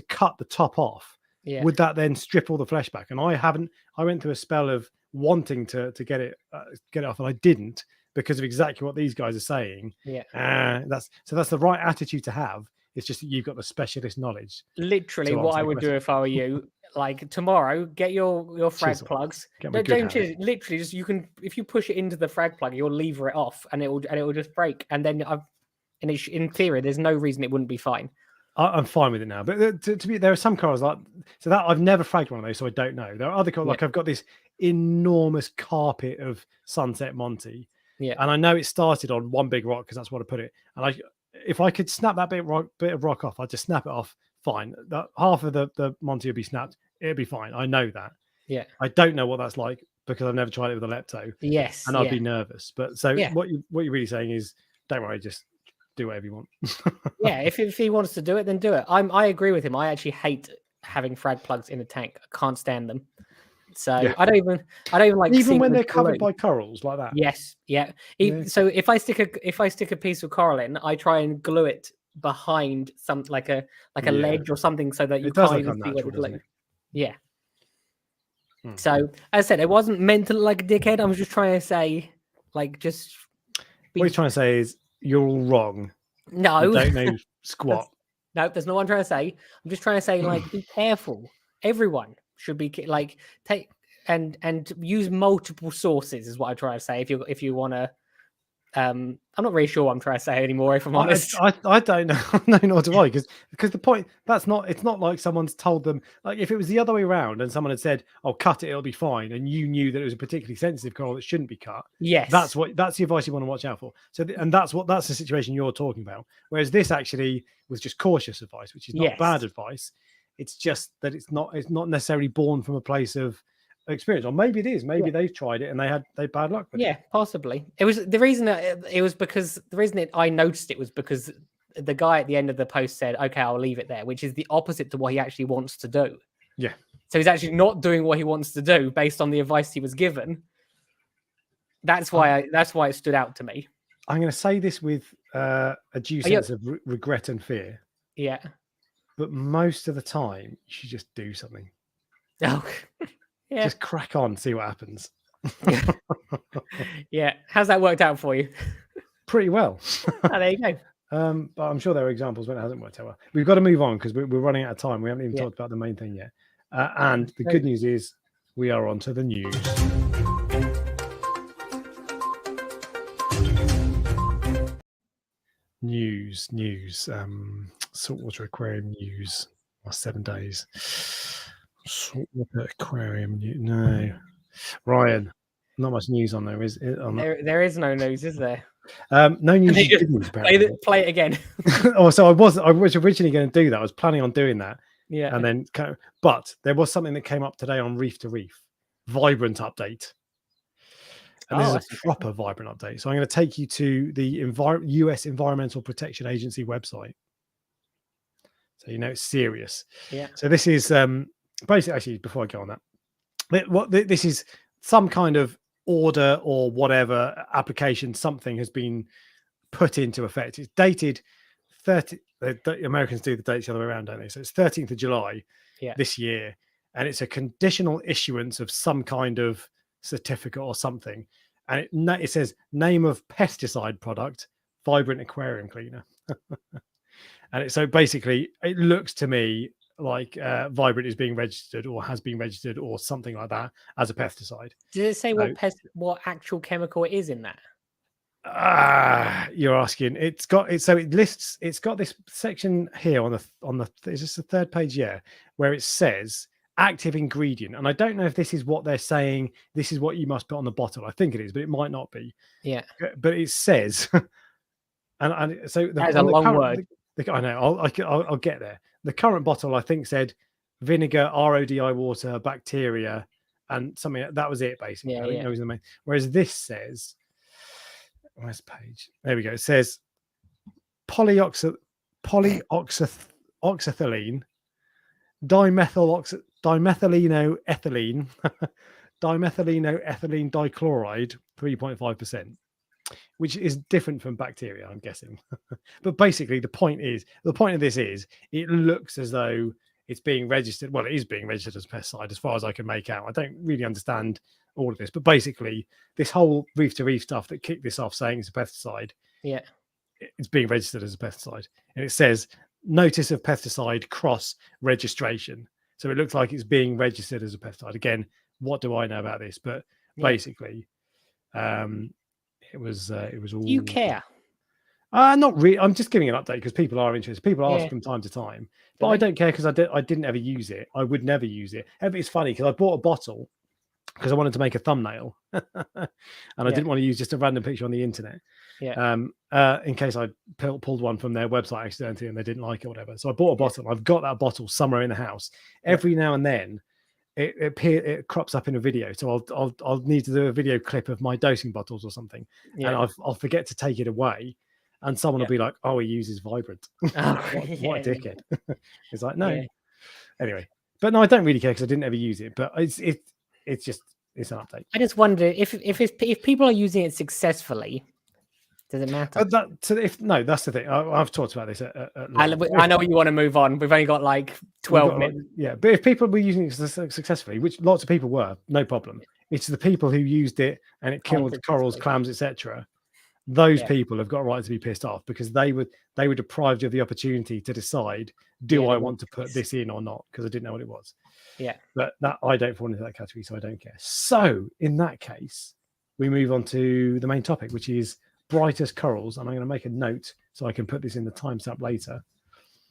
cut the top off, would that then strip all the flesh back? And I went through a spell of wanting to get it off, and I didn't because of exactly what these guys are saying. That's the right attitude to have. It's just that you've got the specialist knowledge. Literally, what I would do if I were you, like tomorrow, get your frag plugs. Literally, just if you push it into the frag plug, you'll lever it off, and it will just break. And then in theory, there's no reason it wouldn't be fine. I'm fine with it now, but there are some corals that I've never fragged one of those, so I don't know. There are other corals like I've got this enormous carpet of Sunset Monty, and I know it started on one big rock because that's what I put it, and if I could snap that bit of rock off, I'd just snap it off. Fine. Half of the Monty would be snapped. It'd be fine. I know that. Yeah. I don't know what that's like because I've never tried it with a lepto. Yes. And I'd be nervous. But what you're really saying is, don't worry, just do whatever you want. If he wants to do it, then do it. I agree with him. I actually hate having frag plugs in a tank. I can't stand them. So I don't even like even when they're covered by corals like that. Yes, So if I stick a piece of coral in, I try and glue it behind some like a ledge or something so that you can't even see what it's like. Yeah. So as I said, it wasn't meant to look like a dickhead. I was just trying to say, like, what you're trying to say is you're all wrong. No, you don't know squat. No, there's no one trying to say. I'm just trying to say, like, be careful. Everyone should be like take and use multiple sources is what I try to say. If you want to, I'm not really sure what I'm trying to say anymore. If I'm honest, I don't know. No, nor do I, because the point it's not like someone's told them, like if it was the other way around and someone had said, "Oh, cut it, it'll be fine," and you knew that it was a particularly sensitive coral that shouldn't be cut. yes, that's the advice you want to watch out for. So and that's the situation you're talking about. Whereas this actually was just cautious advice, which is not bad advice. It's just that it's not necessarily born from a place of experience, or maybe it is. Maybe they've tried it and they had bad luck with it. Yeah, possibly. It was the reason that it was because the reason I noticed it was because the guy at the end of the post said, "Okay, I'll leave it there," which is the opposite to what he actually wants to do. Yeah. So he's actually not doing what he wants to do based on the advice he was given. That's why it stood out to me. I'm going to say this with a due sense of regret and fear. Yeah. But most of the time, you should just do something. Oh. Yeah. Just crack on, see what happens. Yeah. How's that worked out for you? Pretty well. Oh, there you go. But I'm sure there are examples when it hasn't worked out well. We've got to move on because we're running out of time. We haven't even talked about the main thing yet. And the good news is we are on to the news. News. Saltwater Aquarium news. 7 days. Saltwater Aquarium news. No. Ryan, not much news on there, is it? There is no news, is there? No news. Play it again. So I was originally going to do that. I was planning on doing that. Yeah. And then, but there was something that came up today on Reef to Reef, vibrant update. And this is a proper vibrant update. So I'm going to take you to the US Environmental Protection Agency website. So you know it's serious. Yeah. So this is basically, actually, before I go on that, this is some kind of order or whatever application. Something has been put into effect. It's dated 30. The Americans do the dates the other way around, don't they? So it's 13th of July this year, and it's a conditional issuance of some kind of certificate or something, and it says name of pesticide product, vibrant aquarium cleaner. And so basically it looks to me like vibrant is being registered or has been registered or something like that as a pesticide. Did it say what actual chemical it is in that? You're asking. It's got this section here on the is this the third page? Where it says active ingredient, and I don't know if this is what they're saying. This is what you must put on the bottle. I think it is, but it might not be. Yeah. But it says, and so that's a long word. I know. I'll get there. The current bottle, I think, said vinegar, RODI water, bacteria, and something. That was it, basically. I think that was the main. Whereas this says, where's the page? There we go. It says polyoxyethylene, dimethylenoethylene, dimethylenoethylene dichloride, 3.5%. Which is different from bacteria, I'm guessing. But basically, the point of this is it looks as though it's being registered. Well, it is being registered as a pesticide, as far as I can make out. I don't really understand all of this, but basically, this whole Reef to Reef stuff that kicked this off saying it's a pesticide, it's being registered as a pesticide, and it says notice of pesticide cross registration. So it looks like it's being registered as a pesticide. Again, what do I know about this? But basically, it was all. You care? Not really. I'm just giving an update because people are interested. People ask from time to time, but I don't care because I didn't ever use it. I would never use it. It's funny because I bought a bottle because I wanted to make a thumbnail, and I didn't want to use just a random picture on the internet. In case I pulled one from their website accidentally and they didn't like it or whatever. So I bought a bottle. I've got that bottle somewhere in the house. Every now and then it crops up in a video, so I'll need to do a video clip of my dosing bottles or something, and I'll forget to take it away, and someone will be like, "Oh, he uses vibrant." What a dickhead! It's like no. Anyway, but no, I don't really care because I didn't ever use it. But it's an update. I just wonder if people are using it successfully, does it matter? That's the thing. I've talked about this. I know you want to move on. We've only got like 12 minutes. But if people were using it successfully, which lots of people were, no problem. It's the people who used it and it killed corals, clams, etc. those people have got a right to be pissed off because they were deprived of the opportunity to decide, do I want to put this in or not? Because I didn't know what it was. Yeah. But that I don't fall into that category, so I don't care. So in that case, we move on to the main topic, which is brightest corals. And I'm going to make a note so I can put this in the timestamp later.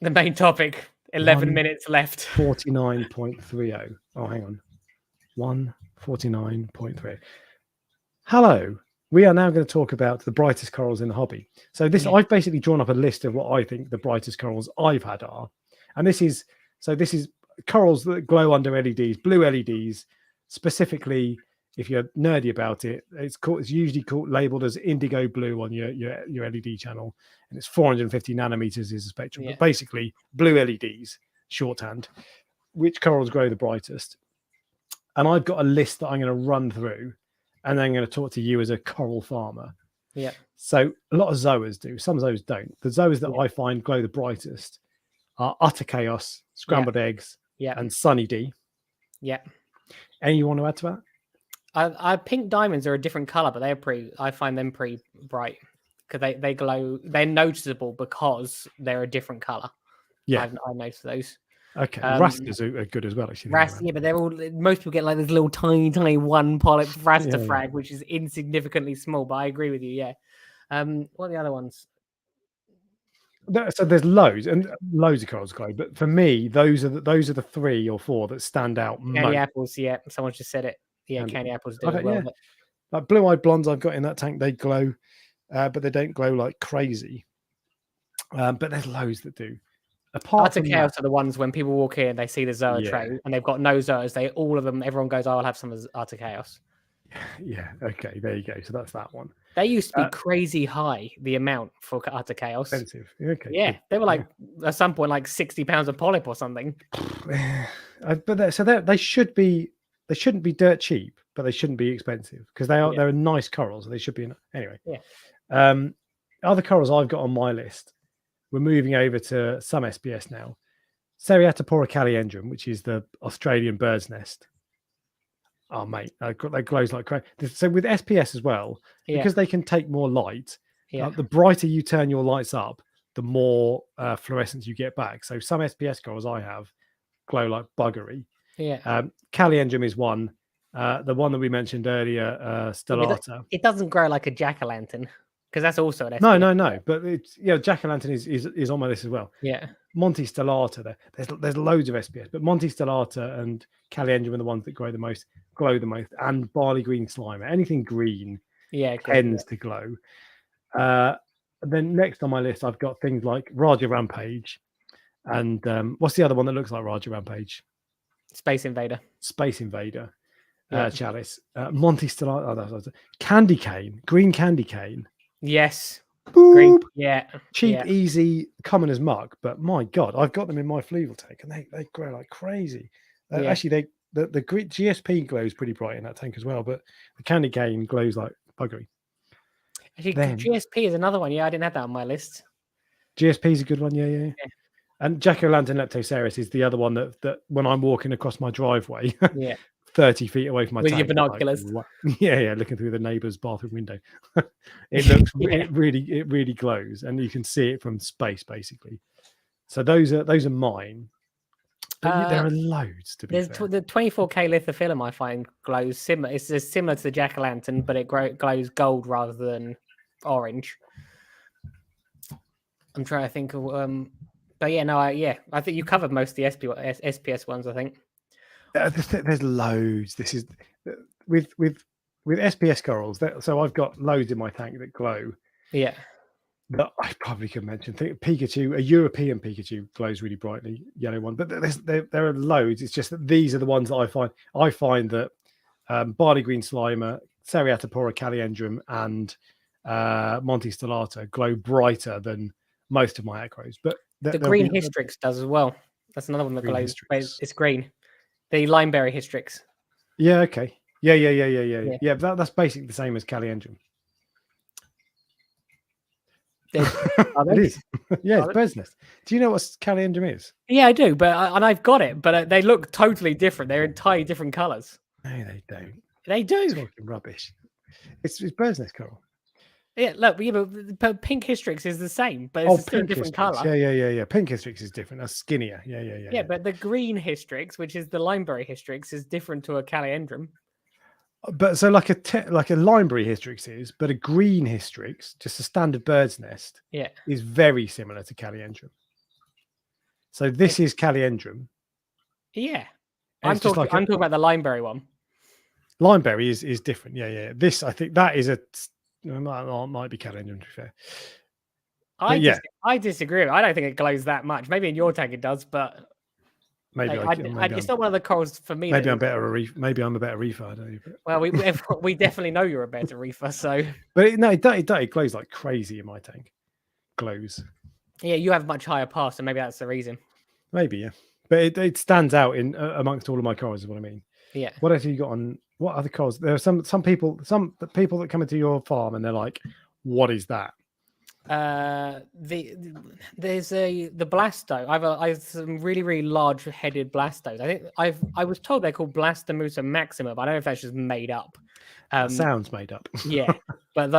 The main topic. 11 minutes left. 49.30. Oh, hang on. 149.3. Hello. We are now going to talk about the brightest corals in the hobby. So I've basically drawn up a list of what I think the brightest corals I've had are. And this is corals that glow under LEDs, blue LEDs. Specifically, if you're nerdy about it, it's usually labeled as indigo blue on your LED channel, and it's 450 nanometers is the spectrum. But basically, blue LEDs, shorthand. Which corals glow the brightest? And I've got a list that I'm going to run through, and then I'm going to talk to you as a coral farmer. Yeah. So a lot of zoas do. Some zoas don't. The zoas that I find glow the brightest are Utter Chaos, Scrambled Eggs, and Sunny D. Yeah. Any you want to add to that? Pink diamonds are a different color, but I find them pretty bright because they glow. They're noticeable because they're a different color. Yeah, I noticed those. Okay, Rastas are good as well. Actually, but they're all. Most people get like this little tiny one polyp Rasta frag, which is insignificantly small. But I agree with you. Yeah. What are the other ones? So there's loads of corals glow, but for me, those are the 3 or 4 that stand out. Candy apples, someone just said it. Yeah, candy apples do as well. But... Like blue-eyed blondes I've got in that tank, they glow, but they don't glow like crazy. But there's loads that do. Apart from chaos are the ones when people walk in, they see the Zoa tray and they've got no Zoas. Everyone goes, "Oh, I'll have some Art of Chaos." Yeah. Okay. There you go. So that's that one. They used to be crazy high, the amount for Art of Chaos. Expensive. Okay. Yeah, they were like at some point like 60 pounds a polyp or something. But they should be. They shouldn't be dirt cheap, but they shouldn't be expensive because they're nice corals. So they should be anyway. Yeah. Other corals I've got on my list. We're moving over to some SPS now. Seriatopora caliendrum, which is the Australian bird's nest. Oh, mate, that glows like crazy. So with SPS as well, because they can take more light, the brighter you turn your lights up, the more fluorescence you get back. So some SPS corals I have glow like buggery. Yeah. Caliendrum is one. The one that we mentioned earlier, stellata. It doesn't grow like a jack-o'-lantern because that's also an SPS. No. But it's jack-o'-lantern is on my list as well. Yeah. Monte stellata. There's loads of SPS, but Monte stellata and Caliendrum are the ones that glow the most, and barley green slimer. Anything green tends to glow. Then next on my list, I've got things like Raja Rampage, and what's the other one that looks like Raja Rampage? Space Invader. Chalice. Monte stellata. Candy cane, green candy cane. Yes. Boop. Green, cheap, easy, common as muck. But my God, I've got them in my fluval tank, and they grow like crazy. Actually, the GSP glows pretty bright in that tank as well, but the candy cane glows like buggery. Actually, GSP is another one. Yeah, I didn't have that on my list. GSP is a good one. Yeah. And Jack-o'-lantern leptoceras is the other one that when I'm walking across my driveway, 30 feet away from my with tank, your binoculars, looking through the neighbour's bathroom window, it looks it really glows, and you can see it from space basically. So those are mine. But there are loads to be fair. The 24K lithophyllum I find glows similar. It's similar to the jack-o'-lantern, but it glows gold rather than orange. I'm trying to think of but I think you covered most of the SPS ones. I think there's loads. This is with SPS corals. So I've got loads in my tank that glow. Yeah, that I probably could mention. Pikachu, a European Pikachu glows really brightly, yellow one. But there are loads. It's just that these are the ones that I find. I find that barley green slimer, Seriatopora caliendrum, and Monte stellata glow brighter than most of my acros. But the green Hystrix does as well. That's another one that glows. It's green. The limeberry Hystrix. Yeah. Okay. Yeah. Yeah. That's basically the same as caliendrum. It is. Yeah, it's bird's nest. Do you know what caliendrum is? Yeah, I do. But I've got it. But they look totally different. They're entirely different colours. No, they don't. They do. It's talking rubbish. It's bird's nest coral. Yeah, look, but pink Hystrix is the same, but Oh, it's still a pink different Hystrix. color. Yeah. Pink Hystrix is different. That's skinnier. Yeah. But the green Hystrix, which is the limeberry Hystrix, is different to a Caliendrum. But so like a limeberry Hystrix is, but a green Hystrix, just a standard bird's nest, is very similar to Caliendrum. So this is Caliendrum. Yeah, I'm talking about the limeberry one. Limeberry is different. Yeah. This, I think that is might be Caliendrum, to be fair. I disagree. I don't think it glows that much. Maybe in your tank it does, but maybe it's not one of the corals for me. Maybe I'm a better reefer. I don't know. Well, we definitely know you're a better reefer. So, but it glows like crazy in my tank. Glows. Yeah, you have much higher pass, and maybe that's the reason. Maybe, yeah. But it stands out in amongst all of my corals, is what I mean. Yeah. What else have you got on? What other corals? There are some people that come into your farm and they're like, "What is that?" There's the blasto. I have some really large headed blastos. I was told they're called Blastomusa maxima, but I don't know if that's just made up. Sounds made up. Yeah, but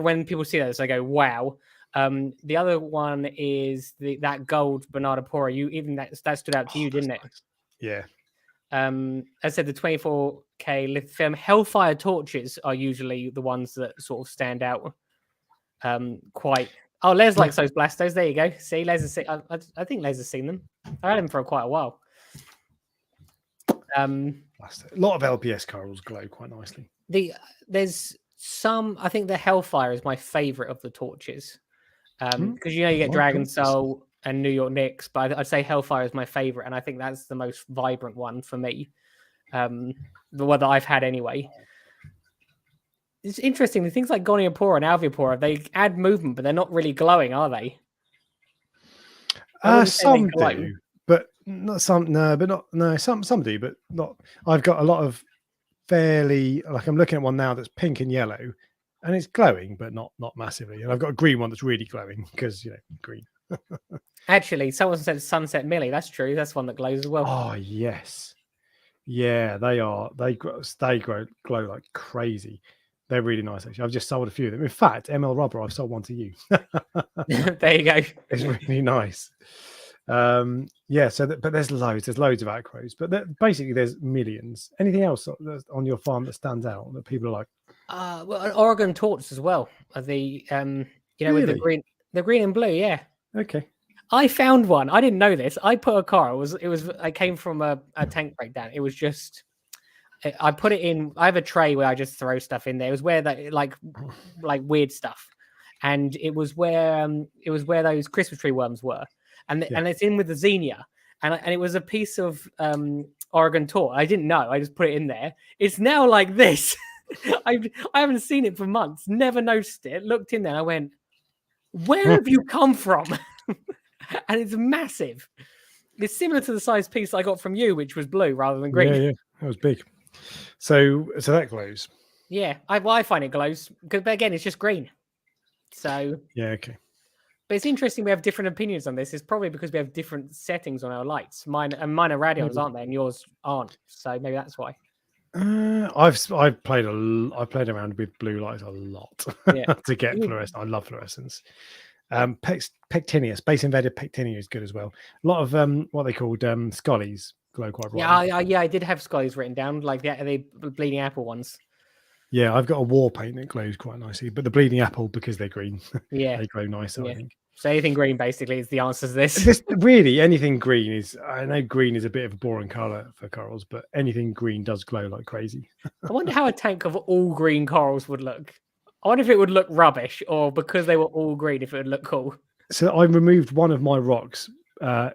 when people see those, they go, "Wow." The other one is that gold Bernardapora. That stood out to you, didn't it? Nice. Yeah. As I said, the 24K lithium Hellfire torches are usually the ones that sort of stand out. Quite. Oh, Les likes those blastos. There you go. See, Les has seen. I think Les has seen them. I had them for quite a while. A lot of LPS corals glow quite nicely. There's some. I think the Hellfire is my favorite of the torches. Because you get Dragon Soul and New York Nyx, but I'd say Hellfire is my favorite, and I think that's the most vibrant one for me. The one that I've had anyway. It's interesting. The things like Goniopora and Alveopora, they add movement, but they're not really glowing, are they? Some do, but not some. No, but not no. Some do, but not. I've got a lot of fairly. Like I'm looking at one now that's pink and yellow, and it's glowing, but not massively. And I've got a green one that's really glowing because green. Actually, someone said Sunset Millie. That's true. That's one that glows as well. Oh yes, yeah, they are. They glow like crazy. They're really nice, actually. I've just sold a few of them. In fact, ML Rubber, I've sold one to you. There you go. It's really nice. Yeah. But there's loads. There's loads of acros. But basically, there's millions. Anything else on your farm that stands out that people are like? Well, Oregon torch as well. Really? With the green and blue. Yeah. Okay. I found one. I didn't know this. I put a coral. I came from a tank breakdown. It was just. I put it in. I have a tray where I just throw stuff in there. It was where that like weird stuff, and it was where those Christmas tree worms were, and it's in with the Xenia, and it was a piece of Oregon torch. I didn't know. I just put it in there. It's now like this. I haven't seen it for months. Never noticed it. Looked in there. And I went, "Where have you come from?" And it's massive. It's similar to the size piece I got from you, which was blue rather than green. Yeah, that was big. So that glows. Yeah, I find it glows because, again, it's just green. So yeah, okay. But it's interesting we have different opinions on this. It's probably because we have different settings on our lights. Mine are radials, aren't they? And yours aren't. So maybe that's why. I've played around with blue lights a lot to get fluorescence. I love fluorescence. Pectineus, base invaded Pectineus is good as well. A lot of what they called scollies glow quite bright. Yeah, I did have scollies written down, like the bleeding apple ones. Yeah, I've got a war paint that glows quite nicely, but the bleeding apple, because they're green, they glow nicer, I think. So anything green basically is the answer to this. Really, anything green is. I know green is a bit of a boring color for corals, but anything green does glow like crazy. I wonder how a tank of all green corals would look. I wonder if it would look rubbish, or because they were all green, if it would look cool. So I removed one of my rocks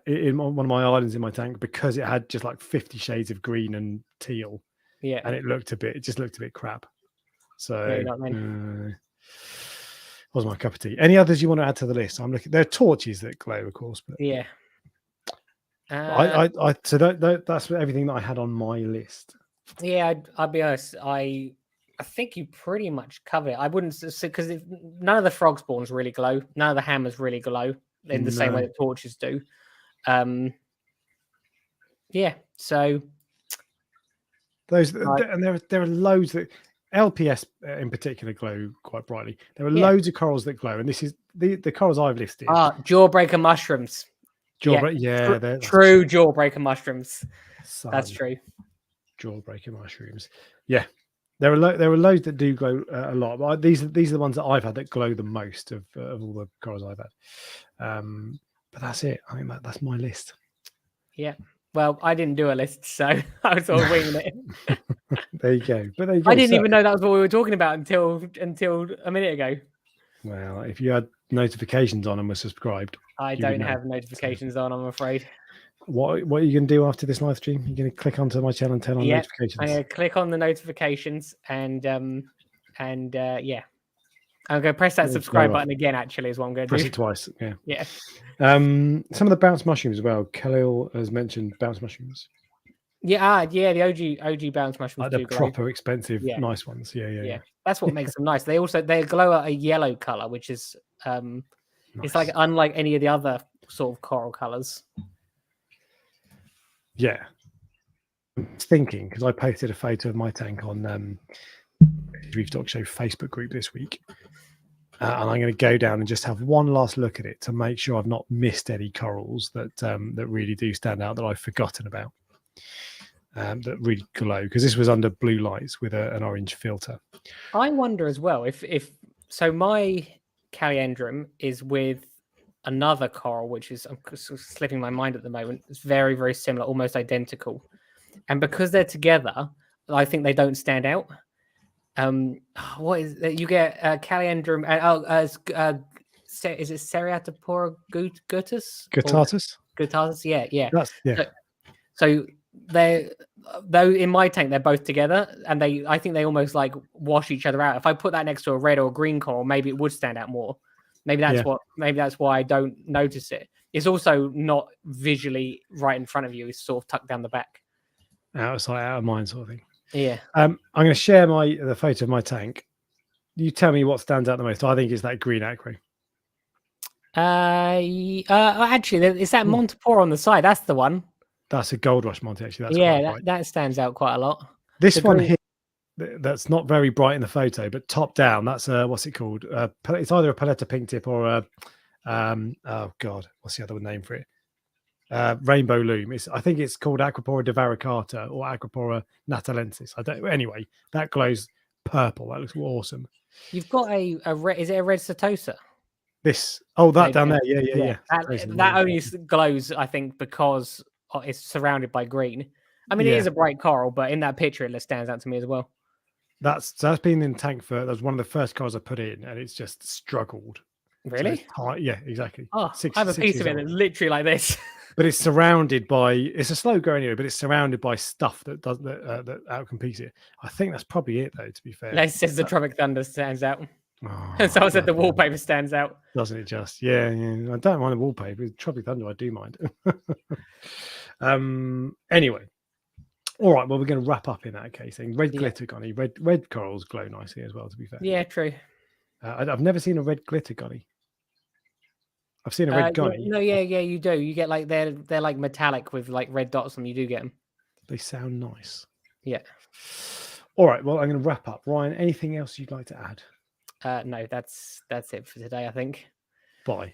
in one of my islands in my tank because it had just like 50 shades of green and teal. Yeah, and it just looked a bit crap. So wasn't my cup of tea. Any others you want to add to the list? I'm looking. There are torches that glow, of course, but yeah. So that's everything that I had on my list. Yeah, I'll be honest. I think you pretty much covered it. I wouldn't say because none of the frog spawns really glow. None of the hammers really glow in the same way that torches do. Yeah. So those and there are loads that LPS in particular glow quite brightly. There are Yeah. loads of corals that glow, and this is the corals I've listed. Jawbreaker mushrooms. Yeah, true jawbreaker mushrooms. That's true. Jawbreaker mushrooms. Yeah, there are loads that do glow a lot. But these are the ones that I've had that glow the most of all the corals I've had. But that's it. I think that's my list. Yeah. Well, I didn't do a list, so I was sort of winging it. There you go. But there you go. I didn't even know that was what we were talking about until a minute ago. Well, if you had notifications on and were subscribed, I don't have notifications on, I'm afraid. What are you going to do after this live stream? You're going to click onto my channel and turn on notifications. I'm going to click on the notifications and yeah. I'm going to press that subscribe button again, actually, is what I'm going to press do. it twice. Yeah. Yeah. Some of the bounce mushrooms as well. Khalil has mentioned bounce mushrooms. Yeah, the OG bounce mushrooms. Like the proper expensive, nice ones. Yeah. That's what makes them nice. They glow a yellow color, which is nice. It's like unlike any of the other sort of coral colors. Yeah. I was thinking, because I posted a photo of my tank on Reef Dork Show Facebook group this week. And I'm going to go down and just have one last look at it to make sure I've not missed any corals that really do stand out that I've forgotten about. That really glow, because this was under blue lights with an orange filter. I wonder as well if so my Caliandrum is with another coral, which is I'm slipping my mind at the moment. It's very, very similar, almost identical. And because they're together, I think they don't stand out. What is that? You get Caliandrum? Is it Seriatopora guttatus? Guttatus, yeah. So though in my tank they're both together, and I think they almost like wash each other out. If I put that next to a red or a green coral, maybe it would stand out more. Maybe that's why I don't notice it. It's also not visually right in front of you. It's sort of tucked down the back. Out of mind sort of thing. Yeah. I'm going to share the photo of my tank. You tell me what stands out the most. I think it's that green acro. Actually, it's that Montipore on the side. That's the one. That's a Gold Rush Monty, actually. That stands out quite a lot. This one here, that's not very bright in the photo, but top down, that's what's it called? It's either a Paletta pink tip or a oh god, what's the other name for it? Rainbow loom. I think it's called Aquapora divaricata or Aquapora natalensis. Anyway, that glows purple. That looks awesome. You've got a red. Is it a red Setosa? That down there. Yeah. That only glows, I think, because it's surrounded by green. I mean, it is a bright coral, but in that picture, it stands out to me as well. That's been in the tank that was one of the first corals I put in, and it's just struggled. Really? So yeah, exactly. Oh, I have a piece of it that's literally like this. But it's surrounded by, it's a slow growing area, but it's surrounded by stuff that outcompetes it. I think that's probably it, though, to be fair. It says the Tropic Thunder stands out. And someone said the wallpaper stands out. Doesn't it just? Yeah. I don't mind the wallpaper. Tropic Thunder, I do mind. Anyway. All right, well, we're going to wrap up in that case. Red glitter gunny. Red corals glow nicely as well, to be fair. Yeah, true. I've never seen a red glitter gunny. I've seen a red gunny. No, yeah, you do. You get like they're like metallic with like red dots on them. You do get them. They sound nice. Yeah. All right. Well, I'm going to wrap up. Ryan, anything else you'd like to add? No, that's it for today, I think. Bye.